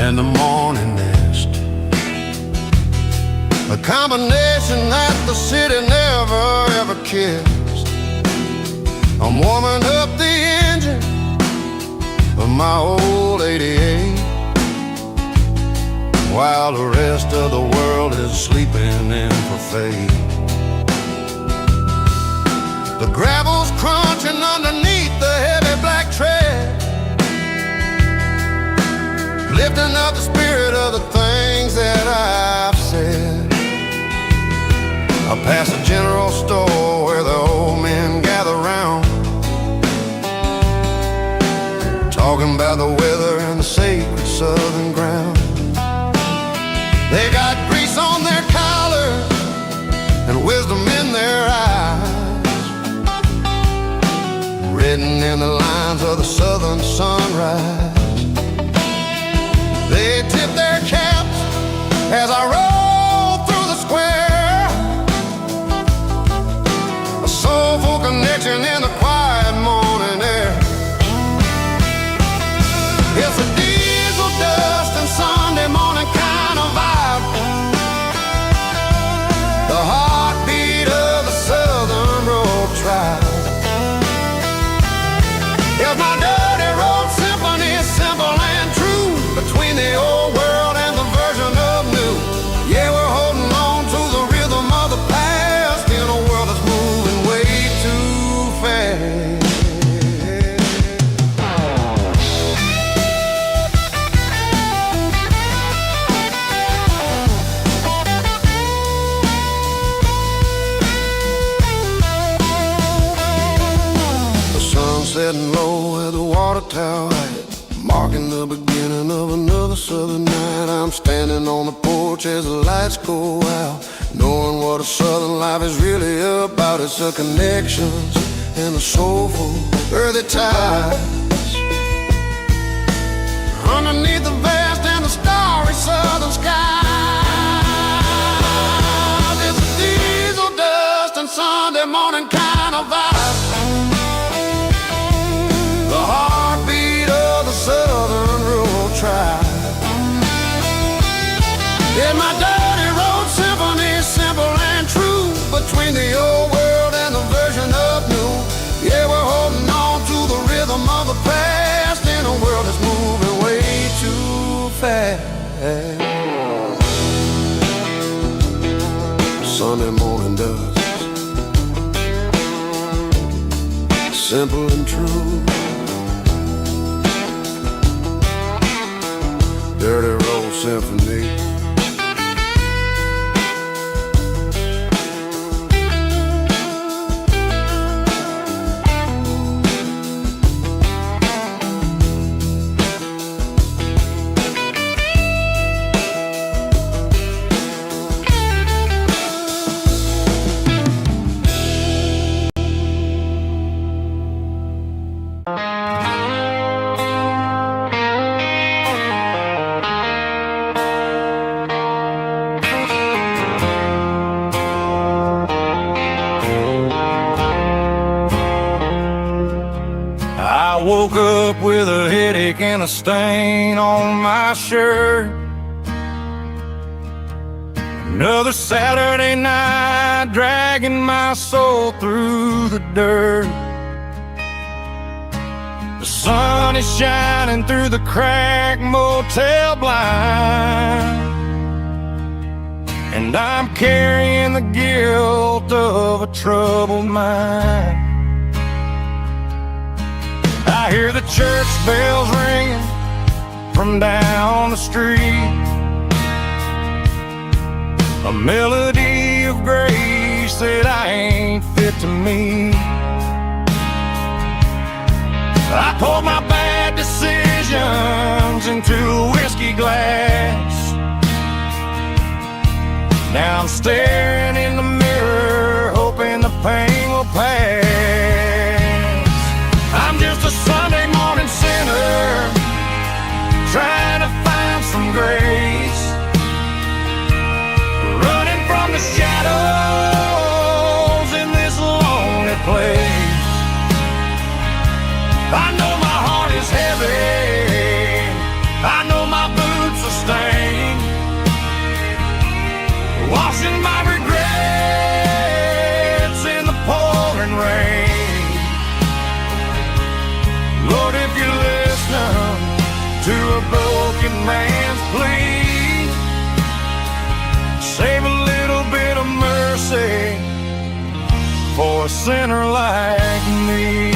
C: and the morning mist, a combination that the city never ever kissed. I'm warming up the engine of my old 88, while the rest of the world is sleeping in for fate. The gravel's crunching underneath the heavy black tread, lifting up the spirit of the things that I've said. I pass a general store where the old men gather round, talking about the weather and the sacred southern ground. They got grease on their collars and wisdom in their eyes, written in the lines of the southern sunrise. They tip their caps as I roll through the square, a soulful connection in the quiet morning air. It's a diesel dust and Sunday morning kind of vibe, the heartbeat of the southern road tribe. It's my dirty road symphony, simple and true, between the old world and the version of new. Yeah, we're holding on to the rhythm of the past in a world that's moving way too fast. Setting low at the water tower height, marking the beginning of another southern night. I'm standing on the porch as the lights go out, knowing what a southern life is really about. It's the connections and the soulful earthy ties underneath the vast and the starry southern sky. It's a diesel dust and Sunday morning kind of vibe, the heartbeat of the southern rural tribe. Yeah, my dirty road symphony, simple and true, between the old world and the version of new. Yeah, we're holding on to the rhythm of the past in a world that's moving way too fast. Sunday morning dust, simple and true, dirty road symphony.
A: I woke up with a headache and a stain on my shirt. Another Saturday night dragging my soul through the dirt. The sun is shining through the cracked motel blind, and I'm carrying the guilt of a troubled mind. I hear the church bells ringing from down the street, a melody of grace that I ain't fit to meet. I poured my bad decisions into a whiskey glass. Now I'm staring in the mirror, hoping the pain will pass. I'm just a Sunday morning sinner, trying to find some grace, running from the shadows in this lonely place. I know my heart is heavy, I know my boots are stained, washing my regrets in the pouring rain. Lord, if you're listening to a broken man's plea, save a little bit of mercy for a sinner like me.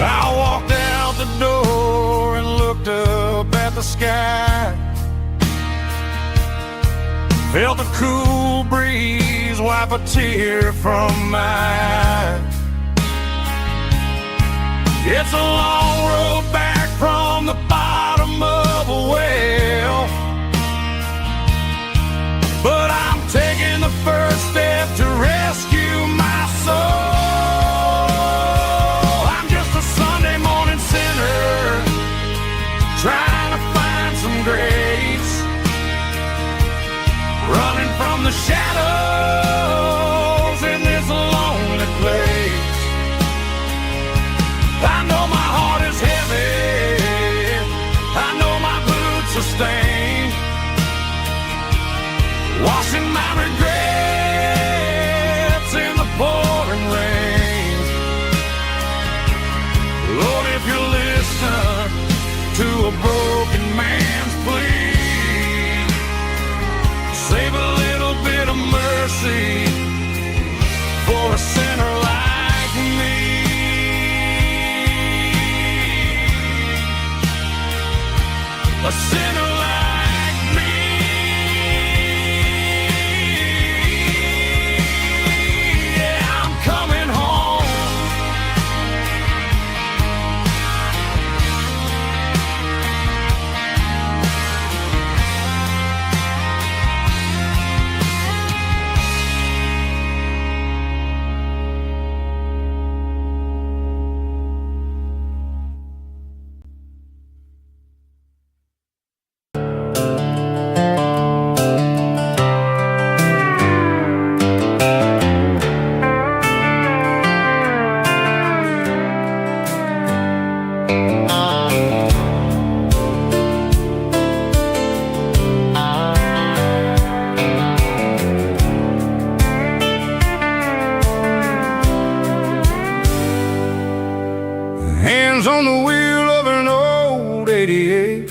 A: I walked out the door and looked up at the sky. Felt the cool breeze wipe a tear from my eye. It's a long road back from the bottom of a well, but I'm taking the first step to rescue my soul. I'm just a Sunday morning sinner trying to find some grace, running from the shadows in this lonely place. I know my heart is heavy, I know my boots are stained, washing my regrets in the pouring rain. Lord, if you listen to a broken man's plea, save a little bit of mercy for a sinner like me. A sinner like me. Yeah, I'm coming home.
C: Hands on the wheel of an old 88,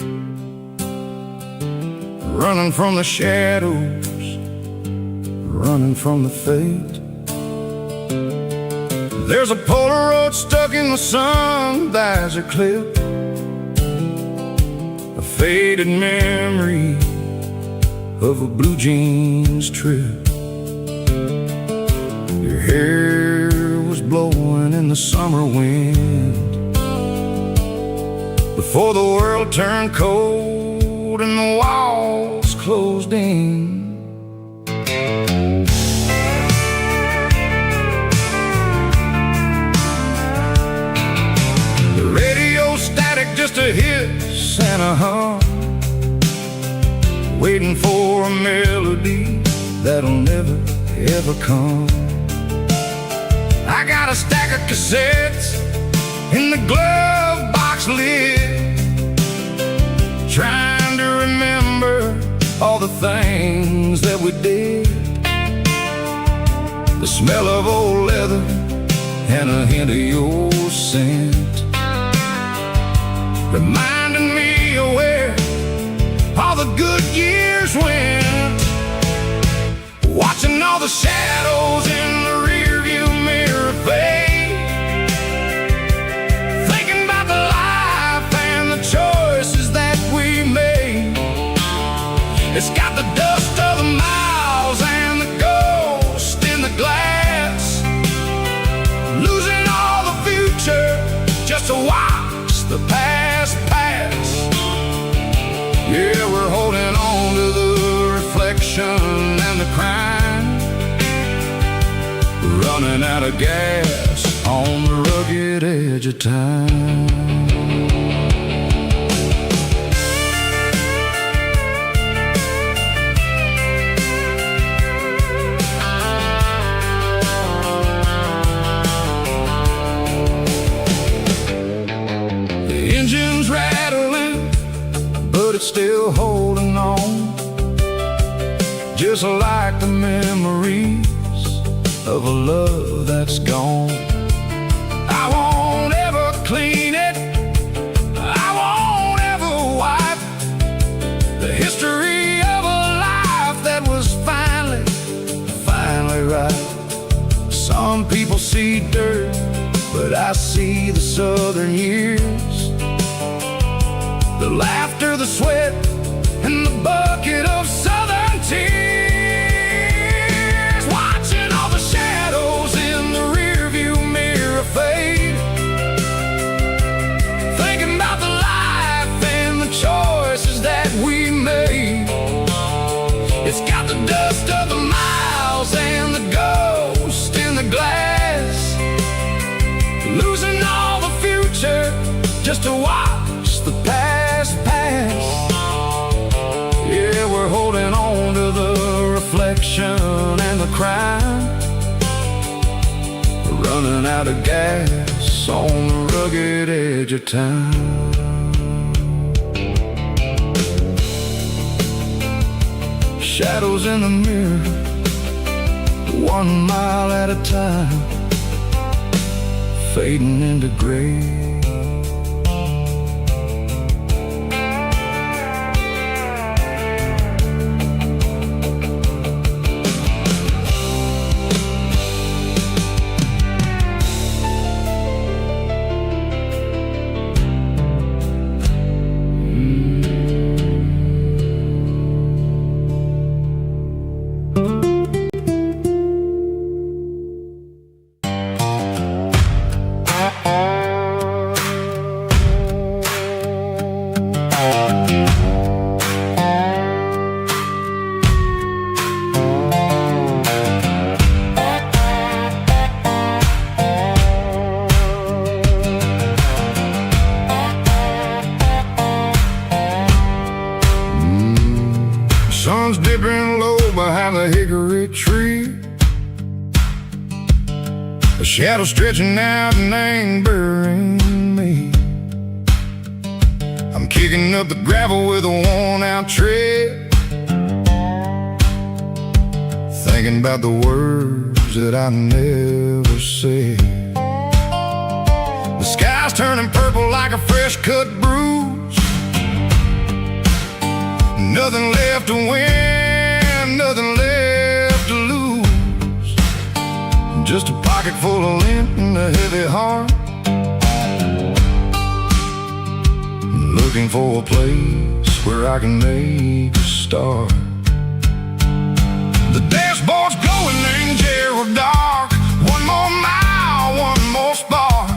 C: running from the shadows, running from the fate. There's a Polaroid stuck in the sun, there's a clip, a faded memory of a blue jeans trip. Your hair was blowing in the summer wind before the world turned cold and the walls closed in. The radio static just a hiss and a hum, waiting for a melody that'll never ever come. I got a stack of cassettes in the glove box lid, trying to remember all the things that we did. The smell of old leather and a hint of your scent, reminding me of where all the good years went. Watching all the shadows in the rearview mirror fade, thinking about the life and the choices that we made. It's got the dust of the miles and the ghost in the glass, losing all the future just to watch the past pass. Yeah, we're holding on to the reflection and the crime, running out of gas on the rugged edge of time. The engine's rattling, but it's still holding on, just like the memories of a love that's gone. I won't ever clean it, I won't ever wipe the history of a life that was finally right. Some people see dirt, but I see the southern years, the laughter, the sweat, and the bucket of southern tears. addiction and the crime, running out of gas on the rugged edge of town. Shadows in the mirror, 1 mile at a time, fading into gray. Sun's dipping low behind the hickory tree, a shadow stretching out and angering me. I'm kicking up the gravel with a worn-out tread, thinking about the words that I never said. The sky's turning purple like a fresh-cut bruise, nothing left to win, nothing left to lose, just a pocket full of lint and a heavy heart, looking for a place where I can make a start. The dashboard's glowing in Gerald dark, 1 more mile, 1 more spark.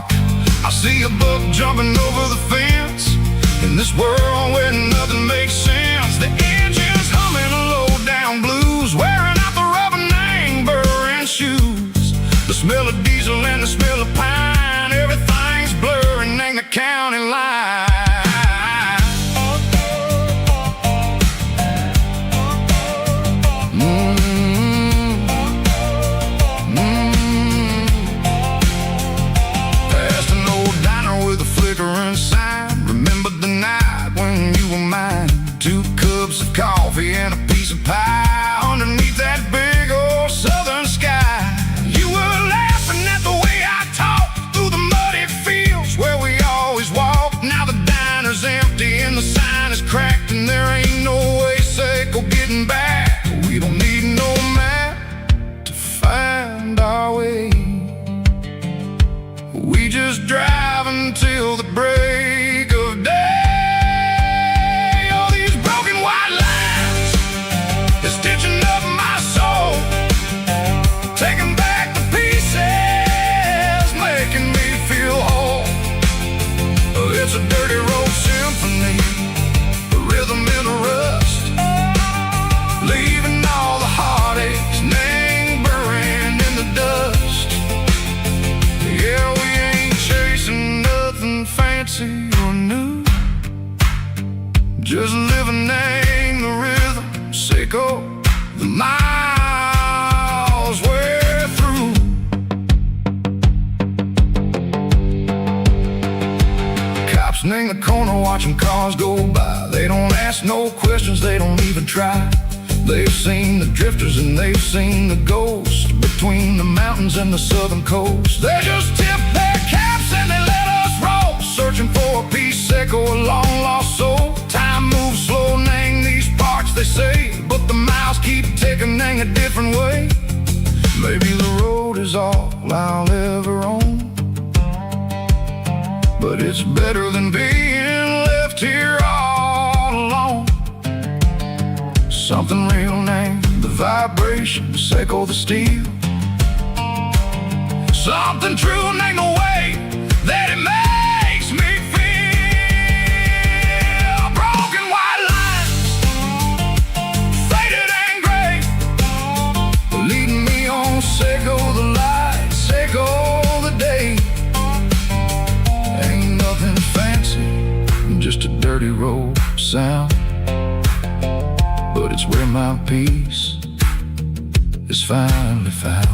C: I see a buck jumping over the fence, in this world where nothing makes sense. The engine's humming a low-down blues, wearing out the rubber name burring shoes. The smell of diesel and the smell of pine, everything's blurring, ain't the county line. Past an old diner with a flickering sign, remember the night when you were mine. 2 cups of coffee and a piece of pie underneath that big old southern sky. You were laughing at the way I talked through the muddy fields where we always walked. Now the diner's empty and the sign is cracked, and there ain't no way safe or getting back. We don't need no map to find our way, we just drive until the break of day. Stitching up my soul, taking back the pieces, making me feel whole. It's a dirty road symphony, a rhythm in a rust, leaving all the heartaches, name buried in the dust. Yeah, we ain't chasing nothing fancy or new, just living in the rhythm, sicko. The miles we're through. Cops in the corner watching cars go by. They don't ask no questions, they don't even try. They've seen the drifters and they've seen the ghosts between the mountains and the southern coast. They just tip their caps and they let us roll, searching for a piece seco, a long lost soul. Time moves slow, nang these parts they say, but the miles keep ticking in a different way. Maybe the road is all I'll ever own, but it's better than being left here all alone. Something real named the vibration, Seiko the steel. Something true named the way that it makes me feel. Broken white lines, faded and gray, leading me on Seiko the light, Seiko the day. Ain't nothing fancy, just a dirty road sound, but it's where my peace is finally found.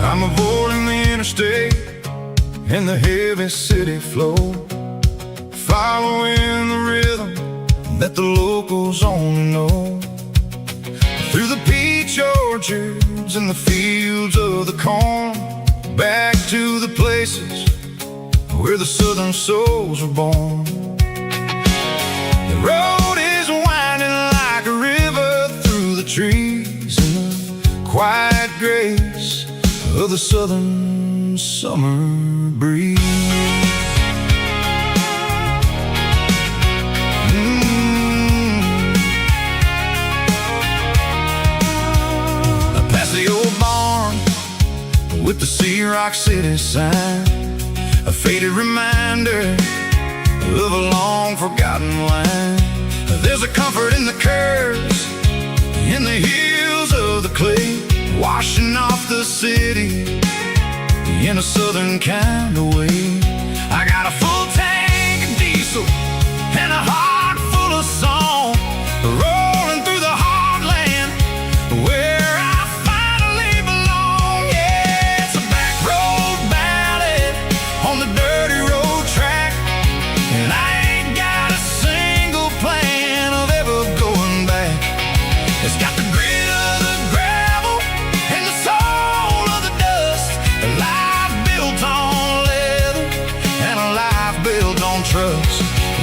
C: I'm avoiding the interstate and the heavy city flow, following the rhythm that the locals only know. Through the peach orchards and the fields of the corn, back to the places where the southern souls were born. The road is winding like a river through the trees in the quiet grace of the southern summer breeze. Past the old barn with the Sea Rock City sign, a faded reminder of a long forgotten line. There's a comfort in the curves, in the hills of the clay, washing off the city in a southern kind of way. I got a full tank of diesel and a heart full of song, rolling through the heartland where I finally belong. Yeah, it's a back road ballad on the dirty road track, and I ain't got a single plan of ever going back. It's got the grit of the gravel and the soul of the dust, a life built on leather and a life built on trust.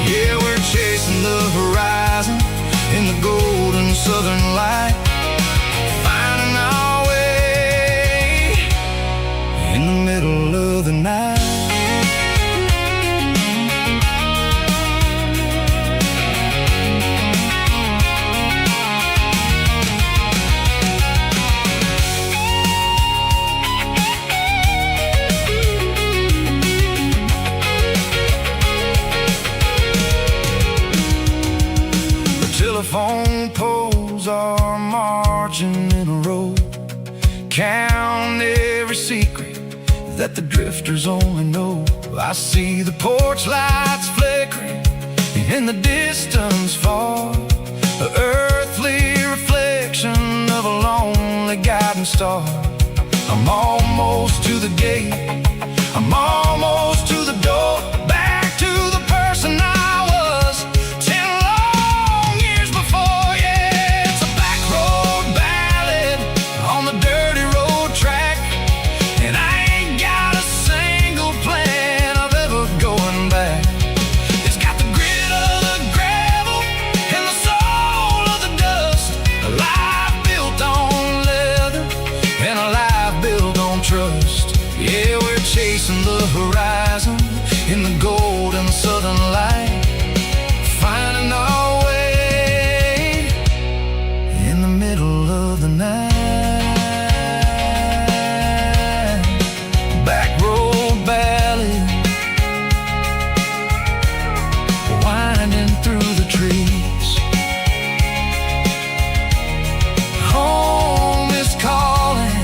C: Yeah, we're chasing the horizon in the golden southern light, finding our way in the middle of the night. Telephone poles are marching in a row, count every secret that the drifters only know. I see the porch lights flickering in the distance far, an earthly reflection of a lonely guiding star. I'm almost to the gate, I'm almost to the door, back to the person I was 10 long years before. Yeah, it's a back road ballad on the dirty road track, and I ain't got a single plan of ever going back. It's got the grit of the gravel and the soul of the dust, a life built on leather and a life built on trust. Yeah, we're chasing the horizon in the golden southern light, finding our way in the middle of the night. Back road ballad, winding through the trees. Home is calling.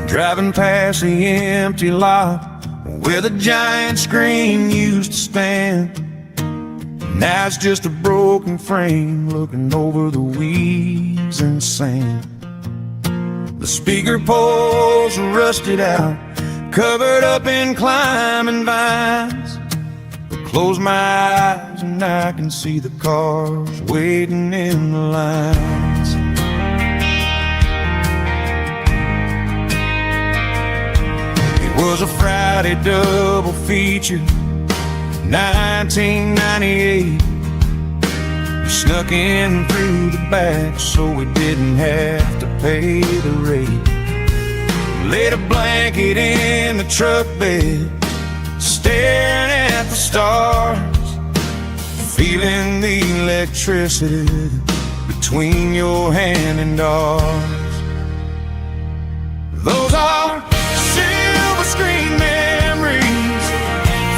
C: driving past the empty lot where the giant screen used to stand. Now it's just a broken frame looking over the weeds and sand. The speaker poles are rusted out, covered up in climbing vines. Close my eyes and I can see the cars waiting in the lines. It was a Friday double feature, 1998. We snuck in through the back so we didn't have to pay the rate. Laid a blanket in the truck bed, staring at the stars, feeling the electricity between your hand and ours. Those are silver screen memories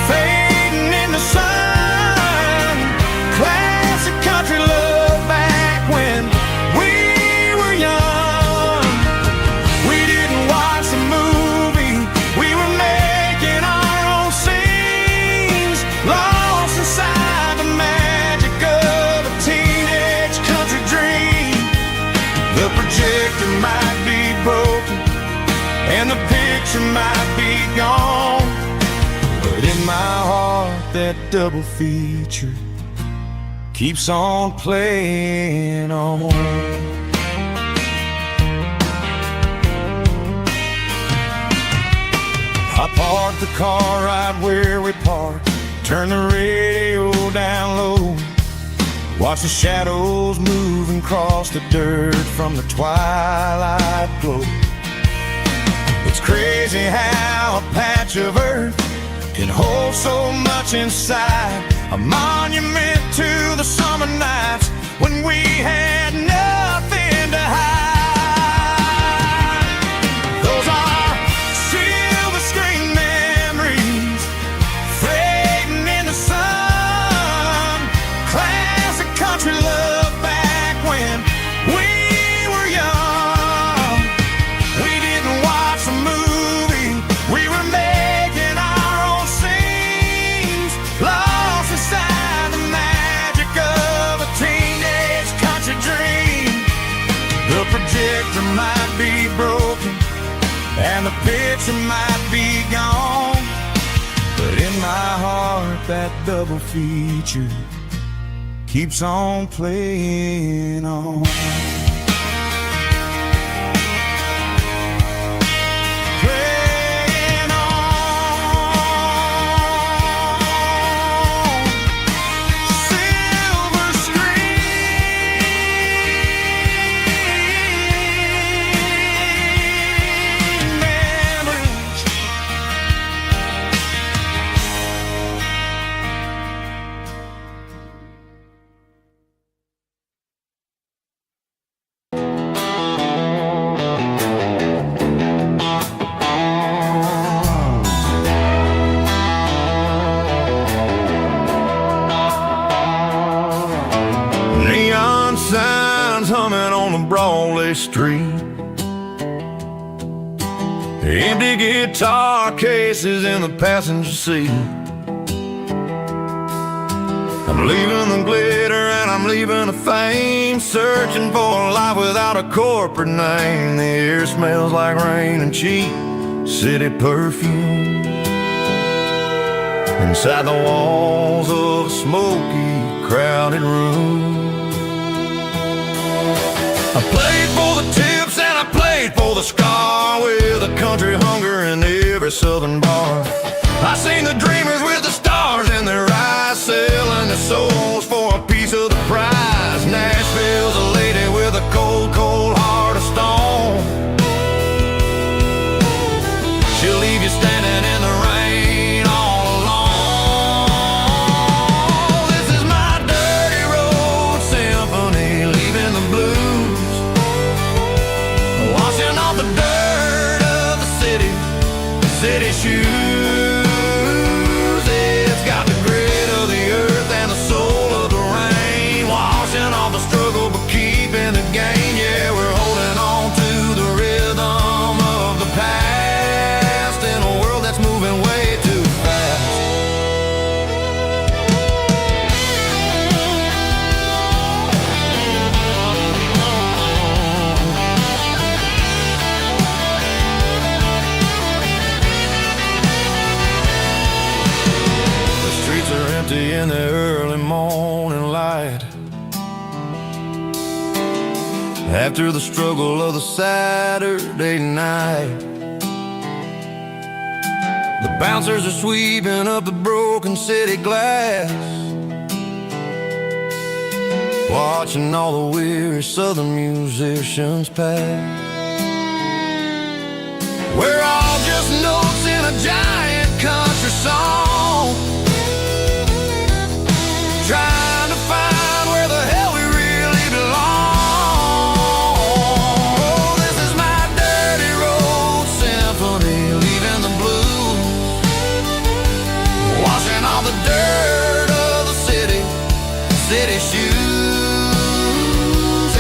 C: fading in the sun. Classic country love back when we were young. We didn't watch the movie, we were making our own scenes, lost inside the magic of a teenage country dream. The projector might be broken and the picture might be gone, but in my heart that double feature keeps on playing on. I parked the car right where we parked, turned the radio down low, watch the shadows move and cross the dirt from the twilight glow. It's crazy how a patch of earth can hold so much inside, a monument to the summer nights when we had nothing to hide. Those are silver screen memories fading in the sun. Classic country love back when we were young. We didn't watch the movie, we were making our own scenes, lost inside the magic of a teenage country dream. The projector might be broken and the picture might be gone, but in my heart that double feature keeps on playing on. Playing on. Silver screen memories. Neon signs humming on the Broadway street, empty guitar cases in the passenger seat. I'm leaving the glitter and I'm leaving the fame, searching for a life without a corporate name. The air smells like rain and cheap city perfume inside the walls of a smoky, crowded room. I played for the tips and I played for the scar, with a country hunger in every southern bar. I seen the dreamers with the stars in their eyes, selling their souls for a piece of the prize. Nashville's a lady with a cold, cold heart of stone. She'll leave you standing in the rain all alone. This is my dirty road symphony, leaving the blues, washing off the dirt of the city shoes. It's got the grit of the earth and the soul of the after the struggle of the Saturday night. The bouncers are sweeping up the broken city glass, watching all the weary southern musicians pass. We're all just notes in a giant country song, trying to find where the hell we really belong. Oh, this is my dirty road symphony, leaving the blues, washing all the dirt of the city shoes.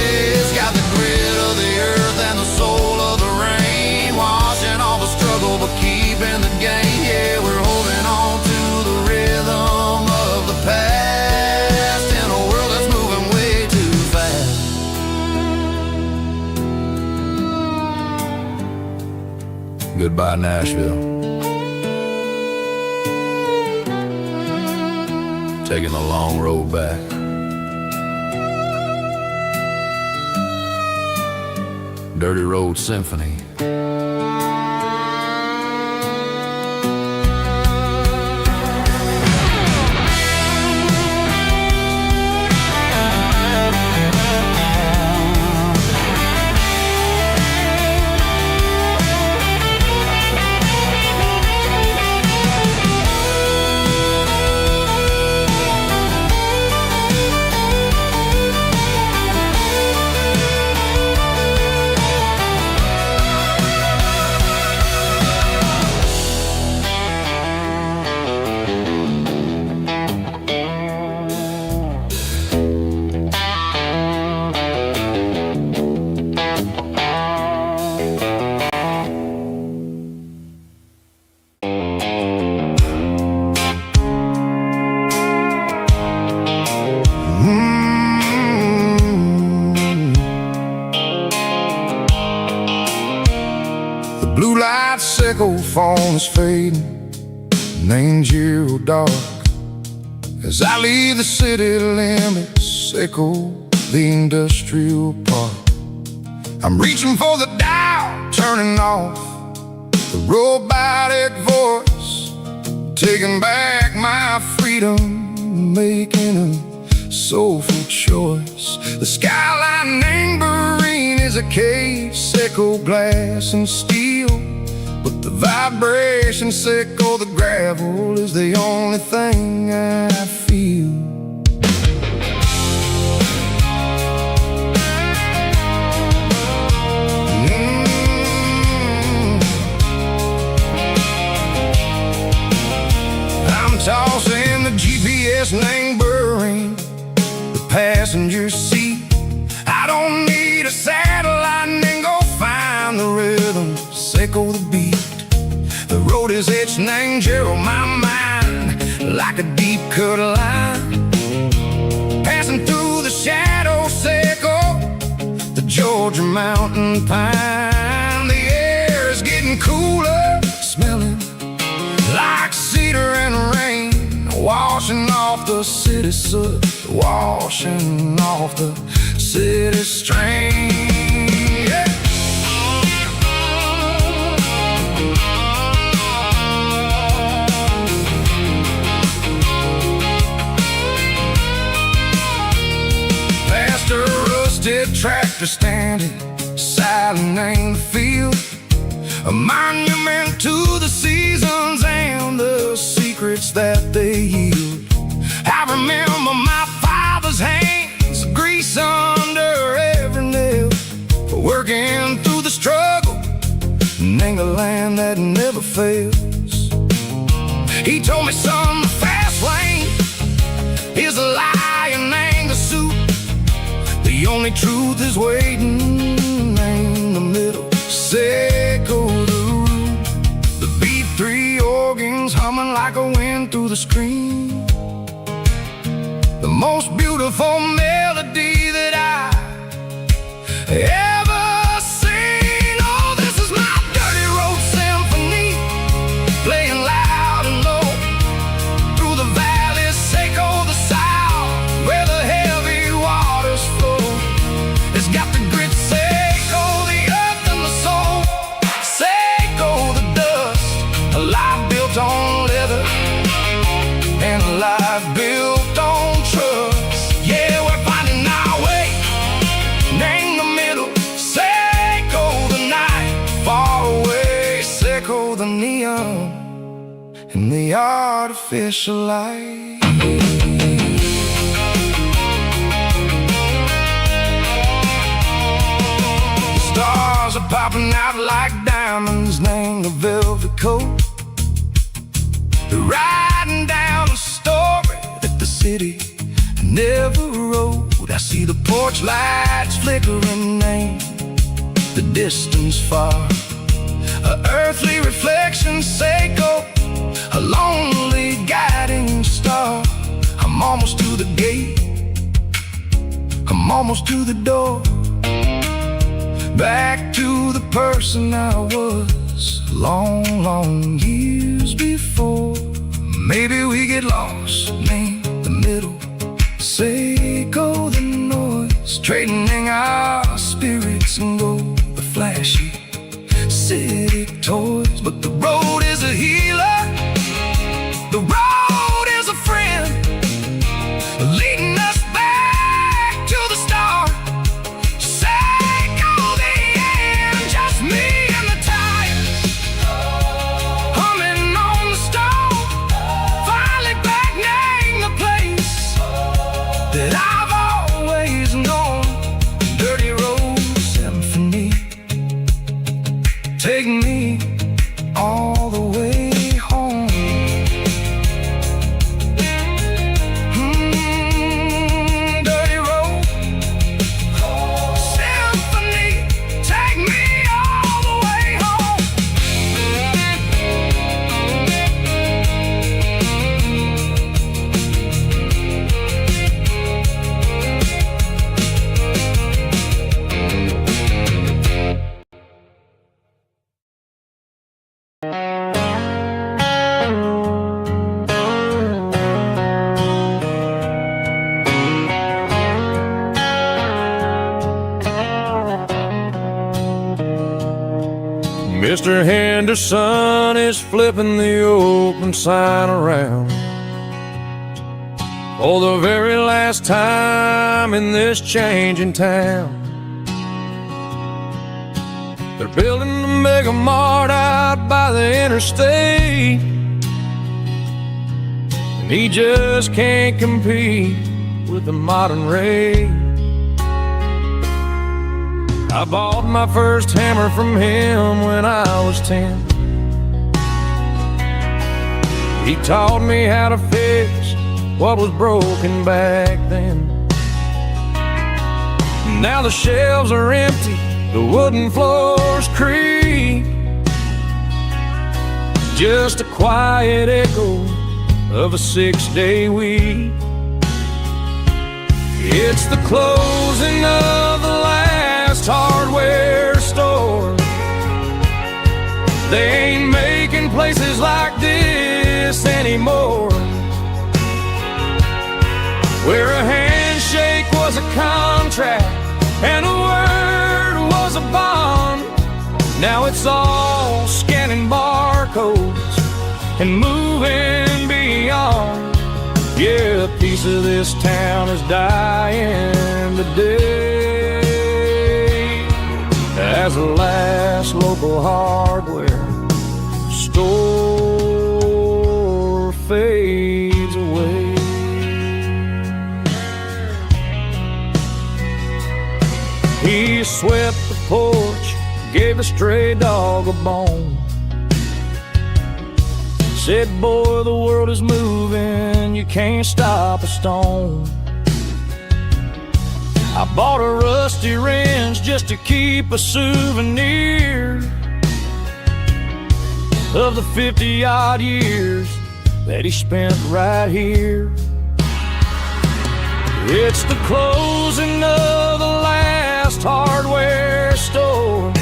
C: It's got the grit of the earth and the soul of the rain, washing all the struggle but keeping the gain. Yeah, we're holding on to the rhythm of the past in a world that's moving way too fast. Goodbye, Nashville. Taking the long road back. Dirty Road Symphony. Blue light sickle phone is fading, and ain't zero dark. As I leave the city limits, echo the industrial park. I'm reaching for the dial, turning off the robotic voice, taking back my freedom, making a soulful choice. The skyline anchorine is a case, echo glass and steel, but the vibration sickle, the gravel is the only thing I feel. I'm tossing the GPS neighboring the passenger seat. I don't need a satellite and go find the rhythm, sickle the beat. The road is etched and angel on my mind like a deep cut line, passing through the shadow sickle, the Georgia mountain pine. The air is getting cooler, smelling like cedar and rain, washing off the city soot, washing off the city strain. Yeah. Past a rusted tractor standing silent in the field, a monument to the seasons and the secrets that they yield. I remember my father's hands, grease under every nail, working through the struggle in the land that never fails. He told me, son, the fast lane is a lie and ain't the suit. The only truth is waiting in the middle, sickle the root. The B3 organs humming like a wind through the screen, the most beautiful melody that I ever seen. Oh, this is my dirty road symphony, playing loud and low through the valleys, sickle the south, where the heavy waters flow. It's got the grit artificial light. Stars are popping out like diamonds, named a velvet coat. They're riding down a story that the city never wrote. I see the porch lights flickering in the distance far. An earthly reflection, Seiko, a lonely guiding star. I'm almost to the gate, I'm almost to the door. Back to the person I was long, long years before. Maybe we get lost in the middle, Seiko the noise, trading our spirits and go the flashy city toys. But the road is a healer, the road is a friend, leading us back to the start. Seiko the end, just me and the tires, humming on the stove, finally back name the place that I've always known. Dirty Road Symphony, take me all the way home. Dirty Road Symphony, take me all the way home.
D: Mr. Henderson is flipping the open sign around for the very last time in this changing town. They're building the mega mart out by the interstate, and he just can't compete with the modern rate. I bought my first hammer from him when I was 10. He taught me how to fix what was broken back then. Now the shelves are empty, the wooden floors creak, just a quiet echo of a 6-day week. It's the closing of the last hardware store. They ain't making places like this anymore, where a handshake was a contract and a word was a bond. Now it's all scanning barcodes and moving beyond. Yeah, a piece of this town is dying today as the last local hardware store fades away. He swept the porch, gave the stray dog a bone, said, boy, the world is moving, you can't stop a stone. I bought a rusty wrench just to keep a souvenir of the 50-odd years that he spent right here. It's the closing of the last hardware store.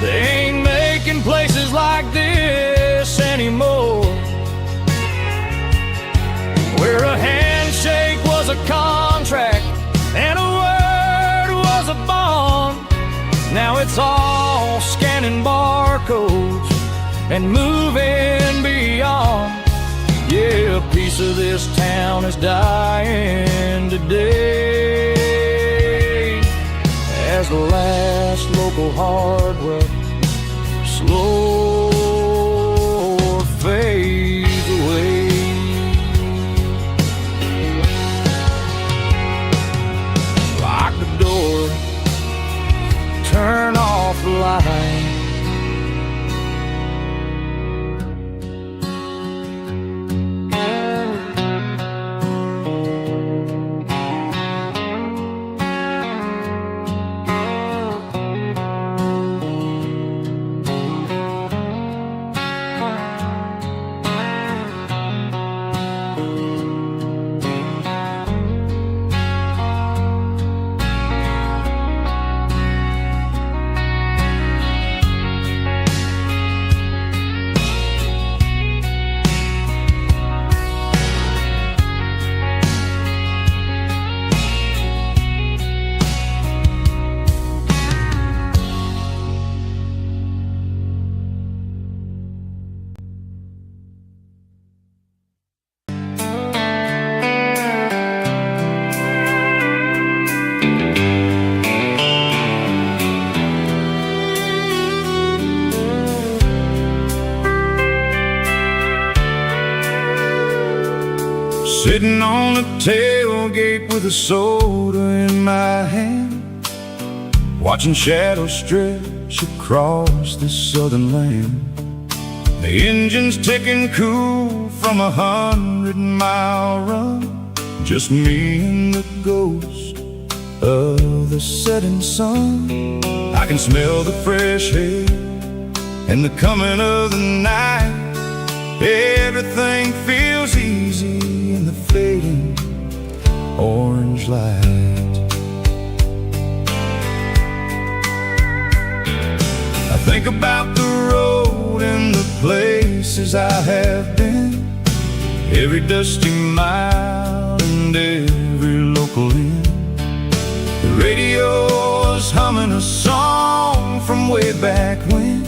D: They ain't making places like this anymore, where a handshake was a contract and a word was a bond. Now it's all scanning barcodes and moving beyond. Yeah, a piece of this town is dying today as the last local hardware slow fades
C: Sitting on the tailgate with a soda in my hand, watching shadows stretch across this southern land. The engine's ticking cool from 100-mile run, just me and the ghost of the setting sun. I can smell the fresh air and the coming of the night. Everything feels easy in the fading orange light. I think about the road and the places I have been, every dusty mile and every local inn. The radio is humming a song from way back when,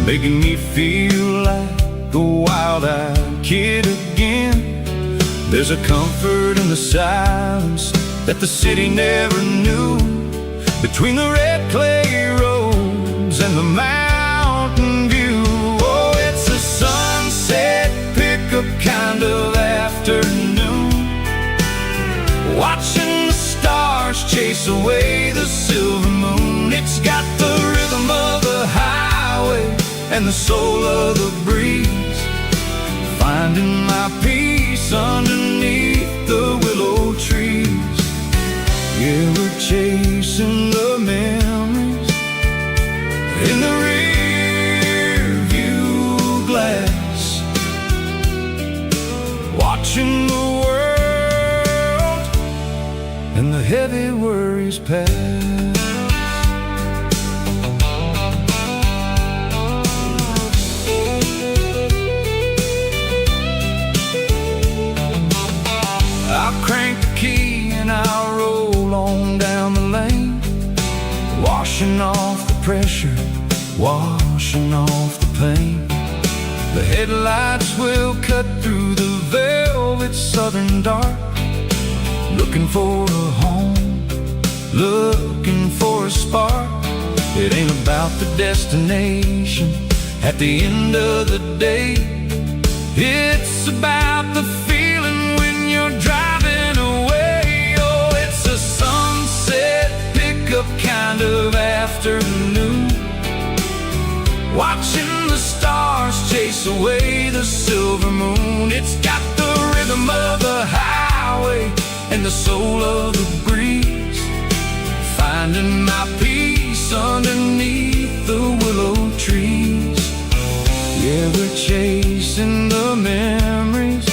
C: making me feel like a wild-eyed kid again. There's a comfort in the silence that the city never knew, between the red clay roads and the mountain view. Oh, it's a sunset pickup kind of afternoon, watching the stars chase away the silver moon. It's got the rhythm of the highway and the soul of the breeze, finding my peace underneath the willow trees. Yeah, we're chasing the memories in the rear view glass, watching the world and the heavy worries pass. I'll crank the key and I'll roll on down the lane, washing off the pressure, washing off the pain. The headlights will cut through the velvet southern dark, looking for a home, looking for a spark. It ain't about the destination at the end of the day, it's about the feeling when you're driving away. Oh, it's a sunset pickup kind of afternoon, watching the stars chase away the silver moon. It's got the rhythm of the highway and the soul of the breeze, finding my peace underneath the willow trees. Yeah, we're chasing the memories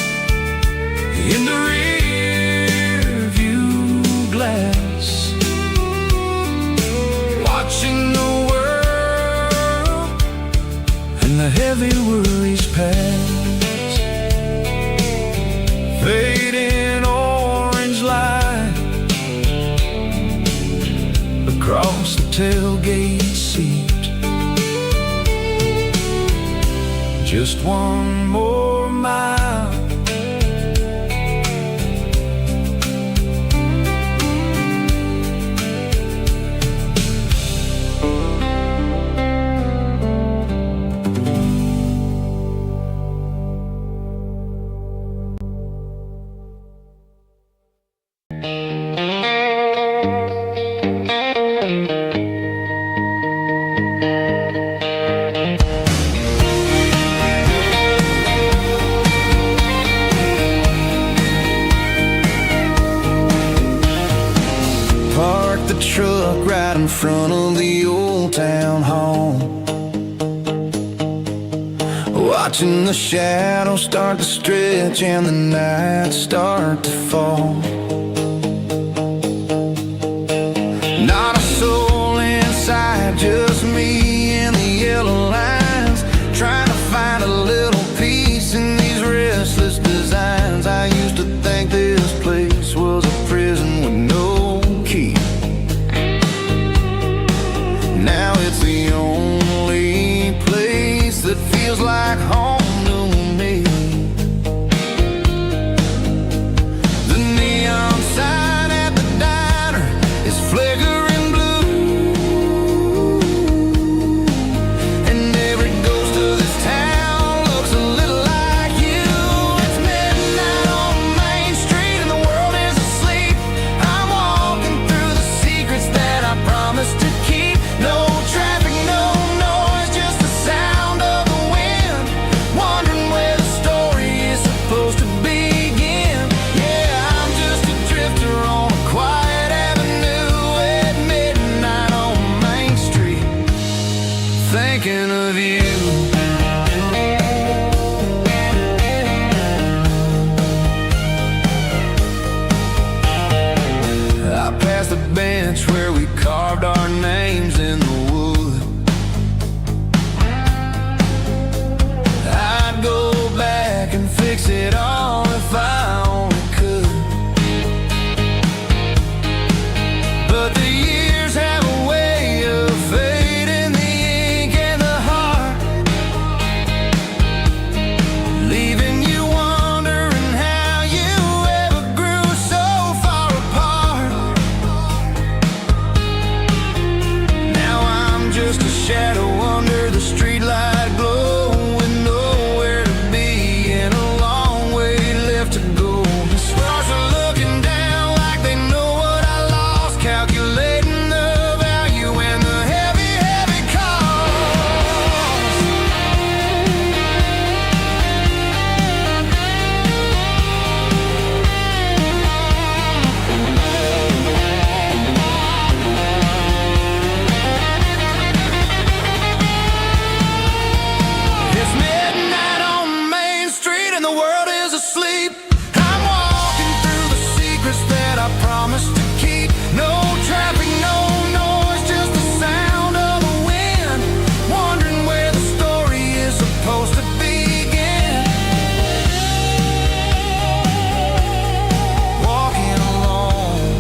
C: in the rear view glass, watching the world and the heavy worries pass. Fading orange light across the tailgate seat, just one more mile. The truck right in front of the old town hall, watching the shadows start to stretch and the nights start to fall. Not a soul inside, just me and the yellow lines, trying to find a little peace in these restless designs. I used to think this place was a prison with no key. Now it's the only place that feels like home to me. The neon
D: bench where we carved our names in the wood. I'd go back and fix it all if I only could. But the years have a way of fading the ink and the heart, leaving you wondering how you ever grew so far apart. Now I'm just a shadow under the streetlight glow, with nowhere to be and a long way left to go. The stars are looking down like they know what I lost, calculating the value and the heavy, heavy cost. It's midnight on Main Street and the world is asleep. I'm walking through the secrets that I promised to keep. No traffic, no noise, just the sound of the wind. Wondering where the story is supposed to begin. Walking alone,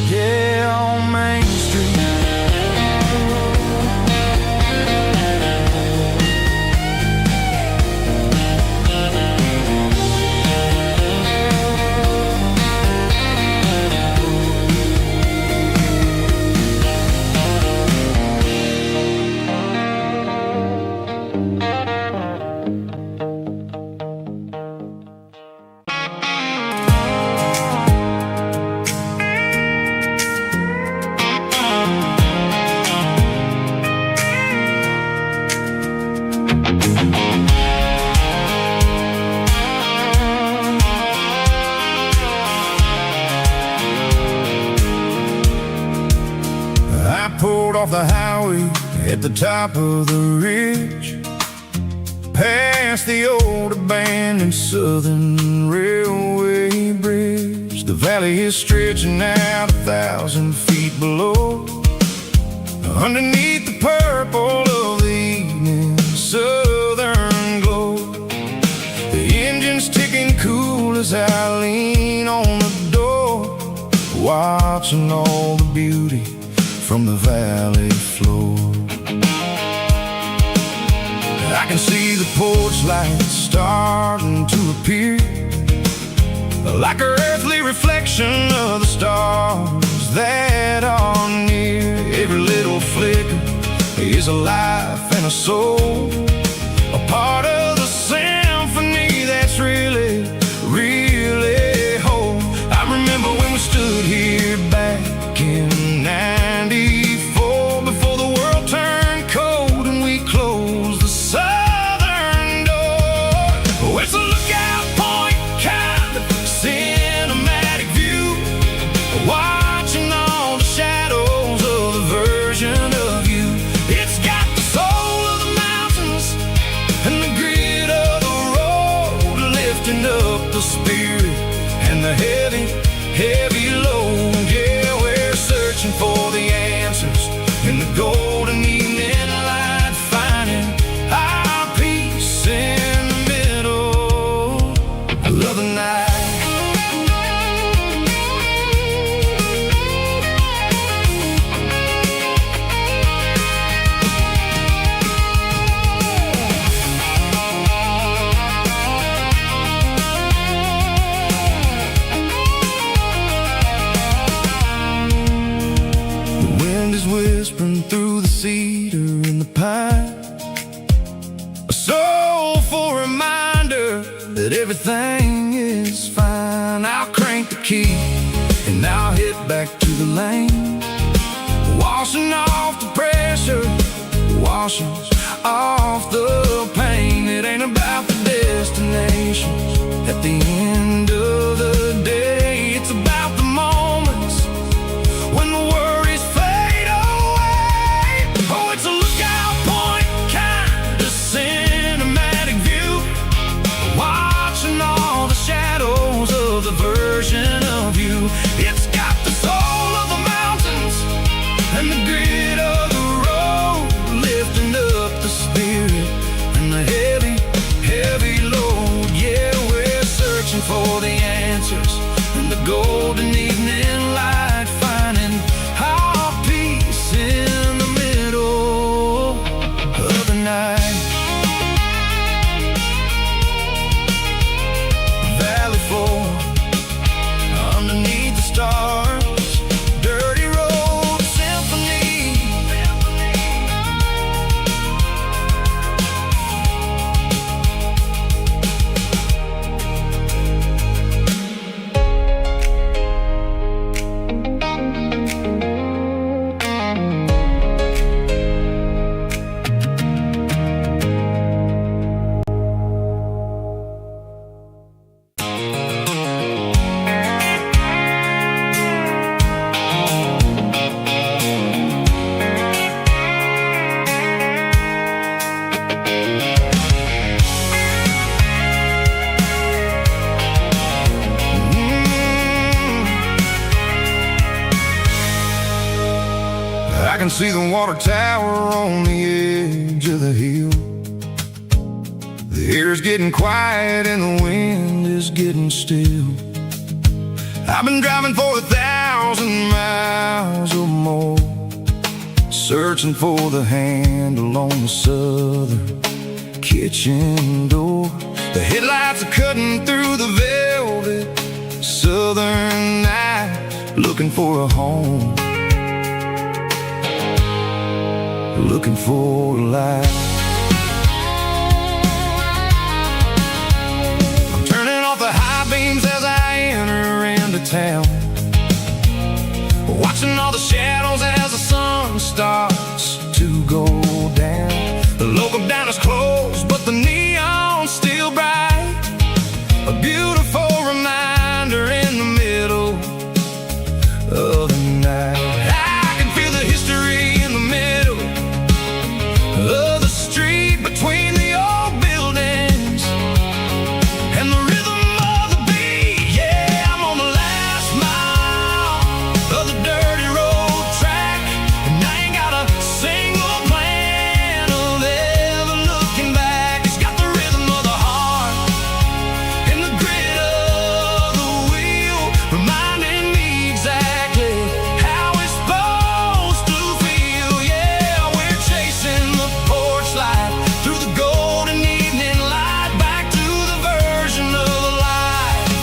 D: yeah, on Main Street.
C: I pulled off the highway at the top of the ridge, past the old abandoned Southern Railway bridge. The valley is stretching out 1,000 feet below, underneath the purple of the evening southern glow. The engine's ticking cool as I lean on the door, watching all the beauty from the valley floor. I can see the porch lights starting to appear, like an earthly reflection of the stars that are near. Every little flicker is a life and a soul, a part of the symphony that's really, really whole. I remember when we stood here back in '94, before the world turned cold and we closed the southern door. Oh, it's a lookout point, kind of cinematic view, watching all the shadows of the version of you. It's got the soul of the mountains and the grit of the road, lifting up the spirit and the heavy, heavy load. Yeah, we're searching for the answers in the golden evening light, finding our peace in the middle of the night. The wind is whispering through the cedar and the pine, a soulful reminder that everything is fine. I'll crank the key and I'll hit back to the lane, washing off the pressure, washing off the pain. It ain't about the destinations at the end of the day, it's about the moments when the worries fade away. Oh, it's a lookout point, kind of cinematic view, watching all the shadows of the version of you. It's I can see the water tower on the edge of the hill. The air's getting quiet and the wind is getting still. I've been driving for 1,000 miles or more, searching for the handle on the southern kitchen door. The headlights are cutting through the velvet southern night, looking for a home, looking for a life. I'm turning off the high beams as I enter into town, watching all the shadows as the sun starts to go down. The local diner's closed, but the neon's still bright, a beautiful reminder in the middle of the night. I can feel the history in the middle of the street, between the old buildings and the rhythm of the beat. Yeah, I'm on the last mile of the dirty road track, and I ain't got a single plan of ever looking back. It's got the rhythm of the heart and the grit of the wheel, reminding me exactly how it's supposed to feel. Yeah, we're chasing the porch light through the golden evening light, back to the version of life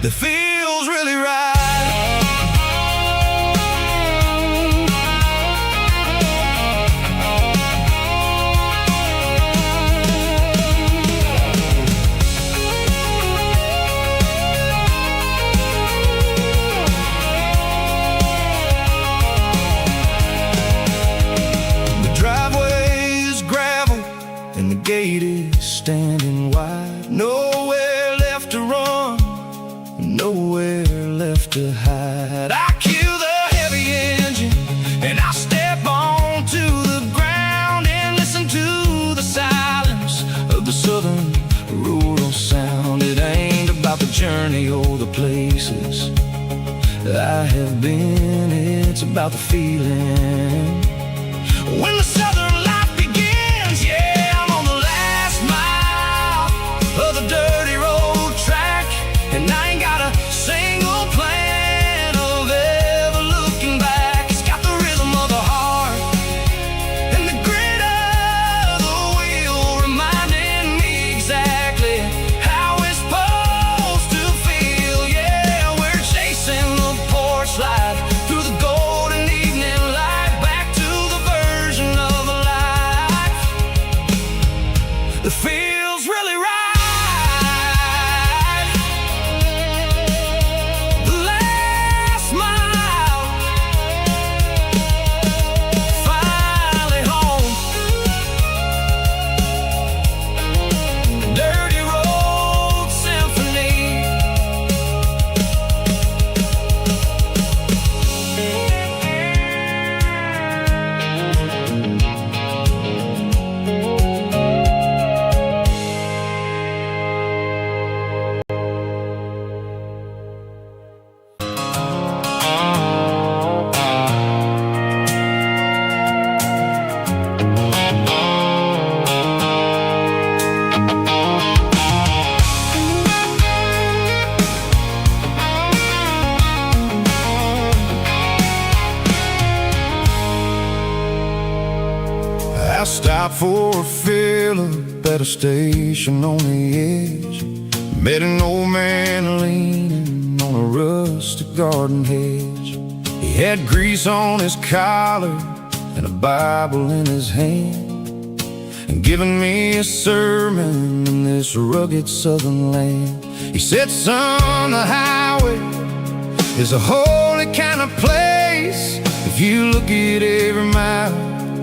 C: that feels really right. The driveway is gravel and the gate is standing wide. Nowhere left to run, nowhere left to hide. I kill the heavy engine and I step onto the ground and listen to the silence of the southern rural sound. It ain't about the journey or the places I have been, it's about the feeling when the southern life begins. Yeah, I'm on the last mile of the dirty road track, and I ain't got a single plan of ever looking back. It's got the rhythm of the heart and the grit of the wheel, reminding me exactly how it's supposed to feel. Yeah, we're chasing the porch light through the golden evening light, back to the version of life that feels really right. The last mile, finally home. Dirty Road Symphony. I stopped for a fill-up at a station on the edge. Met an old man leaning on a rustic garden hedge. He had grease on his collar and a Bible in his hand, and giving me a sermon in this rugged southern land. He said, son, the highway is a holy kind of place if you look at every mile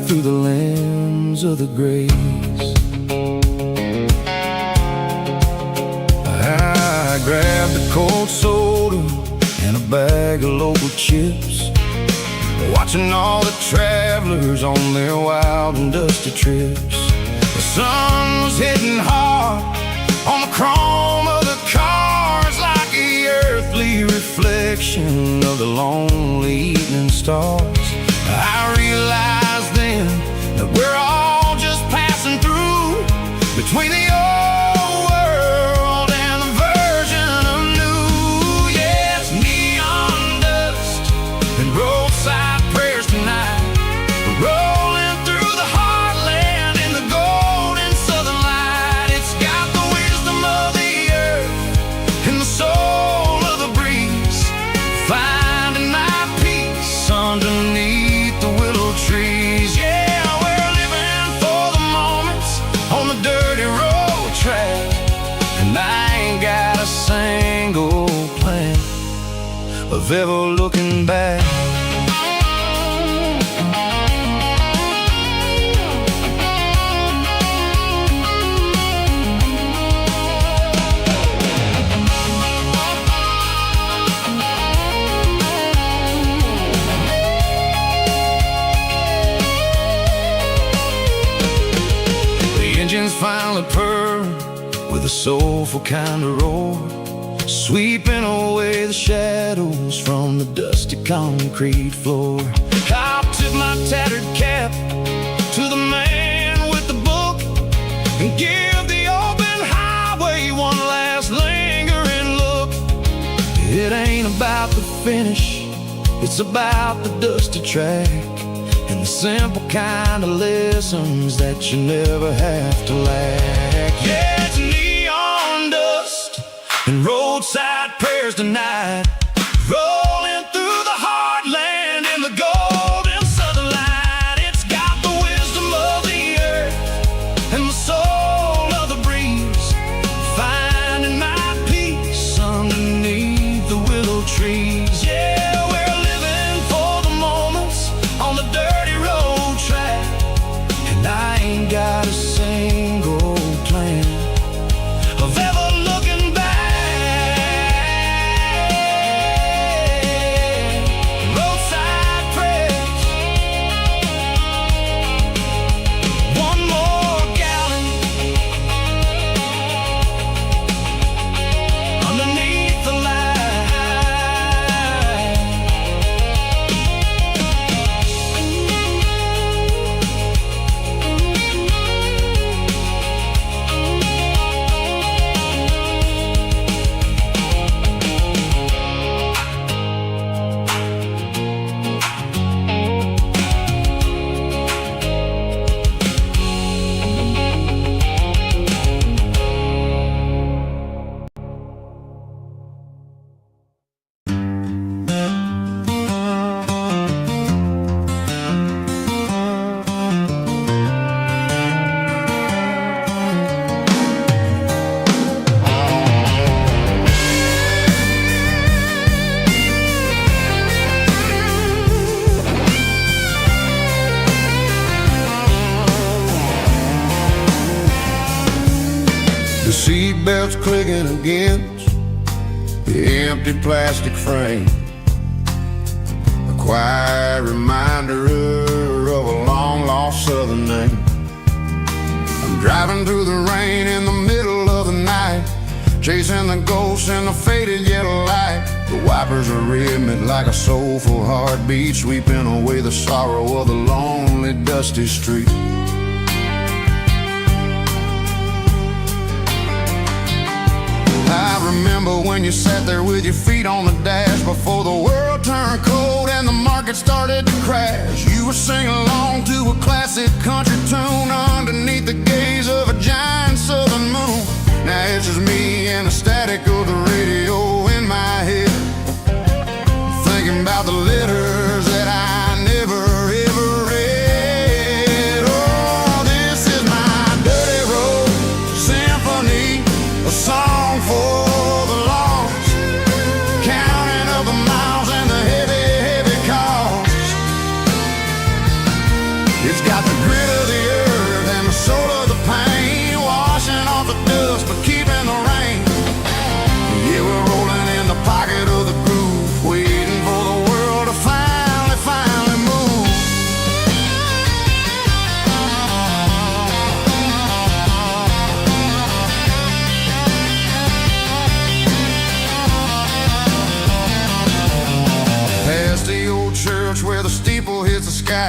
C: through the lens of the grace. I grabbed a cold soda and a bag of local chips, watching all the travelers on their wild and dusty trips. The sun was hitting hard on the chrome of the cars like a earthly reflection of the lonely evening stars. I realized then that we're all just passing through between the old world and the version of new. Yes, neon dust and roadside prayers tonight. We're rolling through the heartland in the golden southern light. It's got the wisdom of the earth and the soul of the breeze, finding my peace underneath the willow trees. Yeah, we're living for the moments on the dirty road track, and I ain't got a single plan of ever looking back. Engines finally purr with a soulful kind of roar, sweeping away the shadows from the dusty concrete floor. I'll tip my tattered cap to the man with the book and give the open highway one last lingering look. It ain't about the finish, it's about the dusty track and the simple kind of lessons that you never have to lack. Yeah, it's neon dust and roadside prayers tonight, rolling through the heartland in the golden southern light. It's got the wisdom of the earth and the soul of the breeze, finding my peace underneath the willow trees. Yeah, we're living for the moments on the dirty road track, and I ain't got a single plan of ever looking back. Roadside prayers, one more gallon underneath the light. The seatbelt's clicking against the empty plastic frame, a quiet reminder of a long-lost southern name. I'm driving through the rain in the middle of the night, chasing the ghosts in the faded yellow light. The wipers are rhythmic like a soulful heartbeat, sweeping away the sorrow of the lonely, dusty street. I remember when you sat there with your feet on the dash before the world turned cold and the market started to crash. You were singing along to a classic country tune underneath the gaze of a giant southern moon. Now it's just me and the static of the radio in my head, thinking about the letters that I never ever read. Oh, this is my dirty road symphony, a song for the lost, counting up the miles and the heavy, heavy cost. It's got the grit of the earth and the soul of the pain, washing off the dust but keeping the rain.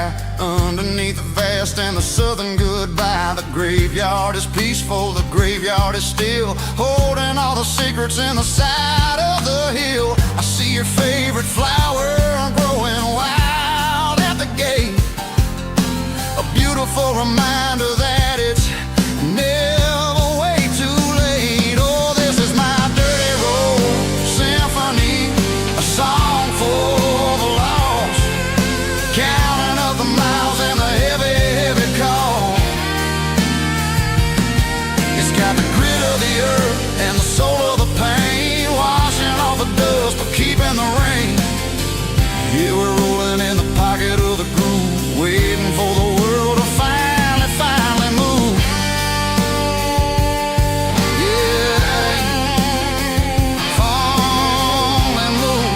C: sky, underneath the vast and the southern goodbye. The graveyard is peaceful, the graveyard is still, holding all the secrets in the side of the hill. I see your favorite flower growing wild at the gate, a beautiful reminder that it's never way too late. Oh, this is my dirty road symphony, a song for the lost, counting up the miles and the heavy, heavy call. It's got the grit of the earth and the soul of the pain, washing off the dust but keeping the rain. Yeah, we're rolling in the pocket of the groove, waiting for the world to finally move. Yeah, finally move.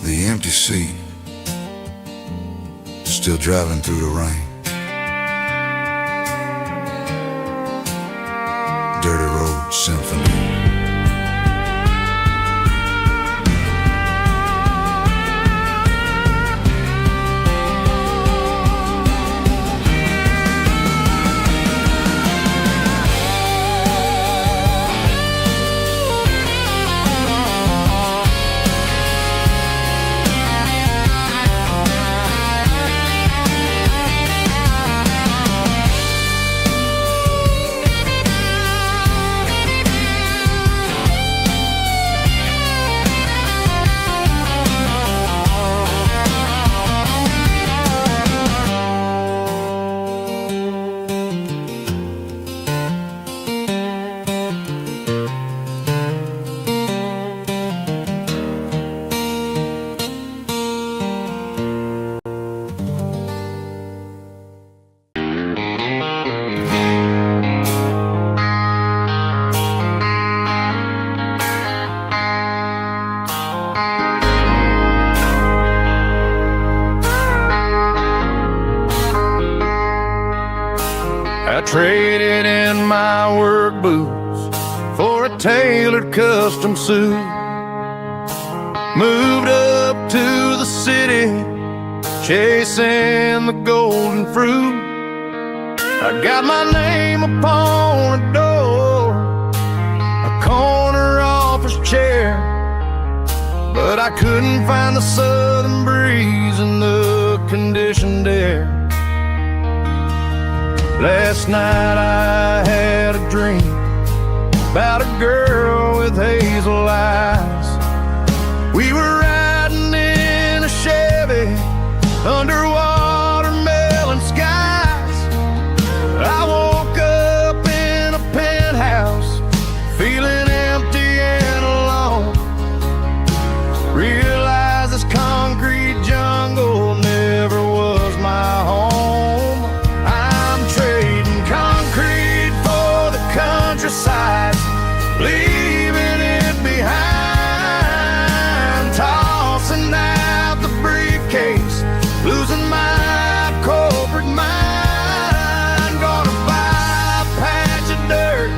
C: The empty seat, still driving through the rain. Dirty Road Symphony.
D: I traded in my work boots for a tailored custom suit. Moved up to the city, chasing the golden fruit. I got my name upon a door, a corner office chair, but I couldn't find the southern breeze in the conditioned air. Last night I had a dream about a girl with hazel eyes. We were riding in a Chevy under watermelon skies. I woke up in a penthouse feeling empty and alone. Realized this concrete jungle never was my home. I'm trading concrete for the countryside, leaving it behind, tossing out the briefcase, losing my corporate mind. Gonna buy a patch of dirt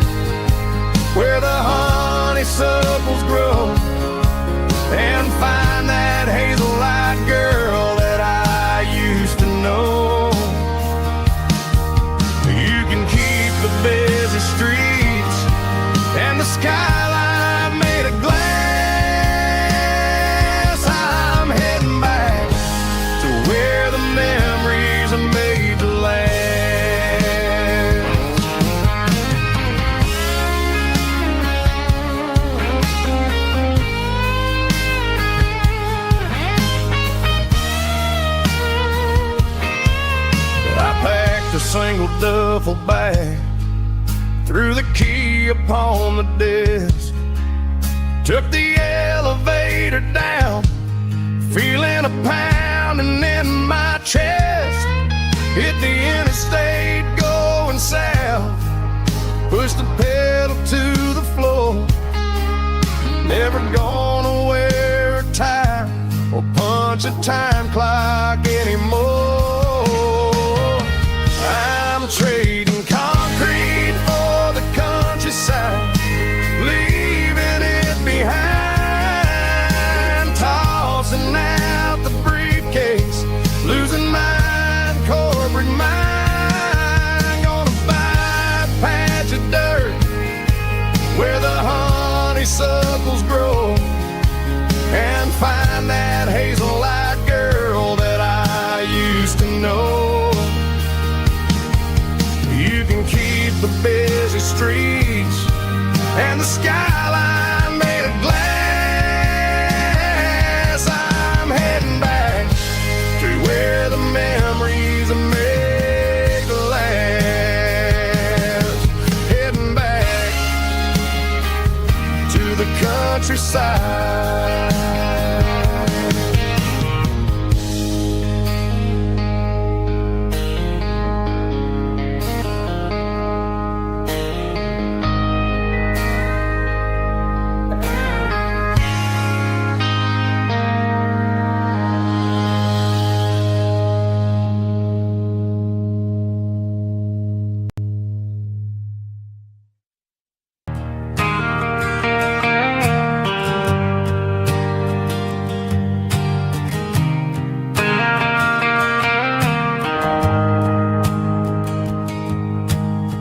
D: where the honeysuckles grow and find that hazel-eyed girl that I used to know. You can keep the busy streets and the skyline made of glass. I'm heading back to where the memories are made to last. I packed a single duffel bag, threw the key upon the desk, took the elevator down, feeling a pounding in my chest. Hit the interstate going south, pushed the pedal to the floor. Never gonna wear a tie or punch a time clock anymore. I'm trading concrete for the countryside, leaving
C: beneath the busy streets, and the skyline made of glass. I'm heading back to where the memories are made to last. Heading back to the countryside.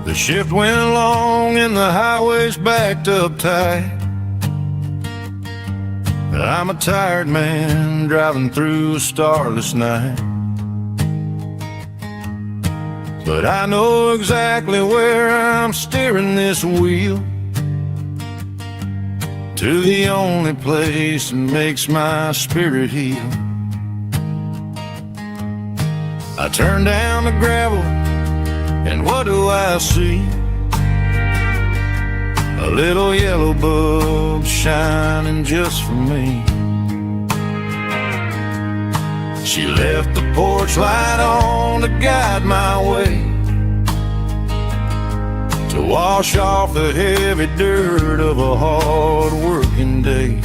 C: The shift went long and the highway's backed up tight. I'm a tired man driving through a starless night, but I know exactly where I'm steering this wheel, to the only place that makes my spirit heal. I turn down the gravel, and what do I see? A little yellow bulb shining just for me. She left the porch light on to guide my way, to wash off the heavy dirt of a hard-working day.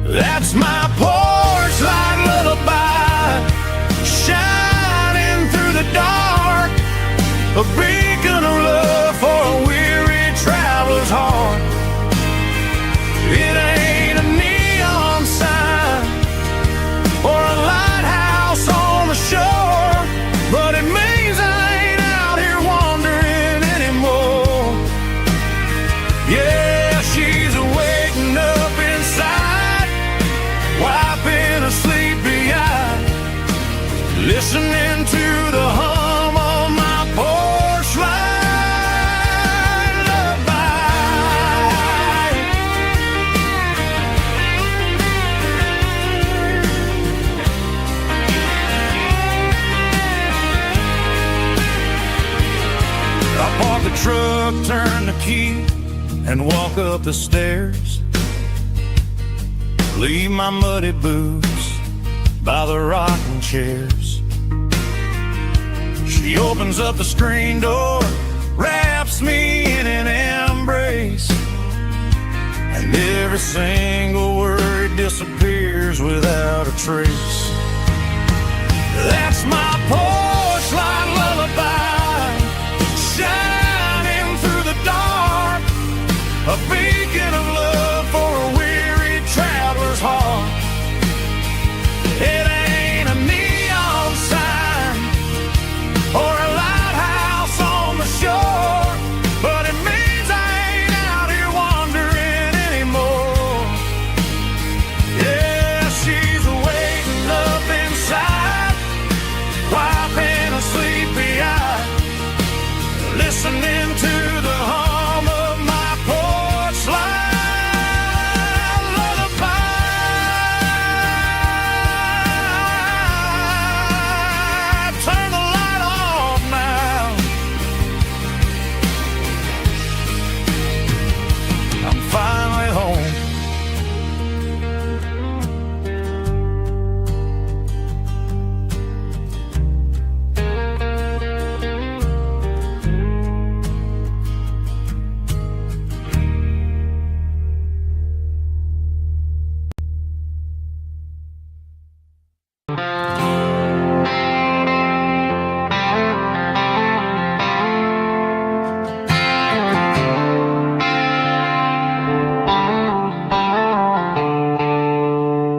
C: That's my porch light lullaby, shining through the dark, a beacon of love for a weary traveler's heart. It ain't a neon sign or a lighthouse on the shore, but it means I ain't out here wandering anymore. Yeah, she's waking up inside, wiping a sleepy eye, listening to the hum of my porch light lullaby. I park the truck, turn the key, and walk up the stairs. Leave my muddy boots by the rocking chairs. She opens up the screen door, wraps me in an embrace, and every single word disappears without a trace. That's my porch light lullaby, shining through the dark, a beacon of love for a weary traveler's heart. It ain't a neon sign or a lighthouse on the shore, but it means I ain't out here wandering anymore. Yeah, she's waking up inside, wiping a sleepy eye, listening to the hum of my porch light lullaby. Turn the light off now. I'm finally home.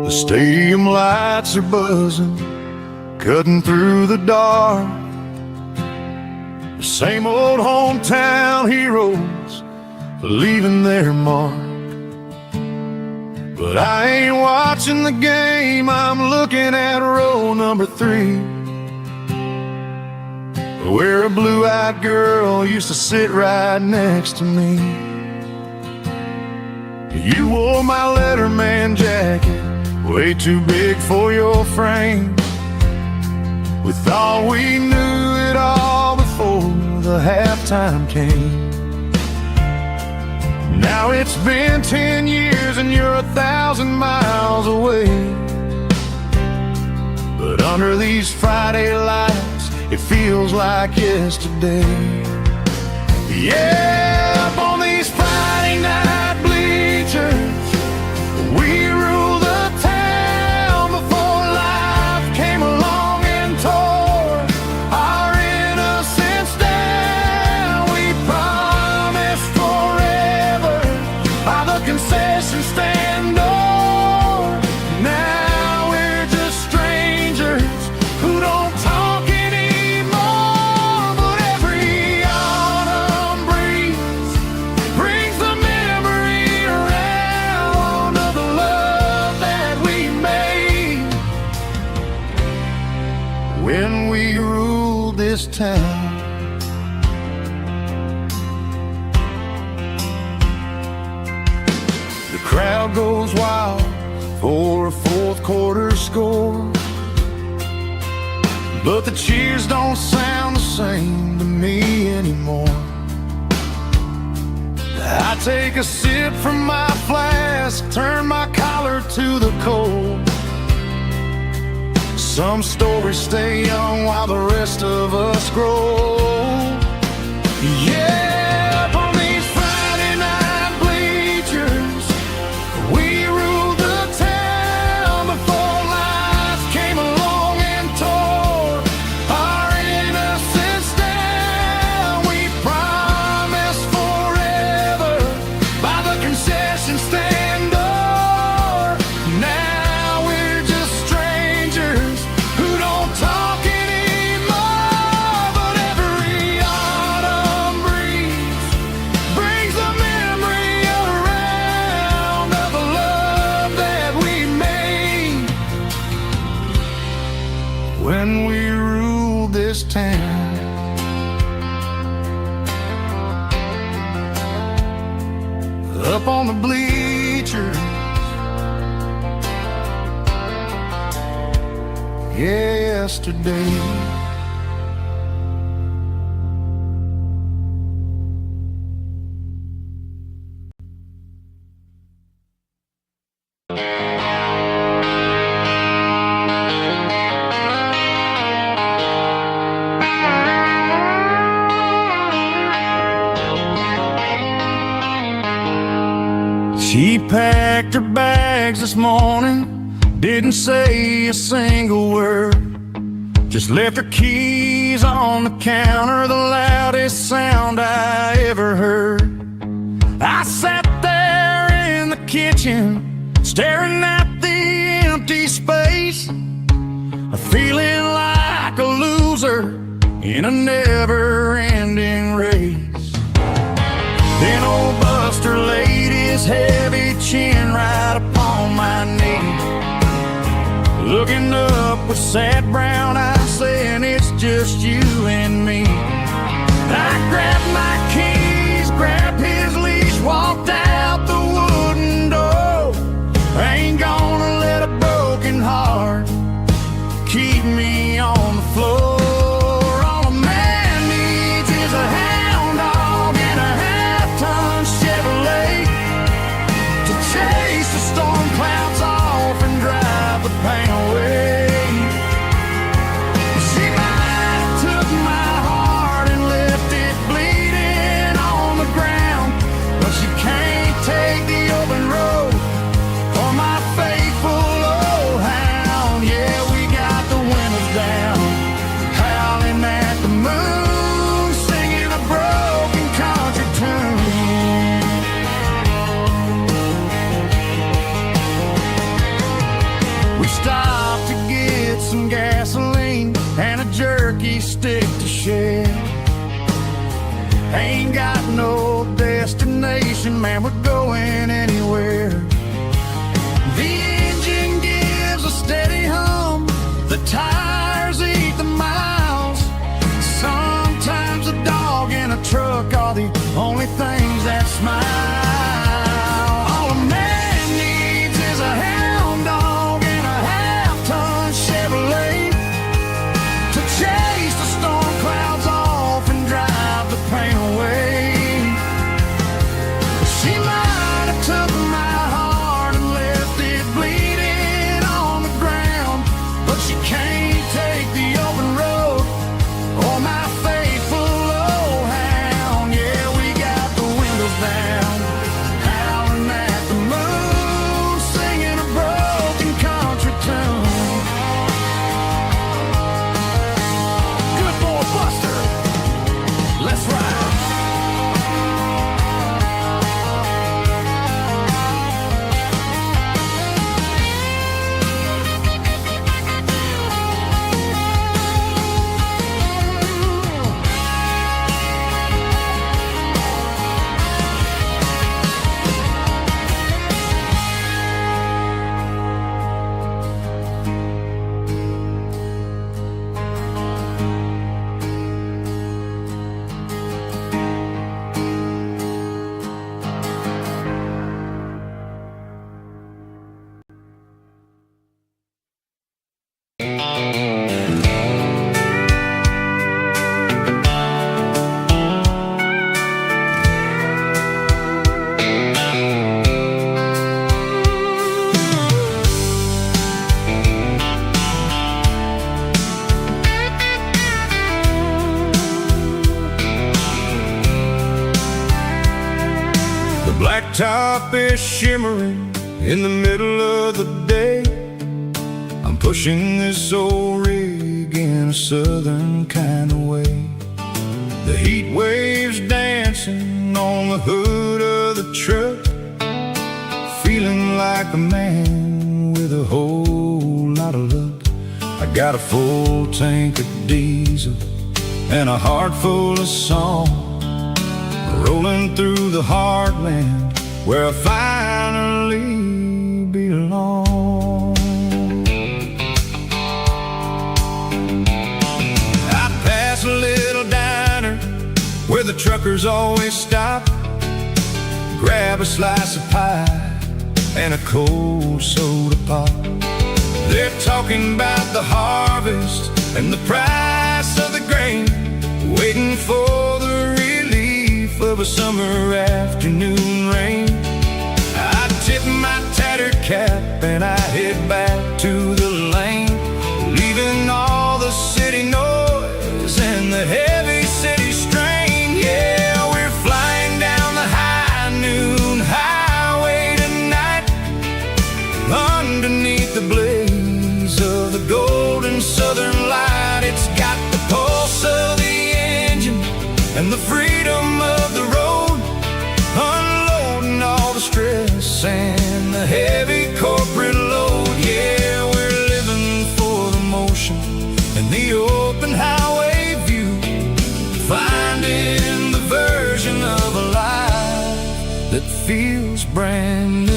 C: The stadium lights are buzzing, cutting through the dark. The same old hometown heroes leaving their mark. But I ain't watching the game, I'm looking at row number 3. where a blue-eyed girl used to sit right next to me. You wore my Letterman jacket, way too big for your frame. We thought we knew it all before the halftime came. Now it's been 10 years and you're 1,000 miles away. But under these Friday lights, it feels like yesterday. Yeah, up on these Friday night bleachers, we rule the town before life came along and tore our innocence down. We promised forever by the concession stand door. Now we're just strangers who don't talk anymore. But every autumn breeze brings the memory around of the love that we made when we ruled this town. The crowd goes wild for a fourth quarter score, but the cheers don't sound the same to me anymore. I take a sip from my flask, turn my collar to the cold. Some stories stay young while the rest of us grow. Yeah, up on these Friday night bleachers, we ruled the town before life came along and tore our innocence down. We promised forever by the concession stand door. Now we're just strangers who don't talk anymore. But every autumn breeze brings the memory around of the love that we made when we ruled this town. Up on the bleachers, yesterday. She packed her bags this morning, didn't say a single word, just left her keys on the counter, the loudest sound I ever heard. I sat there in the kitchen, staring at the empty space, feeling like a loser in a never-ending race. Then old Buster laid his heavy chin right upon my knee, looking up with sad brown eyes, saying it's just you and me. I grabbed my keys, grabbed his leash, walked out the wooden door. I ain't gonna let a broken heart keep me on the floor. All a man needs is a hound dog and a half-ton Chevrolet to chase the storm clouds off and drive the pain away. She might have took my heart and left it bleeding on the ground, but she can't take the open road or my faithful old hound. Yeah, we got the windows down, howling at the moon, singing a broken country tune. We stopped to get some gasoline and a jerky stick to share. Ain't got no destination, man, we're going anywhere. The engine gives a steady hum, the tires eat the miles. Sun
B: the only things that smile. All a man needs is a hound dog and a half-ton Chevrolet to chase the storm clouds off and drive the pain away. She might have took my heart and left it bleeding on the ground, but she can't take the open road or my faithful old hound. Yeah, we got the windows down, howling at the moon, singing a broken country tune. Good boy Buster, let's ride.
C: Blacktop is shimmering in the middle of the day. I'm pushing this old rig in a southern kind of way. The heat waves dancing on the hood of the truck, feeling like a man with a whole lot of luck. I got a full tank of diesel and a heart full of song, rolling through the heartland where I finally belong. I pass a little diner where the truckers always stop, grab a slice of pie and a cold soda pop. They're talking about the harvest and the price of the grain, waiting for the relief of a summer afternoon rain. I tip my tattered cap and I head back to the lane, leaving all the city noise and the heavy city strain. Yeah, we're flying down the high noon highway tonight, underneath the blaze of the golden southern light. It's got the pulse of the engine and the freedom of the road, unloading all the stress and the heavy corporate load. Yeah, we're living for the motion and the open highway view, finding the version of a life that feels brand new.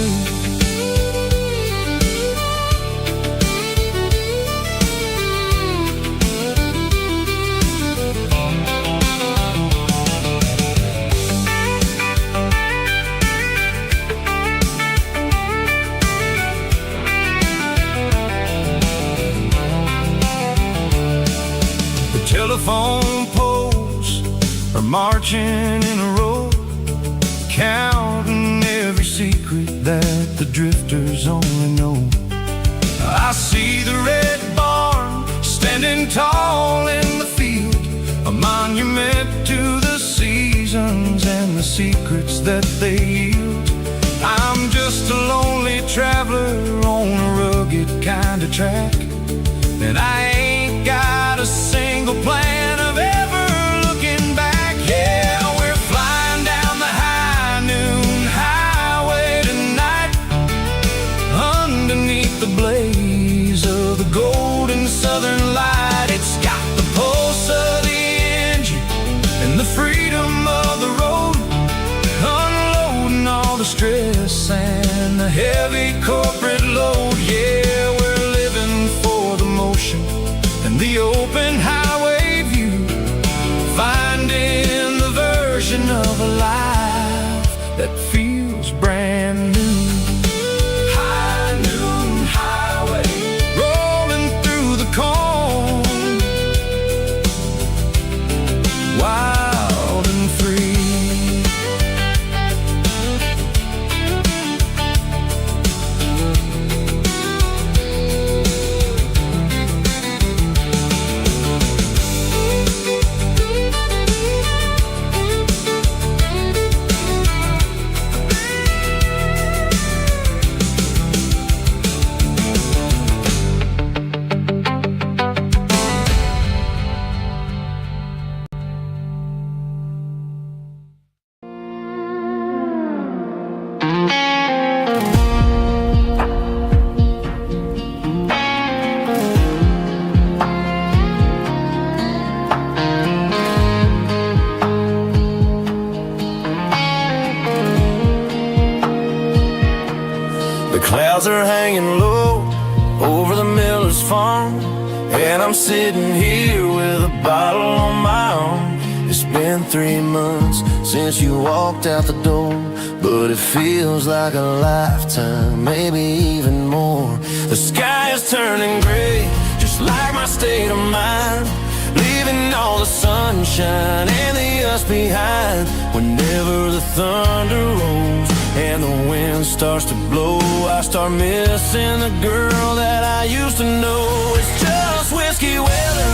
C: Telephone poles are marching in a row, counting every secret that the drifters only know. I see the red barn standing tall in the field, a monument to the seasons and the secrets that they yield. I'm just a lonely traveler on a rugged kind of track, and I ain't got a single plan of ever looking back. Yeah, we're flying down the high noon highway tonight, underneath the blaze of the golden southern light. It's got the pulse of the engine and the freedom of the road, unloading all the stress and the heavy corporate load. Yeah, we're living for the motion and the open highway view,
A: of a life that feels brand new. High noon highway,
C: rolling through the corn,
A: wild and free.
D: The clouds are hanging low over the miller's farm, and I'm sitting here with a bottle on my arm. It's been 3 months since you walked out the door, but it feels like a lifetime, maybe even more. The sky is turning gray, just like my state of mind, leaving all the sunshine and the us behind. Whenever the thunder rolls and the wind starts to blow, I start missing the girl that I used to know. It's just whiskey weather